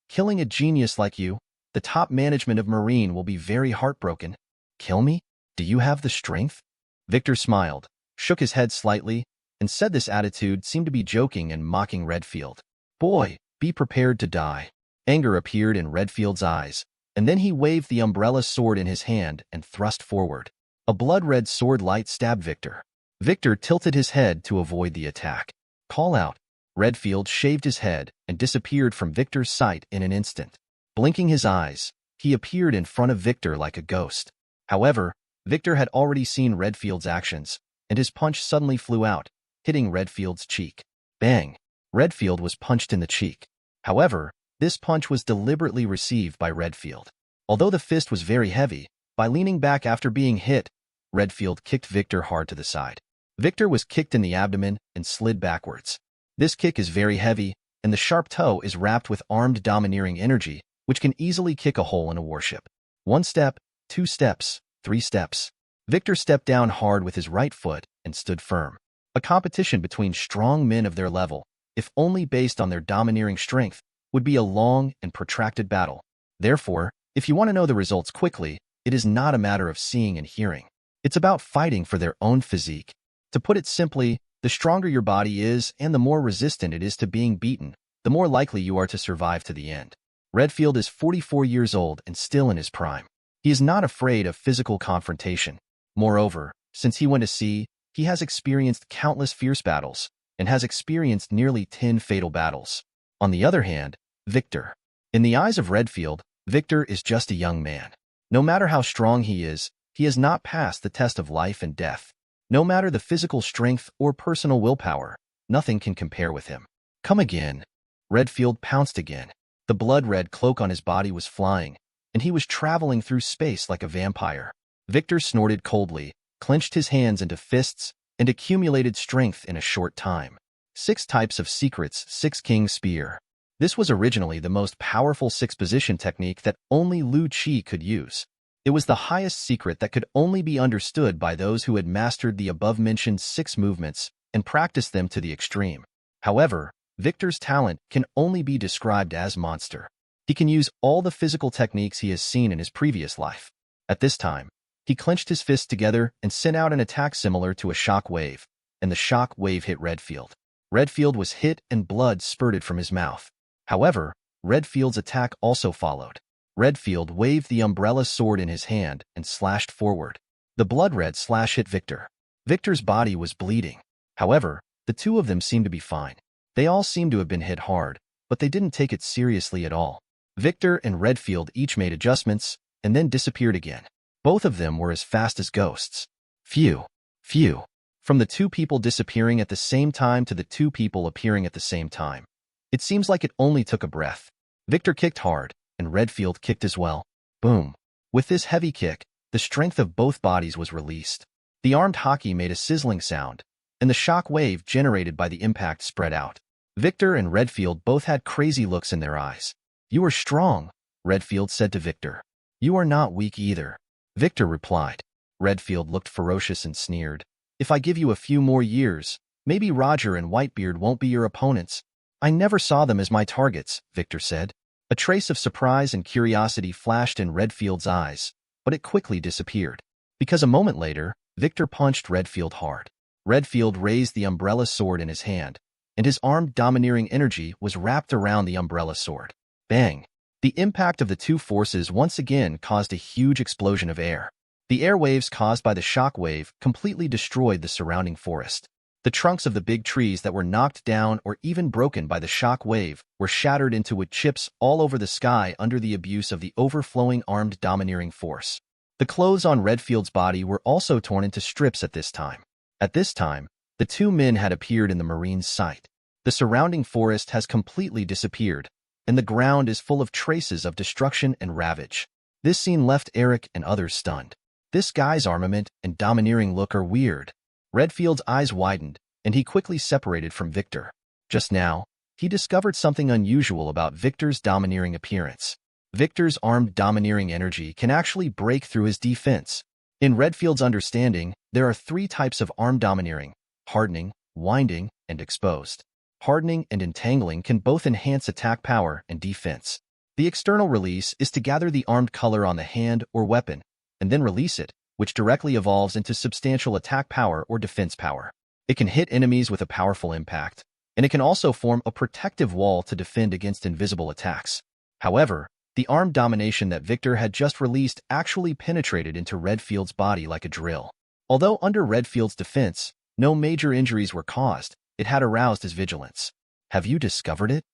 "Killing a genius like you, the top management of Marine will be very heartbroken. Kill me? Do you have the strength?" Victor smiled, shook his head slightly, and said this attitude seemed to be joking and mocking Redfield. Boy, be prepared to die. Anger appeared in Redfield's eyes, and then he waved the umbrella sword in his hand and thrust forward. A blood-red sword light stabbed Victor. Victor tilted his head to avoid the attack. Call out. Redfield shaved his head and disappeared from Victor's sight in an instant. Blinking his eyes, he appeared in front of Victor like a ghost. However, Victor had already seen Redfield's actions, and his punch suddenly flew out, hitting Redfield's cheek. Bang! Redfield was punched in the cheek. However, this punch was deliberately received by Redfield. Although the fist was very heavy, by leaning back after being hit, Redfield kicked Victor hard to the side. Victor was kicked in the abdomen and slid backwards. This kick is very heavy, and the sharp toe is wrapped with armed domineering energy, which can easily kick a hole in a warship. 1 step, 2 steps, 3 steps. Victor stepped down hard with his right foot and stood firm. A competition between strong men of their level, if only based on their domineering strength, would be a long and protracted battle. Therefore, if you want to know the results quickly, it is not a matter of seeing and hearing. It's about fighting for their own physique. To put it simply, the stronger your body is and the more resistant it is to being beaten, the more likely you are to survive to the end. Redfield is 44 years old and still in his prime. He is not afraid of physical confrontation. Moreover, since he went to sea, he has experienced countless fierce battles and has experienced nearly 10 fatal battles. On the other hand, Victor. In the eyes of Redfield, Victor is just a young man. No matter how strong he has not passed the test of life and death. No matter the physical strength or personal willpower, nothing can compare with him. Come again. Redfield pounced again. The blood-red cloak on his body was flying, and he was traveling through space like a vampire. Victor snorted coldly, clenched his hands into fists, and accumulated strength in a short time. 6 types of secrets, 6 King Spear. This was originally the most powerful 6-position technique that only Lu Qi could use. It was the highest secret that could only be understood by those who had mastered the above-mentioned 6 movements and practiced them to the extreme. However, Victor's talent can only be described as monster. He can use all the physical techniques he has seen in his previous life. At this time, he clenched his fists together and sent out an attack similar to a shock wave, and the shock wave hit Redfield. Redfield was hit and blood spurted from his mouth. However, Redfield's attack also followed. Redfield waved the umbrella sword in his hand and slashed forward. The blood-red slash hit Victor. Victor's body was bleeding. However, the two of them seemed to be fine. They all seemed to have been hit hard, but they didn't take it seriously at all. Victor and Redfield each made adjustments and then disappeared again. Both of them were as fast as ghosts. Phew. Phew. From the 2 people disappearing at the same time to the 2 people appearing at the same time. It seems like it only took a breath. Victor kicked hard, and Redfield kicked as well. Boom. With this heavy kick, the strength of both bodies was released. The armed hockey made a sizzling sound, and the shock wave generated by the impact spread out. Victor and Redfield both had crazy looks in their eyes. "You are strong," Redfield said to Victor. "You are not weak either," Victor replied. Redfield looked ferocious and sneered. "If I give you a few more years, maybe Roger and Whitebeard won't be your opponents." "I never saw them as my targets," Victor said. A trace of surprise and curiosity flashed in Redfield's eyes, but it quickly disappeared. Because a moment later, Victor punched Redfield hard. Redfield raised the umbrella sword in his hand, and his armed domineering energy was wrapped around the umbrella sword. Bang! The impact of the 2 forces once again caused a huge explosion of air. The air waves caused by the shock wave completely destroyed the surrounding forest. The trunks of the big trees that were knocked down or even broken by the shock wave were shattered into wood chips all over the sky under the abuse of the overflowing armed domineering force. The clothes on Redfield's body were also torn into strips at this time. At this time, the 2 men had appeared in the marine's sight. The surrounding forest has completely disappeared, and the ground is full of traces of destruction and ravage. This scene left Eric and others stunned. This guy's armament and domineering look are weird. Redfield's eyes widened, and he quickly separated from Victor. Just now, he discovered something unusual about Victor's domineering appearance. Victor's armed domineering energy can actually break through his defense. In Redfield's understanding, there are 3 types of armed domineering: hardening, winding, and exposed. Hardening and entangling can both enhance attack power and defense. The external release is to gather the armed color on the hand or weapon, and then release it, which directly evolves into substantial attack power or defense power. It can hit enemies with a powerful impact, and it can also form a protective wall to defend against invisible attacks. However, the armed domination that Victor had just released actually penetrated into Redfield's body like a drill. Although under Redfield's defense, no major injuries were caused, it had aroused his vigilance. "Have you discovered it?"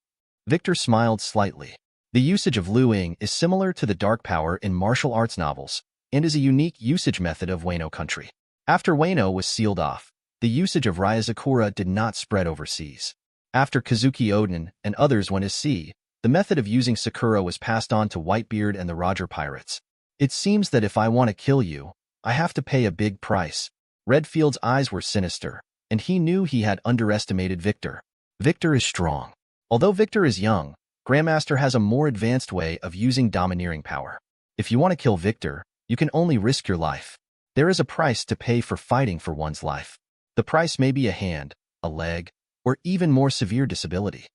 Victor smiled slightly. The usage of Luing is similar to the dark power in martial arts novels, and is a unique usage method of Wano country. After Wano was sealed off, the usage of Ryazakura did not spread overseas. After Kazuki Oden and others went to sea, the method of using Sakura was passed on to Whitebeard and the Roger pirates. "It seems that if I want to kill you, I have to pay a big price." Redfield's eyes were sinister, and he knew he had underestimated Victor. Victor is strong. Although Victor is young, Grandmaster has a more advanced way of using domineering power. If you want to kill Victor, you can only risk your life. There is a price to pay for fighting for one's life. The price may be a hand, a leg, or even more severe disability.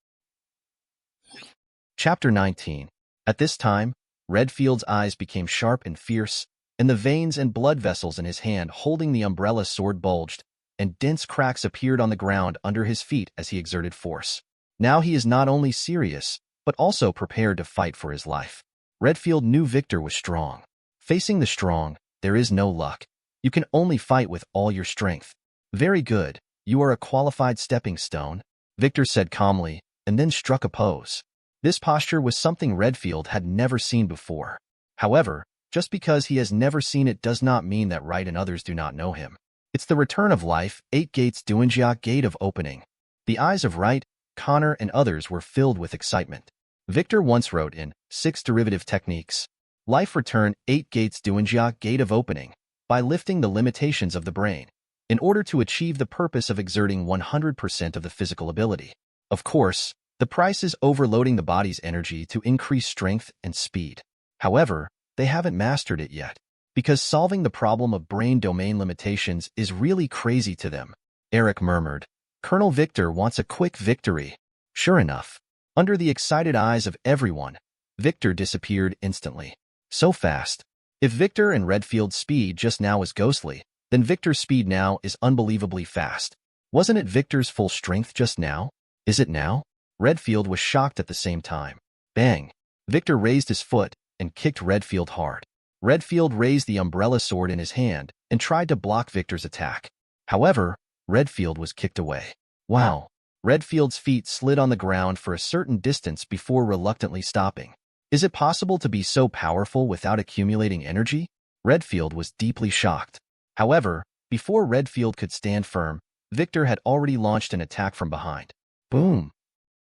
Chapter 19. At this time, Redfield's eyes became sharp and fierce, and the veins and blood vessels in his hand holding the umbrella sword bulged, and dense cracks appeared on the ground under his feet as he exerted force. Now he is not only serious, but also prepared to fight for his life. Redfield knew Victor was strong. Facing the strong, there is no luck. You can only fight with all your strength. "Very good, you are a qualified stepping stone," Victor said calmly, and then struck a pose. This posture was something Redfield had never seen before. However, just because he has never seen it does not mean that Wright and others do not know him. It's the return of life, 8 gates Duanjia gate of opening. The eyes of Wright, Connor, and others were filled with excitement. Victor once wrote in 6 Derivative Techniques, "Life return 8 gates Duanjia gate of opening. by lifting the limitations of the brain, in order to achieve the purpose of exerting 100% of the physical ability. Of course, the price is overloading the body's energy to increase strength and speed. However, they haven't mastered it yet, because solving the problem of brain domain limitations is really crazy to them. Eric murmured, "Colonel Victor wants a quick victory." Sure enough, under the excited eyes of everyone, Victor disappeared instantly. So fast. If Victor and Redfield's speed just now was ghostly, then Victor's speed now is unbelievably fast. Wasn't it Victor's full strength just now? Is it now? Redfield was shocked at the same time. Bang! Victor raised his foot and kicked Redfield hard. Redfield raised the umbrella sword in his hand and tried to block Victor's attack. However, Redfield was kicked away. Wow! Redfield's feet slid on the ground for a certain distance before reluctantly stopping. Is it possible to be so powerful without accumulating energy? Redfield was deeply shocked. However, before Redfield could stand firm, Victor had already launched an attack from behind. Boom!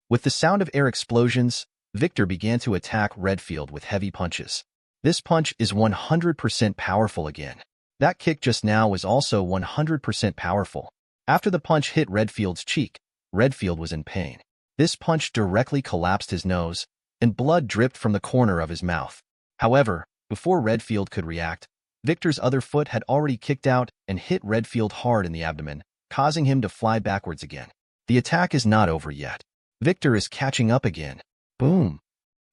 With the sound of air explosions, Victor began to attack Redfield with heavy punches. This punch is 100% powerful again. That kick just now was also 100% powerful. After the punch hit Redfield's cheek, Redfield was in pain. This punch directly collapsed his nose, and blood dripped from the corner of his mouth. However, before Redfield could react, Victor's other foot had already kicked out and hit Redfield hard in the abdomen, causing him to fly backwards again. The attack is not over yet. Victor is catching up again. Boom!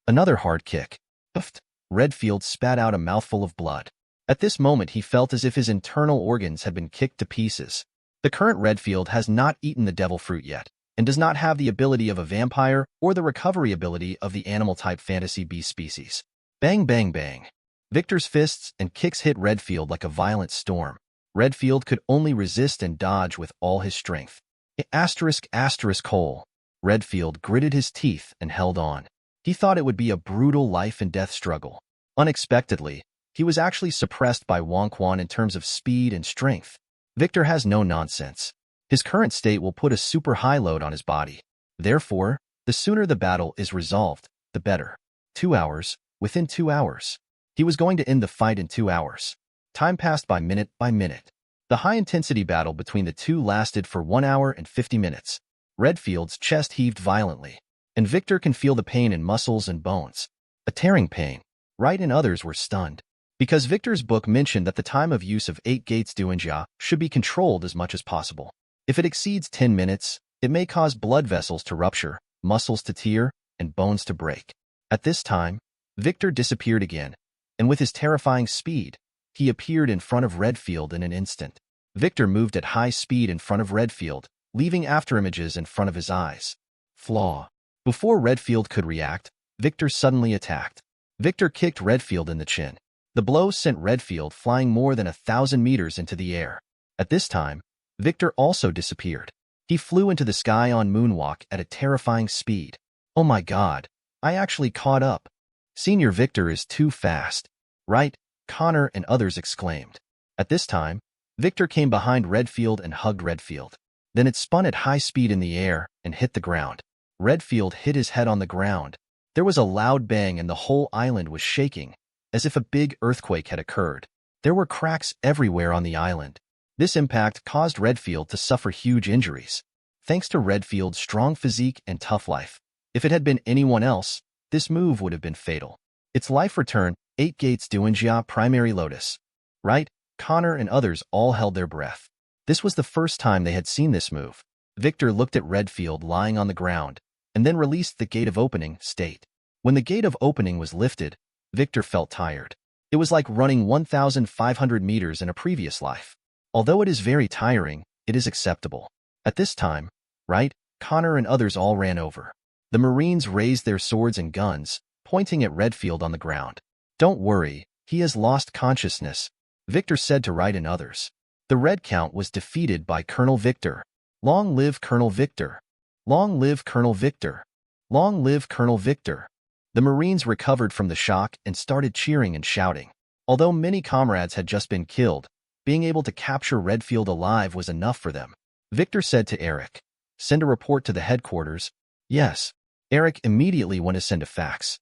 Another hard kick. Uffed. Redfield spat out a mouthful of blood. At this moment he felt as if his internal organs had been kicked to pieces. The current Redfield has not eaten the devil fruit yet, and does not have the ability of a vampire or the recovery ability of the animal-type fantasy beast species. Bang bang bang. Victor's fists and kicks hit Redfield like a violent storm. Redfield could only resist and dodge with all his strength. Hole. Redfield gritted his teeth and held on. He thought it would be a brutal life-and-death struggle. Unexpectedly, he was actually suppressed by Wong Quan in terms of speed and strength. Victor has no nonsense. His current state will put a super high load on his body. Therefore, the sooner the battle is resolved, the better. 2 hours. Within 2 hours. He was going to end the fight in 2 hours. Time passed by minute. The high-intensity battle between the two lasted for 1 hour and 50 minutes. Redfield's chest heaved violently, and Victor can feel the pain in muscles and bones. A tearing pain. Wright and others were stunned, because Victor's book mentioned that the time of use of 8 gates duanjia should be controlled as much as possible. If it exceeds 10 minutes, it may cause blood vessels to rupture, muscles to tear, and bones to break. At this time, Victor disappeared again, and with his terrifying speed, he appeared in front of Redfield in an instant. Victor moved at high speed in front of Redfield, leaving afterimages in front of his eyes. Flaw. Before Redfield could react, Victor suddenly attacked. Victor kicked Redfield in the chin. The blow sent Redfield flying more than 1,000 meters into the air. At this time, Victor also disappeared. He flew into the sky on moonwalk at a terrifying speed. Oh my god, I actually caught up. Senior Victor is too fast. Wright, Connor, and others exclaimed. At this time, Victor came behind Redfield and hugged Redfield. Then it spun at high speed in the air and hit the ground. Redfield hit his head on the ground. There was a loud bang and the whole island was shaking, as if a big earthquake had occurred. There were cracks everywhere on the island. This impact caused Redfield to suffer huge injuries. Thanks to Redfield's strong physique and tough life, if it had been anyone else, this move would have been fatal. Its life return, 8 gates duanjia primary lotus. Wright, Connor, and others all held their breath. This was the first time they had seen this move. Victor looked at Redfield lying on the ground, and then released the gate of opening state. When the gate of opening was lifted, Victor felt tired. It was like running 1,500 meters in a previous life. Although it is very tiring, it is acceptable. At this time, Wright, Connor, and others all ran over. The Marines raised their swords and guns, pointing at Redfield on the ground. Don't worry, he has lost consciousness, Victor said to Wright and others. The Red Count was defeated by Colonel Victor. Long live Colonel Victor! Long live Colonel Victor! Long live Colonel Victor! The Marines recovered from the shock and started cheering and shouting. Although many comrades had just been killed, being able to capture Redfield alive was enough for them. Victor said to Eric, "Send a report to the headquarters." Yes. Eric immediately went to send a fax.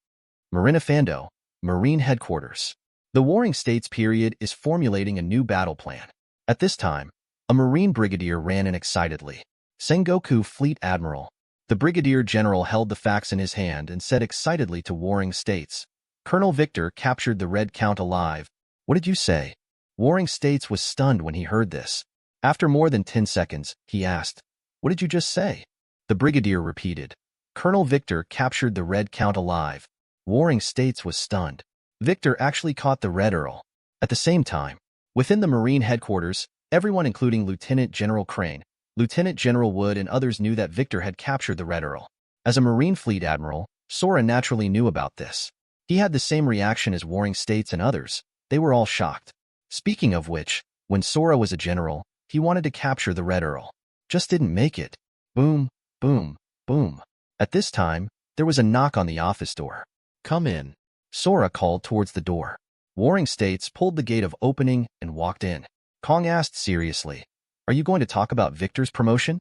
Marina Fando, Marine Headquarters. The Warring States period is formulating a new battle plan. At this time, a Marine brigadier ran in excitedly. Sengoku, Fleet Admiral. The brigadier general held the facts in his hand and said excitedly to Warring States, Colonel Victor captured the Red Count alive. What did you say? Warring States was stunned when he heard this. After more than 10 seconds, he asked, What did you just say? The brigadier repeated, Colonel Victor captured the Red Count alive. Warring States was stunned. Victor actually caught the Red Earl. At the same time, within the Marine headquarters, everyone including Lieutenant General Crane, Lieutenant General Wood and others knew that Victor had captured the Red Earl. As a Marine Fleet Admiral, Sora naturally knew about this. He had the same reaction as Warring States and others. They were all shocked. Speaking of which, when Sora was a general, he wanted to capture the Red Earl. Just didn't make it. Boom, boom, boom. At this time, there was a knock on the office door. Come in. Sora called towards the door. Warring States pulled the gate of opening and walked in. Kong asked seriously, Are you going to talk about Victor's promotion?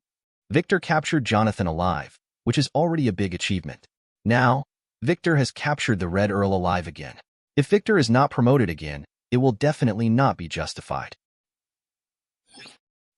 Victor captured Jonathan alive, which is already a big achievement. Now, Victor has captured the Red Earl alive again. If Victor is not promoted again, it will definitely not be justified.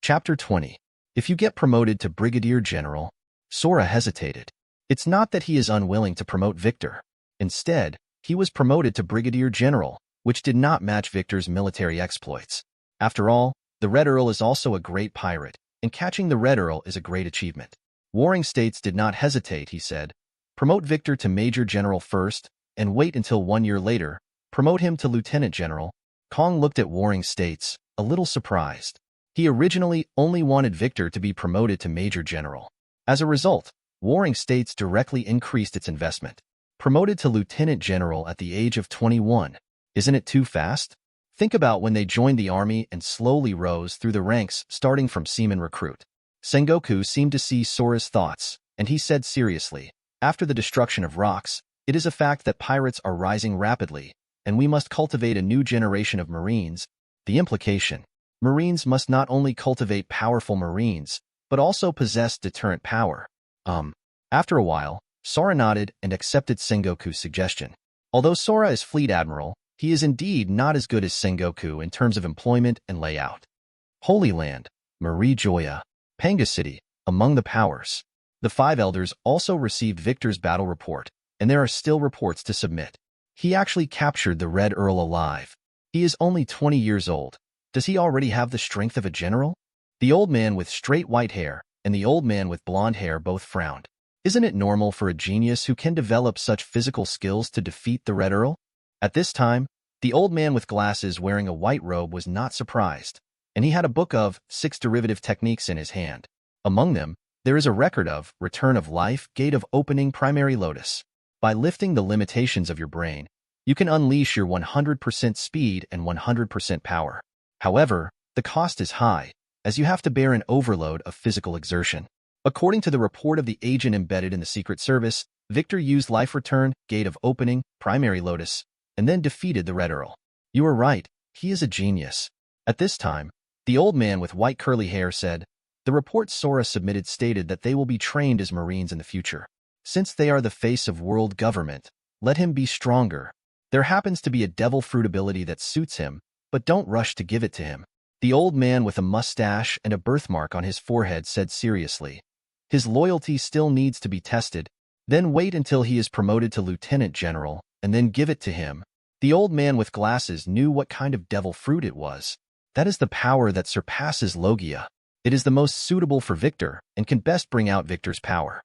Chapter 20. If you get promoted to Brigadier General, Sora hesitated. It's not that he is unwilling to promote Victor. Instead, he was promoted to Brigadier General, which did not match Victor's military exploits. After all, the Red Earl is also a great pirate, and catching the Red Earl is a great achievement. Warring States did not hesitate, he said. Promote Victor to Major General first, and wait until 1 year later, promote him to Lieutenant General. Kong looked at Warring States, a little surprised. He originally only wanted Victor to be promoted to Major General. As a result, Warring States directly increased its investment. Promoted to Lieutenant General at the age of 21. Isn't it too fast? Think about when they joined the army and slowly rose through the ranks starting from seaman recruit. Sengoku seemed to see Sora's thoughts, and he said seriously, After the destruction of rocks, it is a fact that pirates are rising rapidly, and we must cultivate a new generation of Marines. The implication. Marines must not only cultivate powerful Marines, but also possess deterrent power. After a while, Sora nodded and accepted Sengoku's suggestion. Although Sora is Fleet Admiral, he is indeed not as good as Sengoku in terms of employment and layout. Holy Land, Marie Joya, Panga City, among the powers. The 5 elders also received Victor's battle report, and there are still reports to submit. He actually captured the Red Earl alive. He is only 20 years old. Does he already have the strength of a general? The old man with straight white hair and the old man with blonde hair both frowned. Isn't it normal for a genius who can develop such physical skills to defeat the Red Earl? At this time, the old man with glasses wearing a white robe was not surprised, and he had a book of 6 derivative techniques in his hand. Among them, there is a record of Return of Life, Gate of Opening, Primary Lotus. By lifting the limitations of your brain, you can unleash your 100% speed and 100% power. However, the cost is high, as you have to bear an overload of physical exertion. According to the report of the agent embedded in the Secret Service, Victor used Life Return, Gate of Opening, Primary Lotus, and then defeated the Red Earl. You are right, he is a genius. At this time, the old man with white curly hair said, The report Sora submitted stated that they will be trained as Marines in the future. Since they are the face of world government, let him be stronger. There happens to be a devil fruit ability that suits him, but don't rush to give it to him. The old man with a mustache and a birthmark on his forehead said seriously, His loyalty still needs to be tested, then wait until he is promoted to Lieutenant General, and then give it to him. The old man with glasses knew what kind of devil fruit it was. That is the power that surpasses Logia. It is the most suitable for Victor and can best bring out Victor's power.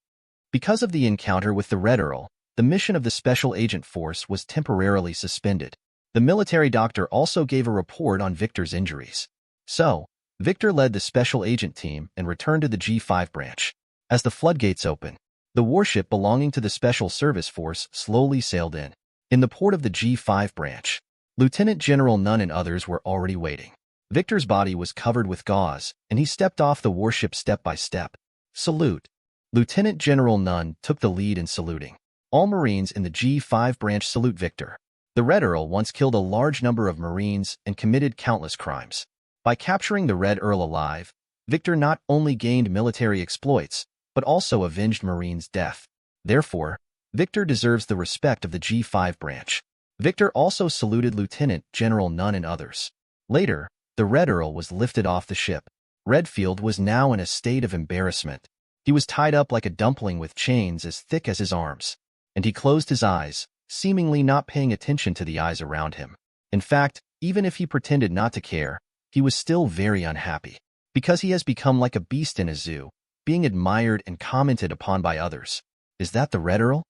Because of the encounter with the Red Earl, the mission of the Special Agent Force was temporarily suspended. The military doctor also gave a report on Victor's injuries. So, Victor led the Special Agent team and returned to the G5 branch. As the floodgates opened, the warship belonging to the Special Service Force slowly sailed in. In the port of the G5 branch, Lieutenant General Nunn and others were already waiting. Victor's body was covered with gauze, and he stepped off the warship step by step. Salute. Lieutenant General Nunn took the lead in saluting. All Marines in the G5 branch salute Victor. The Red Earl once killed a large number of Marines and committed countless crimes. By capturing the Red Earl alive, Victor not only gained military exploits, but also avenged Marines' death. Therefore, Victor deserves the respect of the G5 branch. Victor also saluted Lieutenant General Nunn and others. Later, the Red Earl was lifted off the ship. Redfield was now in a state of embarrassment. He was tied up like a dumpling with chains as thick as his arms, and he closed his eyes, seemingly not paying attention to the eyes around him. In fact, even if he pretended not to care, he was still very unhappy, because he has become like a beast in a zoo, being admired and commented upon by others. Is that the Red Earl?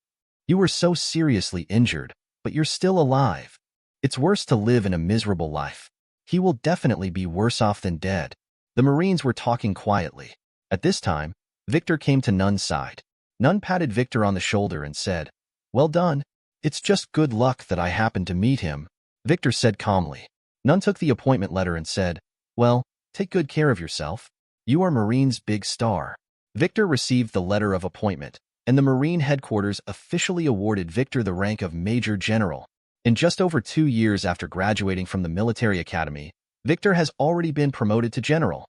You were so seriously injured, but you're still alive. It's worse to live in a miserable life. He will definitely be worse off than dead. The Marines were talking quietly. At this time, Victor came to Nunn's side. Nunn patted Victor on the shoulder and said, "Well done. It's just good luck that I happened to meet him," Victor said calmly. Nunn took the appointment letter and said, "Well, take good care of yourself. You are Marine's big star." Victor received the letter of appointment, and the Marine headquarters officially awarded Victor the rank of Major General. In just over 2 years after graduating from the military academy, Victor has already been promoted to general.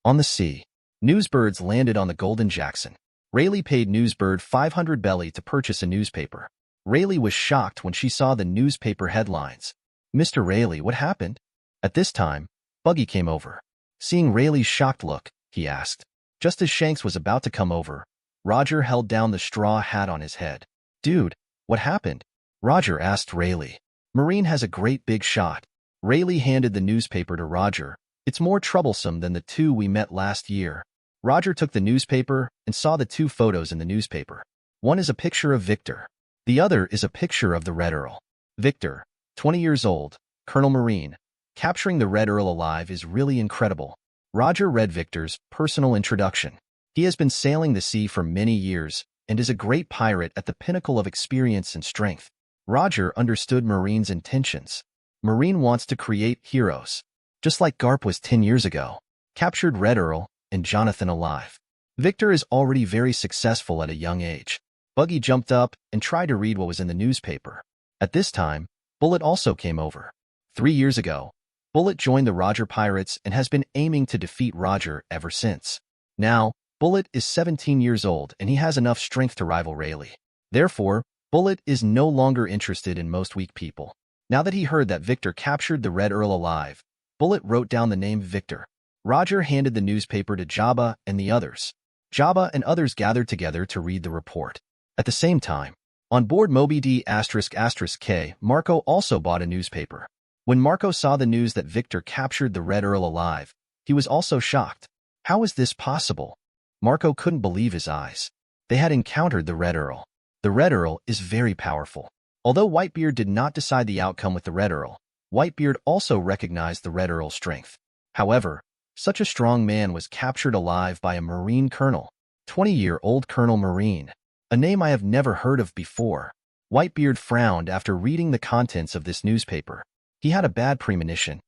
On the sea, newsbirds landed on the Golden Jackson. Rayleigh paid Newsbird 500 belly to purchase a newspaper. Rayleigh was shocked when she saw the newspaper headlines. "Mr. Rayleigh, what happened?" At this time, Buggy came over. Seeing Rayleigh's shocked look, he asked. Just as Shanks was about to come over, Roger held down the straw hat on his head. "Dude, what happened?" Roger asked Rayleigh. "Marine has a great big shot." Rayleigh handed the newspaper to Roger. "It's more troublesome than the two we met last year." Roger took the newspaper and saw the 2 photos in the newspaper. One is a picture of Victor. The other is a picture of the Red Earl. Victor, 20 years old, Colonel Marine. Capturing the Red Earl alive is really incredible. Roger read Victor's personal introduction. He has been sailing the sea for many years and is a great pirate at the pinnacle of experience and strength. Roger understood Marine's intentions. Marine wants to create heroes, just like Garp was 10 years ago. Captured Red Earl and Jonathan alive. Victor is already very successful at a young age. Buggy jumped up and tried to read what was in the newspaper. At this time, Bullet also came over. 3 years ago, Bullet joined the Roger Pirates and has been aiming to defeat Roger ever since. Now, Bullet is 17 years old and he has enough strength to rival Rayleigh. Therefore, Bullet is no longer interested in most weak people. Now that he heard that Victor captured the Red Earl alive, Bullet wrote down the name Victor. Roger handed the newspaper to Jabba and the others. Jabba and others gathered together to read the report. At the same time, on board Moby D***K, Marco also bought a newspaper. When Marco saw the news that Victor captured the Red Earl alive, he was also shocked. How is this possible? Marco couldn't believe his eyes. They had encountered the Red Earl. The Red Earl is very powerful. Although Whitebeard did not decide the outcome with the Red Earl, Whitebeard also recognized the Red Earl's strength. However, such a strong man was captured alive by a Marine colonel. 20-year-old Colonel Marine. A name I have never heard of before. Whitebeard frowned after reading the contents of this newspaper. He had a bad premonition.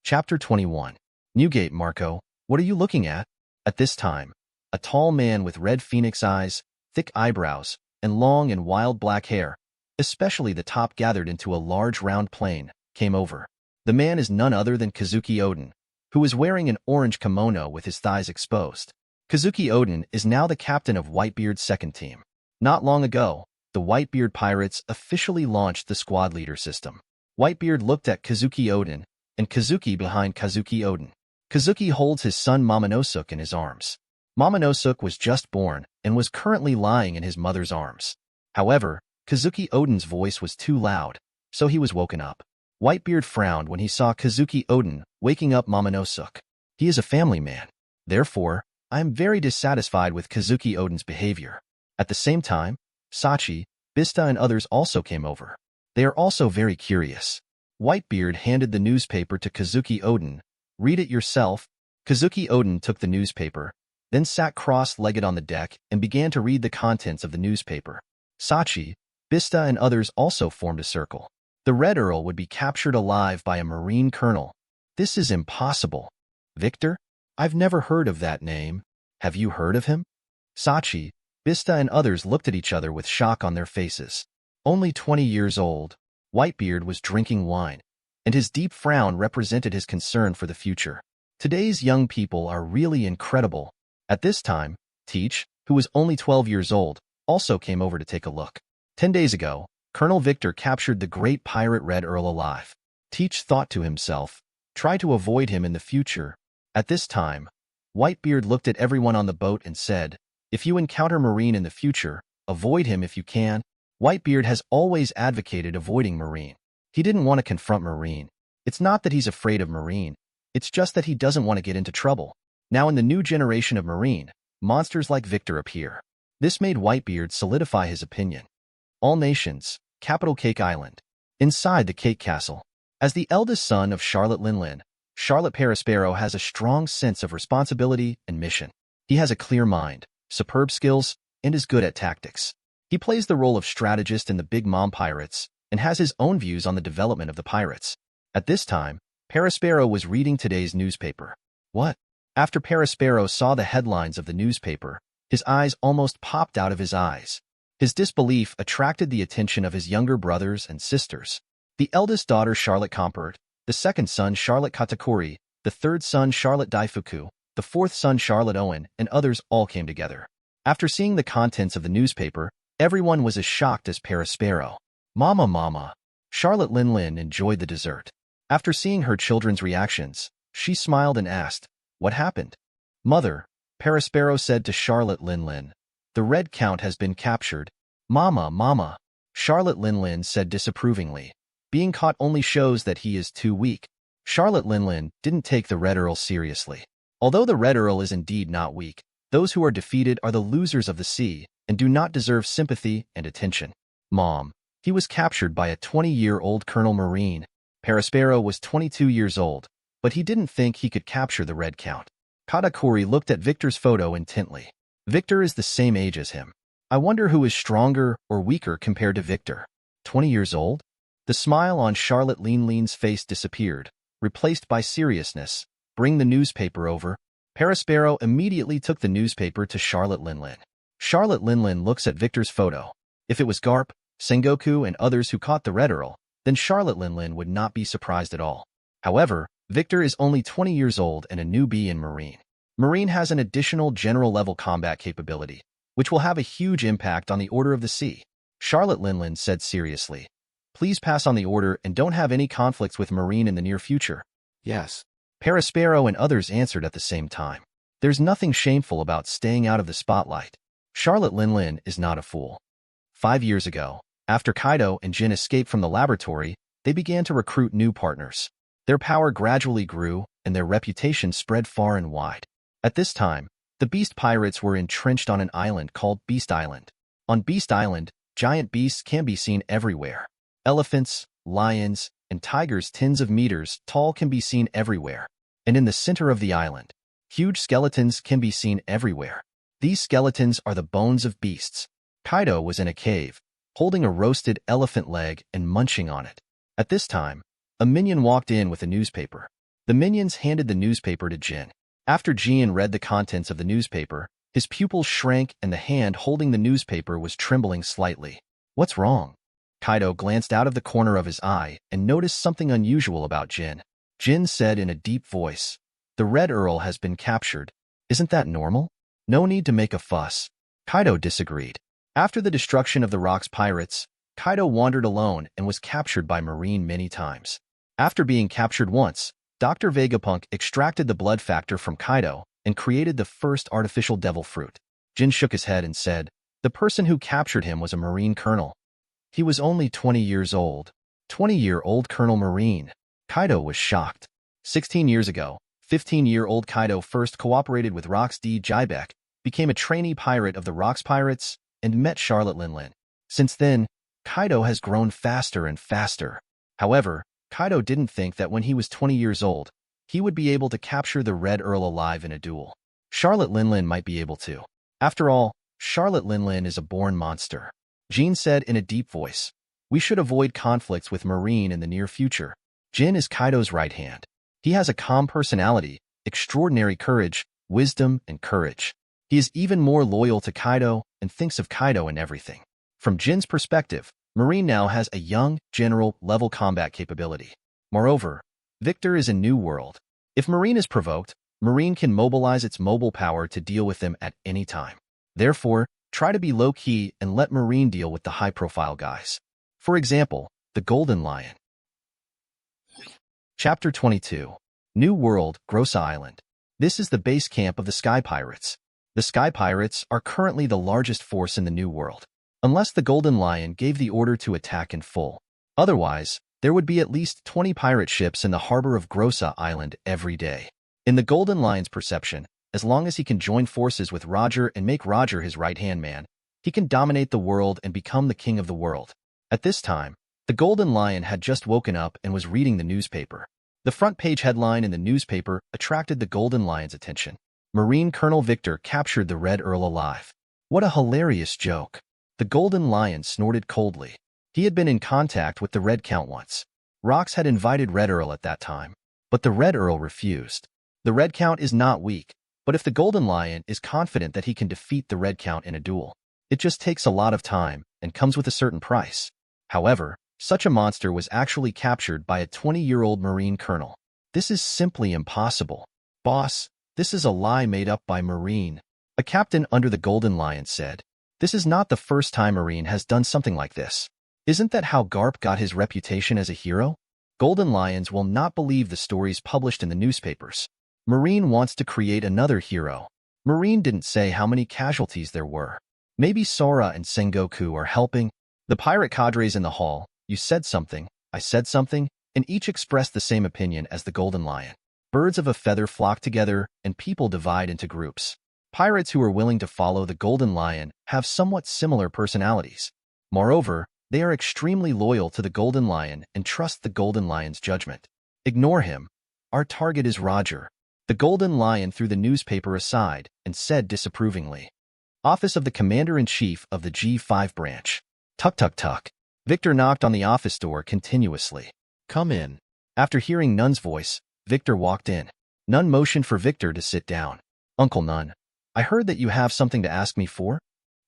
Chapter 21. Newgate. Marco, what are you looking at? At this time, a tall man with red phoenix eyes, thick eyebrows, and long and wild black hair, especially the top gathered into a large round plane, came over. The man is none other than Kazuki Odin, who is wearing an orange kimono with his thighs exposed. Kazuki Odin is now the captain of Whitebeard's second team. Not long ago, the Whitebeard Pirates officially launched the squad leader system. Whitebeard looked at Kazuki Odin, and Kazuki behind Kazuki Odin. Kazuki holds his son Momonosuke in his arms. Momonosuke was just born and was currently lying in his mother's arms. However, Kazuki Odin's voice was too loud, so he was woken up. Whitebeard frowned when he saw Kazuki Odin waking up Momonosuke. He is a family man. Therefore, I am very dissatisfied with Kazuki Odin's behavior. At the same time, Sachi, Bista and others also came over. They are also very curious. Whitebeard handed the newspaper to Kazuki Odin. "Read it yourself." Kazuki Odin took the newspaper, then sat cross-legged on the deck and began to read the contents of the newspaper. Sachi, Bista and others also formed a circle. The Red Earl would be captured alive by a Marine colonel. This is impossible. Victor? I've never heard of that name. Have you heard of him? Sachi, Bista and others looked at each other with shock on their faces. Only 20 years old, Whitebeard was drinking wine, and his deep frown represented his concern for the future. Today's young people are really incredible. At this time, Teach, who was only 12 years old, also came over to take a look. 10 days ago, Colonel Victor captured the great pirate Red Earl alive. Teach thought to himself, try to avoid him in the future. At this time, Whitebeard looked at everyone on the boat and said, if you encounter Marine in the future, avoid him if you can. Whitebeard has always advocated avoiding Marine. He didn't want to confront Marine. It's not that he's afraid of Marine, it's just that he doesn't want to get into trouble. Now in the new generation of Marine, monsters like Victor appear. This made Whitebeard solidify his opinion. All nations, capital Cake Island. Inside the Cake Castle. As the eldest son of Charlotte Linlin, Charlotte Perospero has a strong sense of responsibility and mission. He has a clear mind, superb skills, and is good at tactics. He plays the role of strategist in the Big Mom Pirates and has his own views on the development of the pirates. At this time, Perospero was reading today's newspaper. What? After Perospero saw the headlines of the newspaper, his eyes almost popped out of his eyes. His disbelief attracted the attention of his younger brothers and sisters. The eldest daughter Charlotte Compert, the second son Charlotte Katakuri, the third son Charlotte Daifuku, the fourth son Charlotte Owen, and others all came together. After seeing the contents of the newspaper, everyone was as shocked as Perospero. Mama, mama. Charlotte Linlin enjoyed the dessert. After seeing her children's reactions, she smiled and asked, what happened? Mother, Perospero said to Charlotte Linlin, the Red Count has been captured. Mama, mama. Charlotte Linlin said disapprovingly. Being caught only shows that he is too weak. Charlotte Linlin didn't take the Red Earl seriously. Although the Red Earl is indeed not weak, those who are defeated are the losers of the sea and do not deserve sympathy and attention. Mom, he was captured by a 20-year-old Colonel Marine. Perospero was 22 years old, but he didn't think he could capture the Red Count. Katakuri looked at Victor's photo intently. Victor is the same age as him. I wonder who is stronger or weaker compared to Victor. 20 years old? The smile on Charlotte Linlin's face disappeared, replaced by seriousness. Bring the newspaper over. Perospero immediately took the newspaper to Charlotte Linlin. Charlotte Linlin looks at Victor's photo. If it was Garp, Sengoku, and others who caught the Red Earl, then Charlotte Linlin would not be surprised at all. However, Victor is only 20 years old and a newbie in Marine. Marine has an additional general-level combat capability, which will have a huge impact on the Order of the Sea. Charlotte Linlin said seriously, please pass on the order and don't have any conflicts with Marine in the near future. Yes. Perospero and others answered at the same time. There's nothing shameful about staying out of the spotlight. Charlotte Linlin is not a fool. 5 years ago, after Kaido and Jin escaped from the laboratory, they began to recruit new partners. Their power gradually grew, and their reputation spread far and wide. At this time, the Beast Pirates were entrenched on an island called Beast Island. On Beast Island, giant beasts can be seen everywhere. Elephants, lions, and tigers tens of meters tall can be seen everywhere. And in the center of the island, huge skeletons can be seen everywhere. These skeletons are the bones of beasts. Kaido was in a cave, holding a roasted elephant leg and munching on it. At this time, a minion walked in with a newspaper. The minions handed the newspaper to Jin. After Jin read the contents of the newspaper, his pupils shrank and the hand holding the newspaper was trembling slightly. What's wrong? Kaido glanced out of the corner of his eye and noticed something unusual about Jin. Jin said in a deep voice, the Red Earl has been captured. Isn't that normal? No need to make a fuss. Kaido disagreed. After the destruction of the Rocks Pirates, Kaido wandered alone and was captured by Marine many times. After being captured once, Dr. Vegapunk extracted the blood factor from Kaido and created the first artificial devil fruit. Jin shook his head and said, the person who captured him was a Marine colonel. He was only 20 years old. 20-year-old Colonel Marine. Kaido was shocked. 16 years ago, 15-year-old Kaido first cooperated with Rocks D. xebec, became a trainee pirate of the Rocks Pirates, and met Charlotte Linlin. Since then, Kaido has grown faster and faster. However, Kaido didn't think that when he was 20 years old, he would be able to capture the Red Earl alive in a duel. Charlotte Linlin might be able to. After all, Charlotte Linlin is a born monster. Jin said in a deep voice, we should avoid conflicts with Marine in the near future. Jin is Kaido's right hand. He has a calm personality, extraordinary courage, wisdom, and courage. He is even more loyal to Kaido and thinks of Kaido in everything. From Jin's perspective, Marine now has a young, general-level combat capability. Moreover, Victor is a new world. If Marine is provoked, Marine can mobilize its mobile power to deal with them at any time. Therefore, try to be low-key and let Marine deal with the high-profile guys. For example, the Golden Lion. Chapter 22. New World, Grossa Island. This is the base camp of the Sky Pirates. The Sky Pirates are currently the largest force in the New World, unless the Golden Lion gave the order to attack in full. Otherwise, there would be at least 20 pirate ships in the harbor of Grossa Island every day. In the Golden Lion's perception, as long as he can join forces with Roger and make Roger his right-hand man, he can dominate the world and become the king of the world. At this time, the Golden Lion had just woken up and was reading the newspaper. The front page headline in the newspaper attracted the Golden Lion's attention. Marine Colonel Victor captured the Red Earl alive. What a hilarious joke. The Golden Lion snorted coldly. He had been in contact with the Red Count once. Rox had invited Red Earl at that time, but the Red Earl refused. The Red Count is not weak, but if the Golden Lion is confident that he can defeat the Red Count in a duel, it just takes a lot of time and comes with a certain price. However, such a monster was actually captured by a 20-year-old Marine colonel. This is simply impossible. Boss, this is a lie made up by Marine. A captain under the Golden Lion said. This is not the first time Marine has done something like this. Isn't that how Garp got his reputation as a hero? Golden Lions will not believe the stories published in the newspapers. Marine wants to create another hero. Marine didn't say how many casualties there were. Maybe Sora and Sengoku are helping. The pirate cadres in the hall, you said something, I said something, and each expressed the same opinion as the Golden Lion. Birds of a feather flock together, and people divide into groups. Pirates who are willing to follow the Golden Lion have somewhat similar personalities. Moreover, they are extremely loyal to the Golden Lion and trust the Golden Lion's judgment. Ignore him. Our target is Roger. The Golden Lion threw the newspaper aside and said disapprovingly. Office of the Commander-in-Chief of the G5 branch. Tuck, tuck, tuck. Victor knocked on the office door continuously. Come in. After hearing Nun's voice, Victor walked in. Nun motioned for Victor to sit down. Uncle Nun, I heard that you have something to ask me for?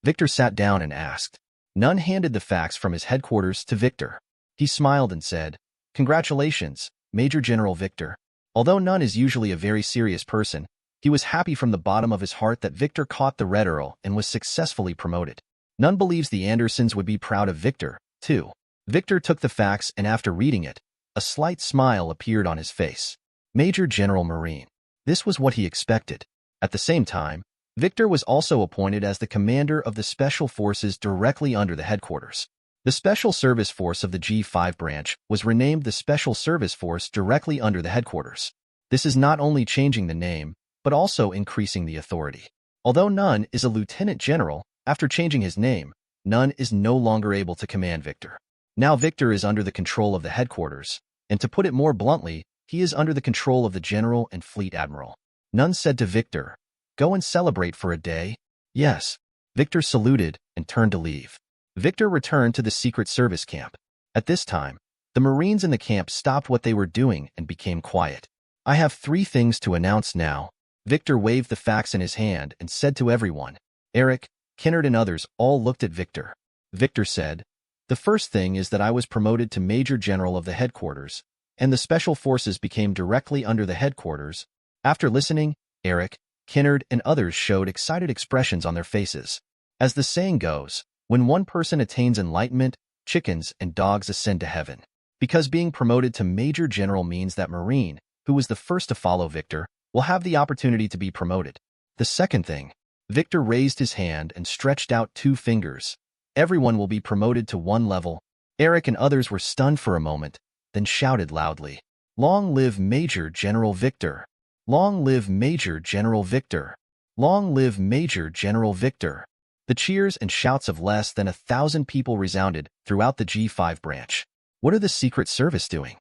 Victor sat down and asked. Nun handed the fax from his headquarters to Victor. He smiled and said, Congratulations, Major General Victor. Although Nun is usually a very serious person, he was happy from the bottom of his heart that Victor caught the Red Earl and was successfully promoted. Nun believes the Andersons would be proud of Victor, too. Victor took the fax and after reading it, a slight smile appeared on his face. Major General Marine. This was what he expected. At the same time, Victor was also appointed as the commander of the Special Forces directly under the headquarters. The Special Service Force of the G5 branch was renamed the Special Service Force directly under the headquarters. This is not only changing the name, but also increasing the authority. Although Nun is a lieutenant general, after changing his name, Nun is no longer able to command Victor. Now Victor is under the control of the headquarters, and to put it more bluntly, he is under the control of the general and fleet admiral. Nun said to Victor, Go and celebrate for a day. Yes. Victor saluted and turned to leave. Victor returned to the Secret Service camp. At this time, the Marines in the camp stopped what they were doing and became quiet. I have 3 things to announce now. Victor waved the fax in his hand and said to everyone. Eric, Kennard and others all looked at Victor. Victor said, The first thing is that I was promoted to Major General of the headquarters, and the Special Forces became directly under the headquarters. After listening, Eric, Kennard, and others showed excited expressions on their faces. As the saying goes, when one person attains enlightenment, chickens and dogs ascend to heaven. Because being promoted to Major General means that Marine, who was the first to follow Victor, will have the opportunity to be promoted. The second thing, Victor raised his hand and stretched out 2 fingers. Everyone will be promoted to 1 level. Eric and others were stunned for a moment, then shouted loudly, Long live Major General Victor! Long live Major General Victor! Long live Major General Victor! The cheers and shouts of less than 1,000 people resounded throughout the G5 branch. What are the Secret Service doing?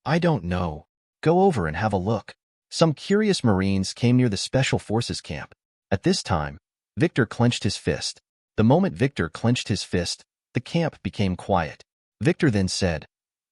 I don't know. Go over and have a look. Some curious Marines came near the Special Forces camp. At this time, Victor clenched his fist. The moment Victor clenched his fist, the camp became quiet. Victor then said,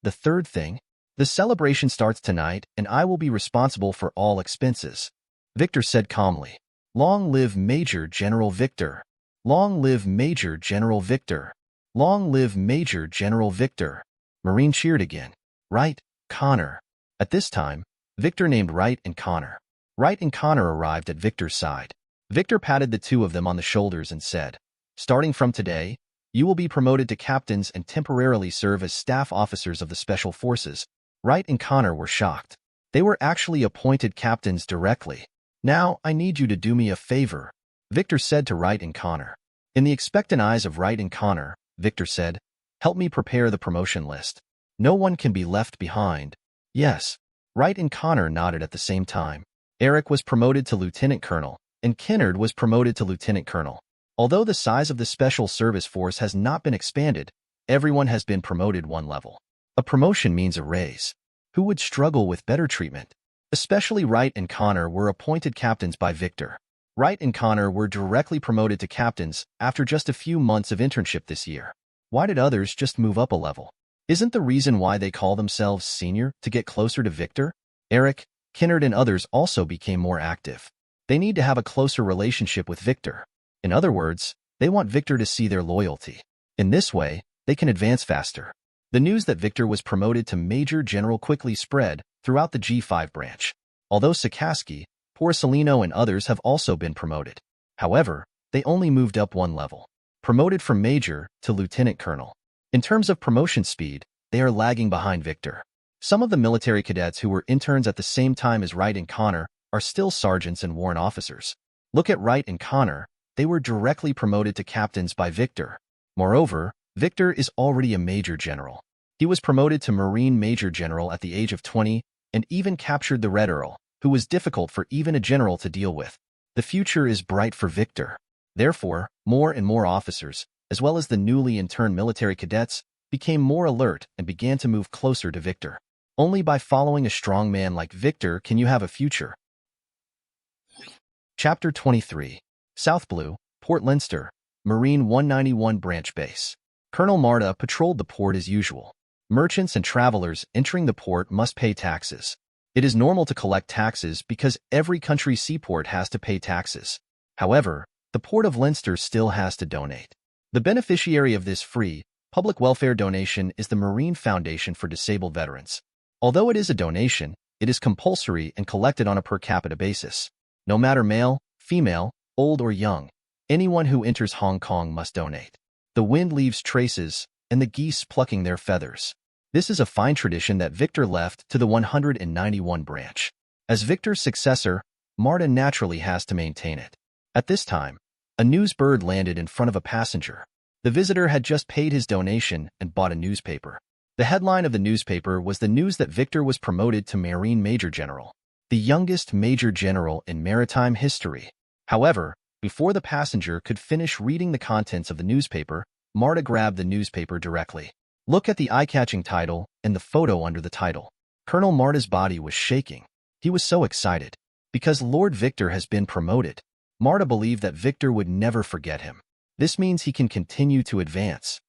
The third thing? The celebration starts tonight and I will be responsible for all expenses. Victor said calmly, Long live Major General Victor! Long live Major General Victor! Long live Major General Victor! Marine cheered again. Wright, Connor. At this time, Victor named Wright and Connor. Wright and Connor arrived at Victor's side. Victor patted the 2 of them on the shoulders and said, Starting from today, You will be promoted to captains and temporarily serve as staff officers of the Special Forces. Wright and Connor were shocked. They were actually appointed captains directly. Now, I need you to do me a favor, Victor said to Wright and Connor. In the expectant eyes of Wright and Connor, Victor said, help me prepare the promotion list. No one can be left behind. Yes. Wright and Connor nodded at the same time. Eric was promoted to lieutenant colonel, and Kennard was promoted to lieutenant colonel. Although the size of the Special Service Force has not been expanded, everyone has been promoted one level. A promotion means a raise. Who would struggle with better treatment? Especially Wright and Connor were appointed captains by Victor. Wright and Connor were directly promoted to captains after just a few months of internship this year. Why did others just move up a level? Isn't the reason why they call themselves senior to get closer to Victor? Eric, Kennard, and others also became more active. They need to have a closer relationship with Victor. In other words, they want Victor to see their loyalty. In this way, they can advance faster. The news that Victor was promoted to Major General quickly spread throughout the G5 branch. Although Sakaski, Porcelino, and others have also been promoted. However, they only moved up one level, promoted from Major to Lieutenant Colonel. In terms of promotion speed, they are lagging behind Victor. Some of the military cadets who were interns at the same time as Wright and Connor are still sergeants and warrant officers. Look at Wright and Connor. They were directly promoted to captains by Victor. Moreover, Victor is already a Major General. He was promoted to Marine Major General at the age of 20 and even captured the Red Earl, who was difficult for even a general to deal with. The future is bright for Victor. Therefore, more and more officers, as well as the newly interned military cadets, became more alert and began to move closer to Victor. Only by following a strong man like Victor can you have a future. Chapter 23. South Blue, Port Leinster, Marine 191 Branch Base. Colonel Marta patrolled the port as usual. Merchants and travelers entering the port must pay taxes. It is normal to collect taxes because every country's seaport has to pay taxes. However, the Port of Leinster still has to donate. The beneficiary of this free, public welfare donation is the Marine Foundation for Disabled Veterans. Although it is a donation, it is compulsory and collected on a per capita basis. No matter male, female, old or young, anyone who enters Hong Kong must donate. The wind leaves traces, and the geese plucking their feathers. This is a fine tradition that Victor left to the 191 branch. As Victor's successor, Marta naturally has to maintain it. At this time, a newsbird landed in front of a passenger. The visitor had just paid his donation and bought a newspaper. The headline of the newspaper was the news that Victor was promoted to Marine Major General, the youngest Major General in maritime history. However, before the passenger could finish reading the contents of the newspaper, Marta grabbed the newspaper directly. Look at the eye-catching title and the photo under the title. Colonel Marta's body was shaking. He was so excited. Because Lord Victor has been promoted, Marta believed that Victor would never forget him. This means he can continue to advance.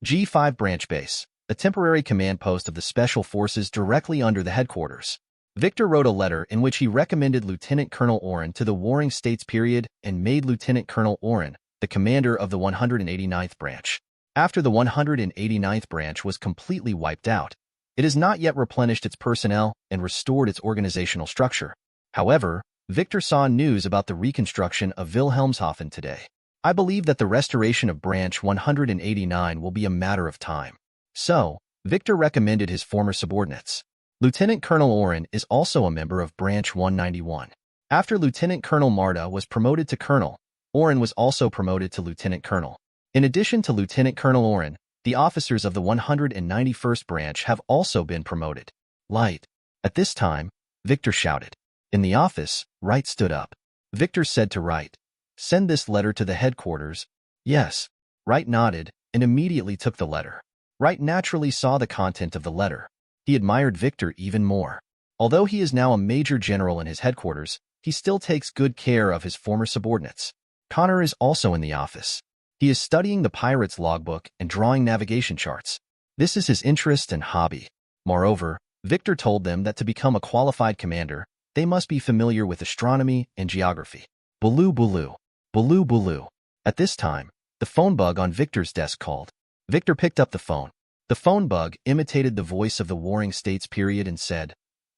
G5 Branch Base, a temporary command post of the Special Forces directly under the headquarters. Victor wrote a letter in which he recommended Lieutenant Colonel Oren to the Warring States period and made Lieutenant Colonel Oren the commander of the 189th branch. After the 189th branch was completely wiped out, it has not yet replenished its personnel and restored its organizational structure. However, Victor saw news about the reconstruction of Wilhelmshaven today. I believe that the restoration of Branch 189 will be a matter of time. So, Victor recommended his former subordinates. Lieutenant Colonel Oren is also a member of Branch 191. After Lieutenant Colonel Marta was promoted to Colonel, Oren was also promoted to Lieutenant Colonel. In addition to Lieutenant Colonel Oren, the officers of the 191st branch have also been promoted. Light. At this time, Victor shouted. In the office, Wright stood up. Victor said to Wright, "Send this letter to the headquarters." Yes. Wright nodded and immediately took the letter. Wright naturally saw the content of the letter. He admired Victor even more. Although he is now a major general in his headquarters, he still takes good care of his former subordinates. Connor is also in the office. He is studying the pirate's logbook and drawing navigation charts. This is his interest and hobby. Moreover, Victor told them that to become a qualified commander, they must be familiar with astronomy and geography. Bulu bulu. Bulu bulu. At this time, the phone bug on Victor's desk called. Victor picked up the phone. The phone bug imitated the voice of the Warring States period and said,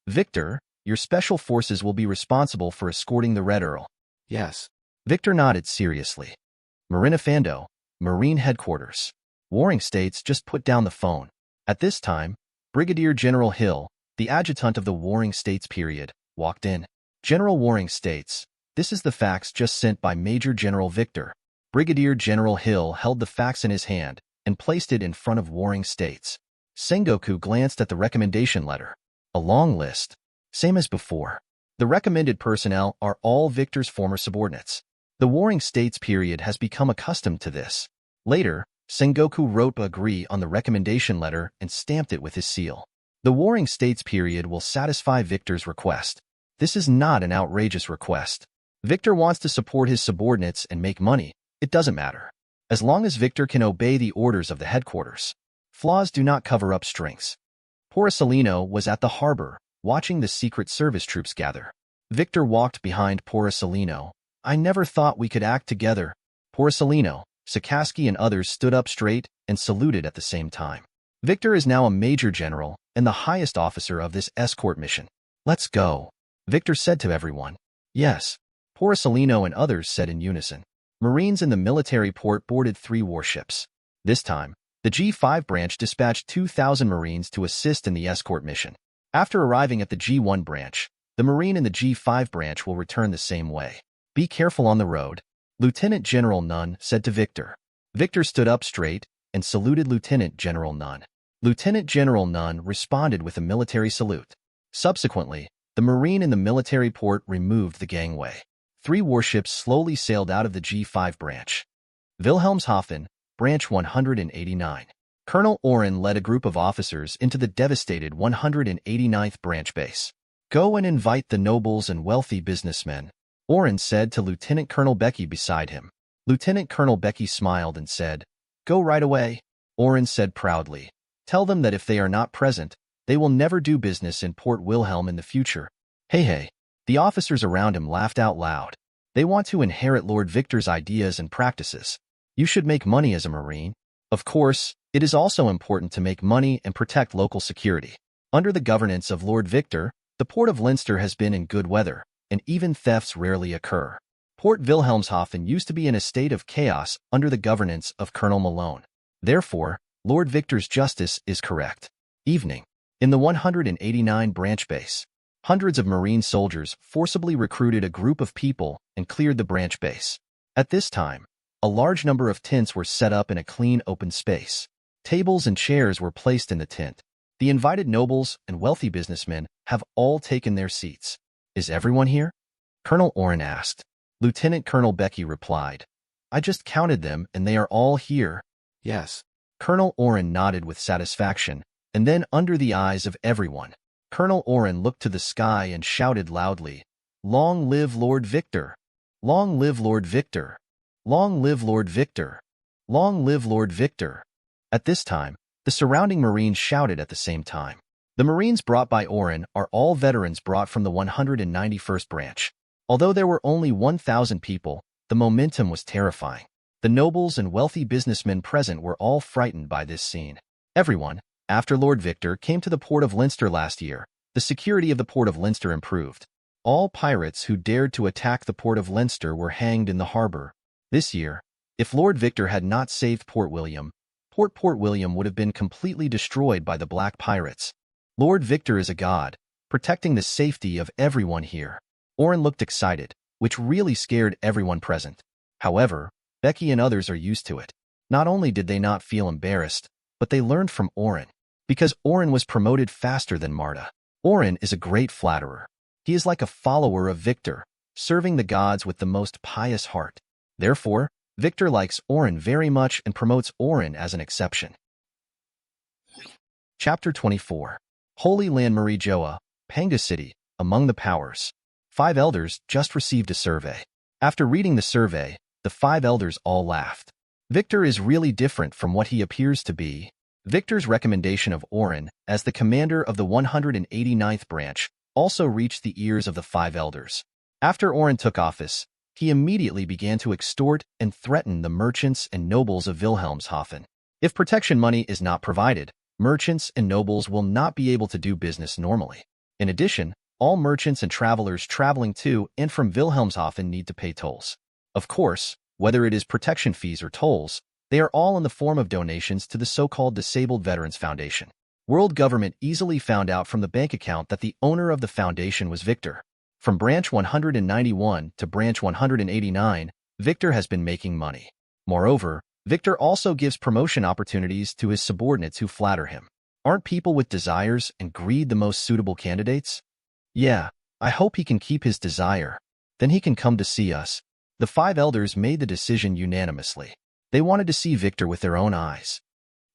"Victor, your special forces will be responsible for escorting the Red Earl." Yes. Victor nodded seriously. Marina Fando, Marine Headquarters. Warring States just put down the phone. At this time, Brigadier General Hill, the adjutant of the Warring States period, walked in. General Warring States, this is the fax just sent by Major General Victor. Brigadier General Hill held the fax in his hand and placed it in front of Warring States. Sengoku glanced at the recommendation letter. A long list. Same as before. The recommended personnel are all Victor's former subordinates. The Warring States period has become accustomed to this. Later, Sengoku wrote agree on the recommendation letter and stamped it with his seal. The Warring States period will satisfy Victor's request. This is not an outrageous request. Victor wants to support his subordinates and make money. It doesn't matter. As long as Victor can obey the orders of the headquarters. Flaws do not cover up strengths. Porcellino was at the harbor, watching the Secret Service troops gather. Victor walked behind Porcellino. I never thought we could act together. Porcellino, Sakaski and others stood up straight and saluted at the same time. Victor is now a major general and the highest officer of this escort mission. Let's go, Victor said to everyone. Yes, Porcellino and others said in unison. Marines in the military port boarded 3 warships. This time, the G5 branch dispatched 2,000 Marines to assist in the escort mission. After arriving at the G1 branch, the Marine in the G5 branch will return the same way. Be careful on the road, Lieutenant General Nunn said to Victor. Victor stood up straight and saluted Lieutenant General Nunn. Lieutenant General Nunn responded with a military salute. Subsequently, the Marine in the military port removed the gangway. 3 warships slowly sailed out of the G5 branch. Wilhelmshaven, Branch 189. Colonel Oren led a group of officers into the devastated 189th branch base. Go and invite the nobles and wealthy businessmen, Oren said to Lieutenant Colonel Becky beside him. Lieutenant Colonel Becky smiled and said, Go right away, Oren said proudly. Tell them that if they are not present, they will never do business in Port Wilhelm in the future. Hey. The officers around him laughed out loud. They want to inherit Lord Victor's ideas and practices. You should make money as a Marine. Of course, it is also important to make money and protect local security. Under the governance of Lord Victor, the port of Leinster has been in good weather, and even thefts rarely occur. Port Wilhelmshaven used to be in a state of chaos under the governance of Colonel Malone. Therefore, Lord Victor's justice is correct. Evening. In the 189 branch base, hundreds of Marine soldiers forcibly recruited a group of people and cleared the branch base. At this time, a large number of tents were set up in a clean open space. Tables and chairs were placed in the tent. The invited nobles and wealthy businessmen have all taken their seats. Is everyone here? Colonel Oren asked. Lieutenant Colonel Becky replied. I just counted them and they are all here. Yes. Colonel Oren nodded with satisfaction, and then under the eyes of everyone, Colonel Oren looked to the sky and shouted loudly, Long live Lord Victor! Long live Lord Victor! Long live Lord Victor! Long live Lord Victor! At this time, the surrounding Marines shouted at the same time. The Marines brought by Oren are all veterans brought from the 191st branch. Although there were only 1,000 people, the momentum was terrifying. The nobles and wealthy businessmen present were all frightened by this scene. Everyone, after Lord Victor came to the port of Leinster last year, the security of the port of Leinster improved. All pirates who dared to attack the port of Leinster were hanged in the harbor. This year, if Lord Victor had not saved Port William, Port William would have been completely destroyed by the Black Pirates. Lord Victor is a god, protecting the safety of everyone here. Oren looked excited, which really scared everyone present. However, Becky and others are used to it. Not only did they not feel embarrassed, but they learned from Oren. Because Oren was promoted faster than Marta. Oren is a great flatterer. He is like a follower of Victor, serving the gods with the most pious heart. Therefore, Victor likes Oren very much and promotes Oren as an exception. Chapter 24. Holy Land Marie Joa, Panga City, Among the Powers. 5 elders just received a survey. After reading the survey, the 5 elders all laughed. Victor is really different from what he appears to be. Victor's recommendation of Oren as the commander of the 189th branch also reached the ears of the 5 elders. After Oren took office, he immediately began to extort and threaten the merchants and nobles of Wilhelmshaven. If protection money is not provided, merchants and nobles will not be able to do business normally. In addition, all merchants and travelers traveling to and from Wilhelmshaven need to pay tolls. Of course, whether it is protection fees or tolls, They are all in the form of donations to the so-called Disabled Veterans Foundation. World government easily found out from the bank account that the owner of the foundation was Victor. From branch 191 to branch 189, Victor has been making money. Moreover, Victor also gives promotion opportunities to his subordinates who flatter him. Aren't people with desires and greed the most suitable candidates? Yeah, I hope he can keep his desire. Then he can come to see us. The 5 elders made the decision unanimously. They wanted to see Victor with their own eyes.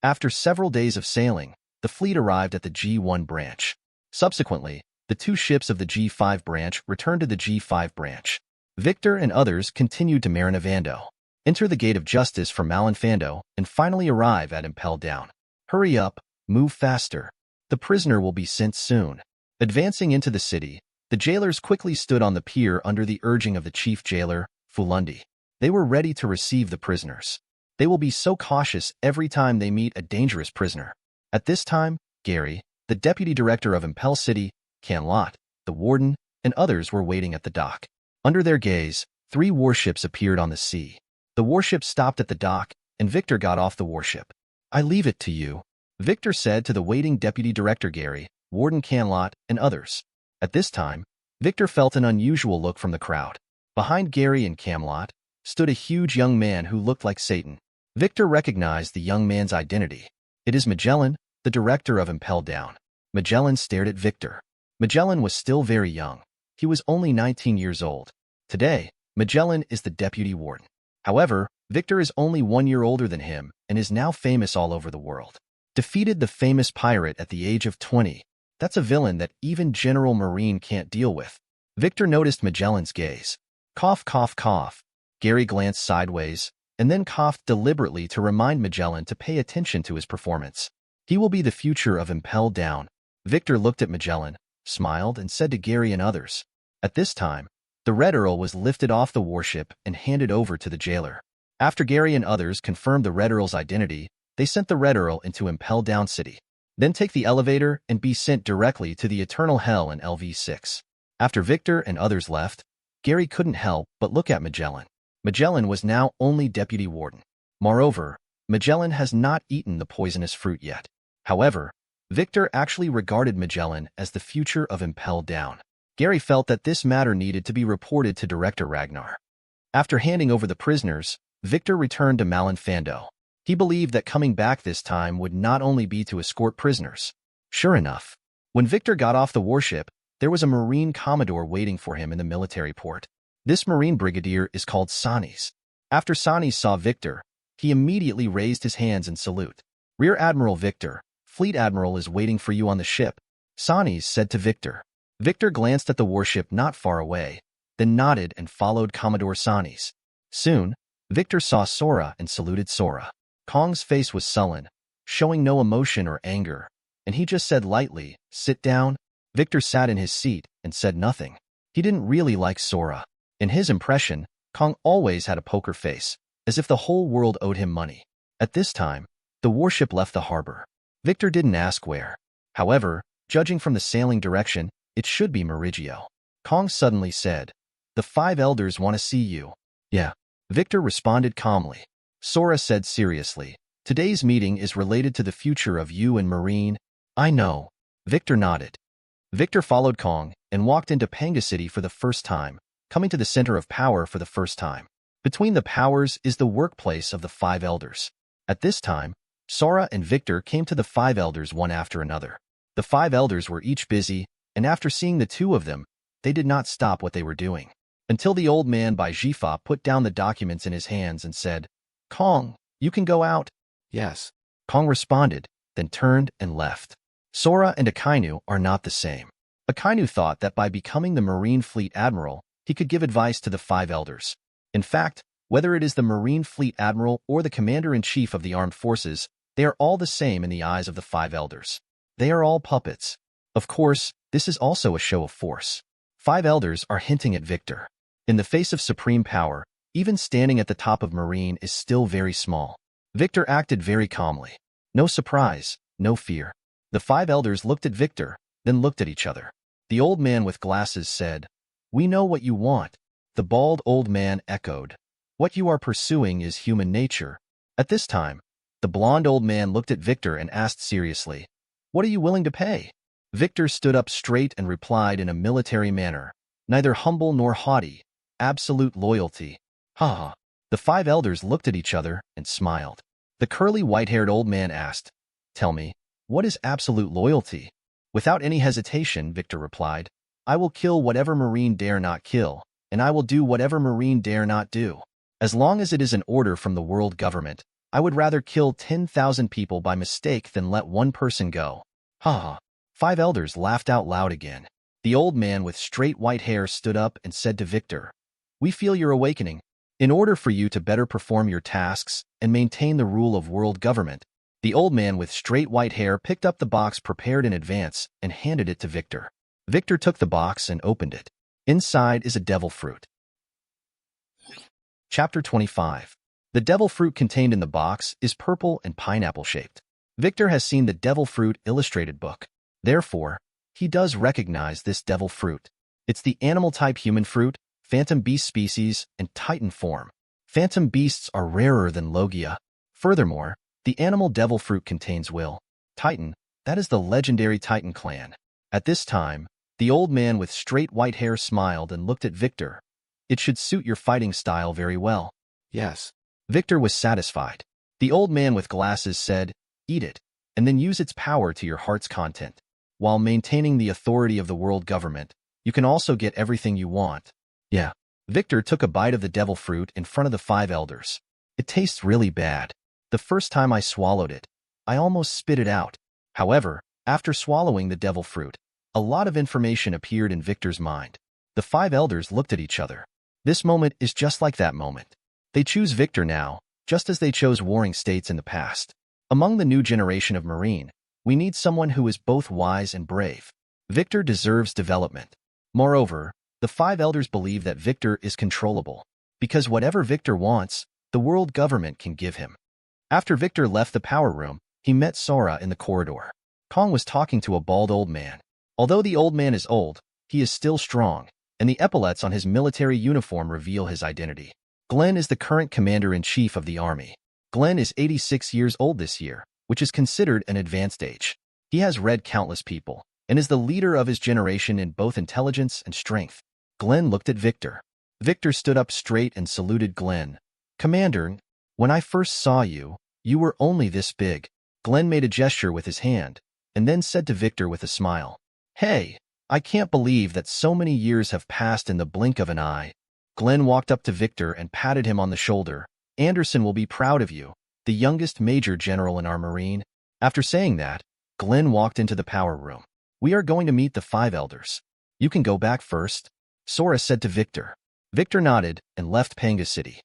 After several days of sailing, the fleet arrived at the G1 branch. Subsequently, the 2 ships of the G5 branch returned to the G5 branch. Victor and others continued to Marinavando, enter the Gate of Justice for Malinfando, and finally arrive at Impel Down. Hurry up, move faster. The prisoner will be sent soon. Advancing into the city, the jailers quickly stood on the pier under the urging of the chief jailer, Fulundi. They were ready to receive the prisoners. They will be so cautious every time they meet a dangerous prisoner. At this time, Gary, the deputy director of Impel City, Canlot, the warden, and others were waiting at the dock. Under their gaze, 3 warships appeared on the sea. The warship stopped at the dock, and Victor got off the warship. I leave it to you, Victor said to the waiting deputy director Gary, warden Canlot, and others. At this time, Victor felt an unusual look from the crowd. Behind Gary and Camelot stood a huge young man who looked like Satan. Victor recognized the young man's identity. It is Magellan, the director of Impel Down. Magellan stared at Victor. Magellan was still very young. He was only 19 years old. Today, Magellan is the deputy warden. However, Victor is only 1 year older than him and is now famous all over the world. Defeated the famous pirate at the age of 20. That's a villain that even General Marine can't deal with. Victor noticed Magellan's gaze. Cough, cough, cough. Gary glanced sideways and then coughed deliberately to remind Magellan to pay attention to his performance. He will be the future of Impel Down. Victor looked at Magellan, smiled, and said to Gary and others. At this time, the Red Earl was lifted off the warship and handed over to the jailer. After Gary and others confirmed the Red Earl's identity, they sent the Red Earl into Impel Down City. Then take the elevator and be sent directly to the Eternal Hell in LV6. After Victor and others left, Gary couldn't help but look at Magellan. Magellan was now only deputy warden. Moreover, Magellan has not eaten the poisonous fruit yet. However, Victor actually regarded Magellan as the future of Impel Down. Gary felt that this matter needed to be reported to Director Ragnar. After handing over the prisoners, Victor returned to Malinfando. He believed that coming back this time would not only be to escort prisoners. Sure enough, when Victor got off the warship, there was a Marine Commodore waiting for him in the military port. This Marine Brigadier is called Sanis. After Sanis saw Victor, he immediately raised his hands in salute. Rear Admiral Victor, Fleet Admiral is waiting for you on the ship, Sanis said to Victor. Victor glanced at the warship not far away, then nodded and followed Commodore Sanis. Soon, Victor saw Sora and saluted Sora. Kong's face was sullen, showing no emotion or anger, and he just said lightly, "Sit down." Victor sat in his seat and said nothing. He didn't really like Sora. In his impression, Kong always had a poker face, as if the whole world owed him money. At this time, the warship left the harbor. Victor didn't ask where. However, judging from the sailing direction, it should be Merigio. Kong suddenly said, "The 5 elders want to see you." "Yeah." Victor responded calmly. Sora said seriously, "Today's meeting is related to the future of you and Marine." "I know." Victor nodded. Victor followed Kong and walked into Panga City for the first time, coming to the center of power for the first time. Between the powers is the workplace of the 5 elders. At this time, Sora and Victor came to the 5 elders one after another. The 5 elders were each busy, and after seeing the 2 of them, they did not stop what they were doing. Until the old man by Jifa put down the documents in his hands and said, "Kong, you can go out." Yes. Kong responded, then turned and left. Sora and Akainu are not the same. Akainu thought that by becoming the Marine Fleet Admiral, he could give advice to the 5 elders. In fact, whether it is the Marine Fleet Admiral or the Commander-in-Chief of the Armed Forces, they are all the same in the eyes of the 5 elders. They are all puppets. Of course, this is also a show of force. 5 elders are hinting at Victor. In the face of supreme power, even standing at the top of Marine is still very small. Victor acted very calmly. No surprise, no fear. The 5 elders looked at Victor, then looked at each other. The old man with glasses said, "We know what you want." The bald old man echoed, "What you are pursuing is human nature. At this time, the blond old man looked at Victor and asked seriously, "What are you willing to pay?" Victor stood up straight and replied in a military manner, neither humble nor haughty, absolute loyalty. Ha ha. The five elders looked at each other and smiled. The curly white-haired old man asked, "Tell me, what is absolute loyalty?" Without any hesitation, Victor replied, "I will kill whatever Marine dare not kill, and I will do whatever Marine dare not do. As long as it is an order from the world government, I would rather kill 10,000 people by mistake than let one person go." Ha ha. Five elders laughed out loud again. The old man with straight white hair stood up and said to Victor, "We feel your awakening. In order for you to better perform your tasks and maintain the rule of world government," the old man with straight white hair picked up the box prepared in advance and handed it to Victor. Victor took the box and opened it. Inside is a devil fruit. Chapter 25. The devil fruit contained in the box is purple and pineapple-shaped. Victor has seen the devil fruit illustrated book. Therefore, he does recognize this devil fruit. It's the animal-type human fruit, phantom beast species, and titan form. Phantom beasts are rarer than Logia. Furthermore, the animal devil fruit contains will. Titan, that is the legendary Titan clan. At this time, the old man with straight white hair smiled and looked at Victor. "It should suit your fighting style very well." Yes. Victor was satisfied. The old man with glasses said, "Eat it, and then use its power to your heart's content. While maintaining the authority of the world government, you can also get everything you want." Yeah. Victor took a bite of the devil fruit in front of the five elders. "It tastes really bad. The first time I swallowed it, I almost spit it out." However, after swallowing the devil fruit, a lot of information appeared in Victor's mind. The five elders looked at each other. This moment is just like that moment. They choose Victor now, just as they chose warring states in the past. Among the new generation of Marine, we need someone who is both wise and brave. Victor deserves development. Moreover, the five elders believe that Victor is controllable, because whatever Victor wants, the world government can give him. After Victor left the power room, he met Sora in the corridor. Kong was talking to a bald old man. Although the old man is old, he is still strong, and the epaulets on his military uniform reveal his identity. Glenn is the current commander-in-chief of the army. Glenn is 86 years old this year, which is considered an advanced age. He has read countless people, and is the leader of his generation in both intelligence and strength. Glenn looked at Victor. Victor stood up straight and saluted Glenn. "Commander, when I first saw you, you were only this big." Glenn made a gesture with his hand, and then said to Victor with a smile, "Hey, I can't believe that so many years have passed in the blink of an eye." Glenn walked up to Victor and patted him on the shoulder. "Anderson will be proud of you, the youngest major general in our Marine." After saying that, Glenn walked into the power room. "We are going to meet the five elders. You can go back first," Sora said to Victor. Victor nodded and left Panga City.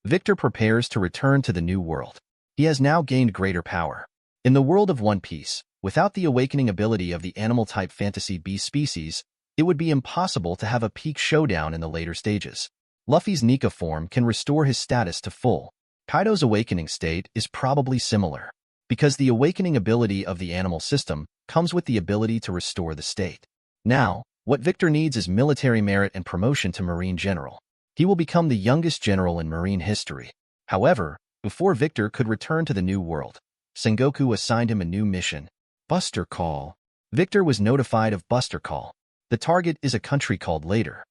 Victor prepares to return to the new world. He has now gained greater power. In the world of One Piece, without the awakening ability of the animal-type fantasy beast species, it would be impossible to have a peak showdown in the later stages. Luffy's Nika form can restore his status to full. Kaido's awakening state is probably similar, because the awakening ability of the animal system comes with the ability to restore the state. Now, what Victor needs is military merit and promotion to Marine General. He will become the youngest general in Marine history. However, before Victor could return to the new world, Sengoku assigned him a new mission, Buster Call. Victor was notified of Buster Call. The target is a country called Later.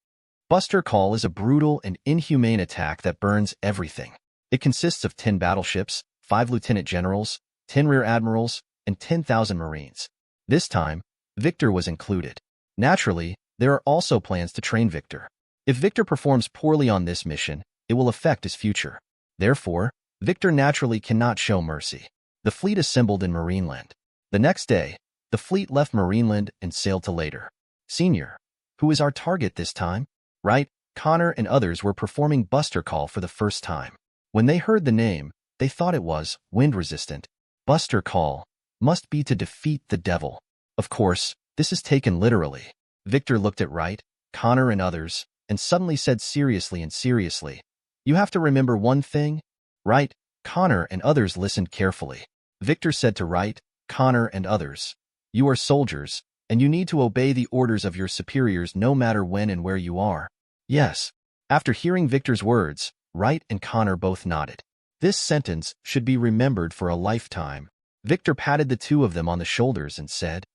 Buster Call is a brutal and inhumane attack that burns everything. It consists of 10 battleships, 5 lieutenant generals, 10 rear admirals, and 10,000 Marines. This time, Victor was included. Naturally, there are also plans to train Victor. If Victor performs poorly on this mission, it will affect his future. Therefore, Victor naturally cannot show mercy. The fleet assembled in Marineland. The next day, the fleet left Marineland and sailed to Later. "Senior, who is our target this time?" Right, Connor and others were performing Buster Call for the first time. When they heard the name, they thought it was wind-resistant. Buster Call must be to defeat the devil. Of course, this is taken literally. Victor looked at Wright, Connor and others, and suddenly said seriously, "You have to remember one thing." Wright, Connor and others listened carefully. Victor said to Wright, Connor and others, "You are soldiers, and you need to obey the orders of your superiors no matter when and where you are." Yes. After hearing Victor's words, Wright and Connor both nodded. This sentence should be remembered for a lifetime. Victor patted the two of them on the shoulders and said,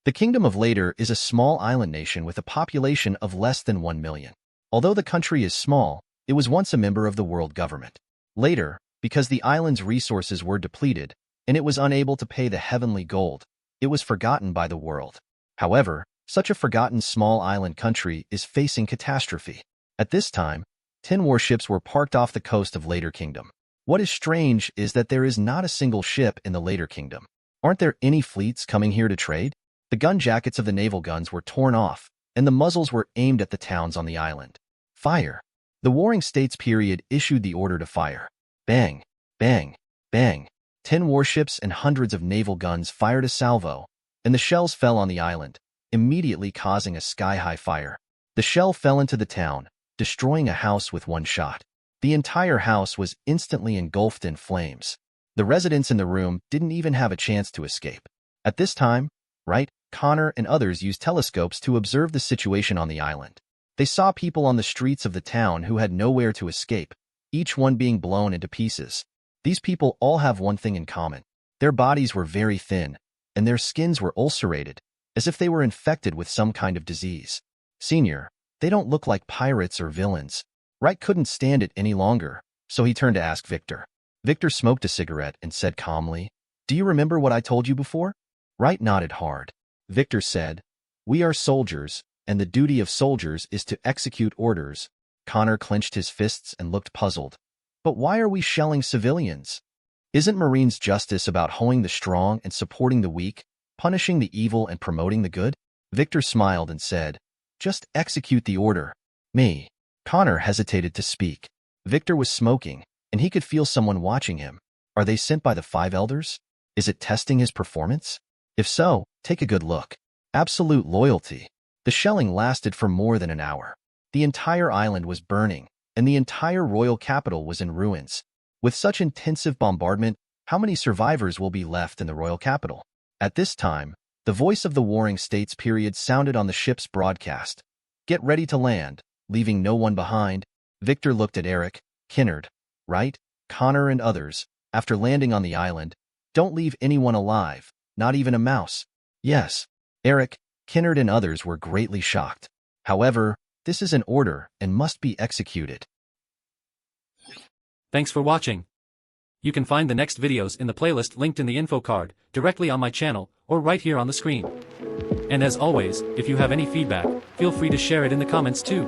"The Kingdom of Later is a small island nation with a population of less than 1 million. Although the country is small, it was once a member of the world government. Later, because the island's resources were depleted, and it was unable to pay the heavenly gold, it was forgotten by the world. However, such a forgotten small island country is facing catastrophe. At this time, 10 warships were parked off the coast of Later Kingdom. What is strange is that there is not a single ship in the Later Kingdom. Aren't there any fleets coming here to trade?" The gun jackets of the naval guns were torn off, and the muzzles were aimed at the towns on the island. Fire! The Warring States period issued the order to fire. Bang! Bang! Bang! 10 warships and hundreds of naval guns fired a salvo, and the shells fell on the island, immediately causing a sky-high fire. The shell fell into the town, destroying a house with one shot. The entire house was instantly engulfed in flames. The residents in the room didn't even have a chance to escape. At this time, Wright, Connor, and others used telescopes to observe the situation on the island. They saw people on the streets of the town who had nowhere to escape, each one being blown into pieces. These people all have one thing in common. Their bodies were very thin, and their skins were ulcerated, as if they were infected with some kind of disease. "Senior, they don't look like pirates or villains." Wright couldn't stand it any longer, so he turned to ask Victor. Victor smoked a cigarette and said calmly, "Do you remember what I told you before?" Wright nodded hard. Victor said, "We are soldiers, and the duty of soldiers is to execute orders." Connor clenched his fists and looked puzzled. "But why are we shelling civilians? Isn't Marines' justice about holding the strong and supporting the weak, punishing the evil and promoting the good?" Victor smiled and said, "Just execute the order." "Me." Connor hesitated to speak. Victor was smoking, and he could feel someone watching him. Are they sent by the 5 elders? Is it testing his performance? If so, take a good look. Absolute loyalty. The shelling lasted for more than an hour. The entire island was burning, and the entire royal capital was in ruins. With such intensive bombardment, how many survivors will be left in the royal capital? At this time, the voice of the Warring States period sounded on the ship's broadcast. "Get ready to land, leaving no one behind." Victor looked at Eric, Kinnard, Wright, Connor, and others. After landing on the island, "Don't leave anyone alive, not even a mouse." Yes, Eric, Kinnard, and others were greatly shocked. However, this is an order and must be executed. Thanks for watching. You can find the next videos in the playlist linked in the info card, directly on my channel, or right here on the screen. And as always, if you have any feedback, feel free to share it in the comments too.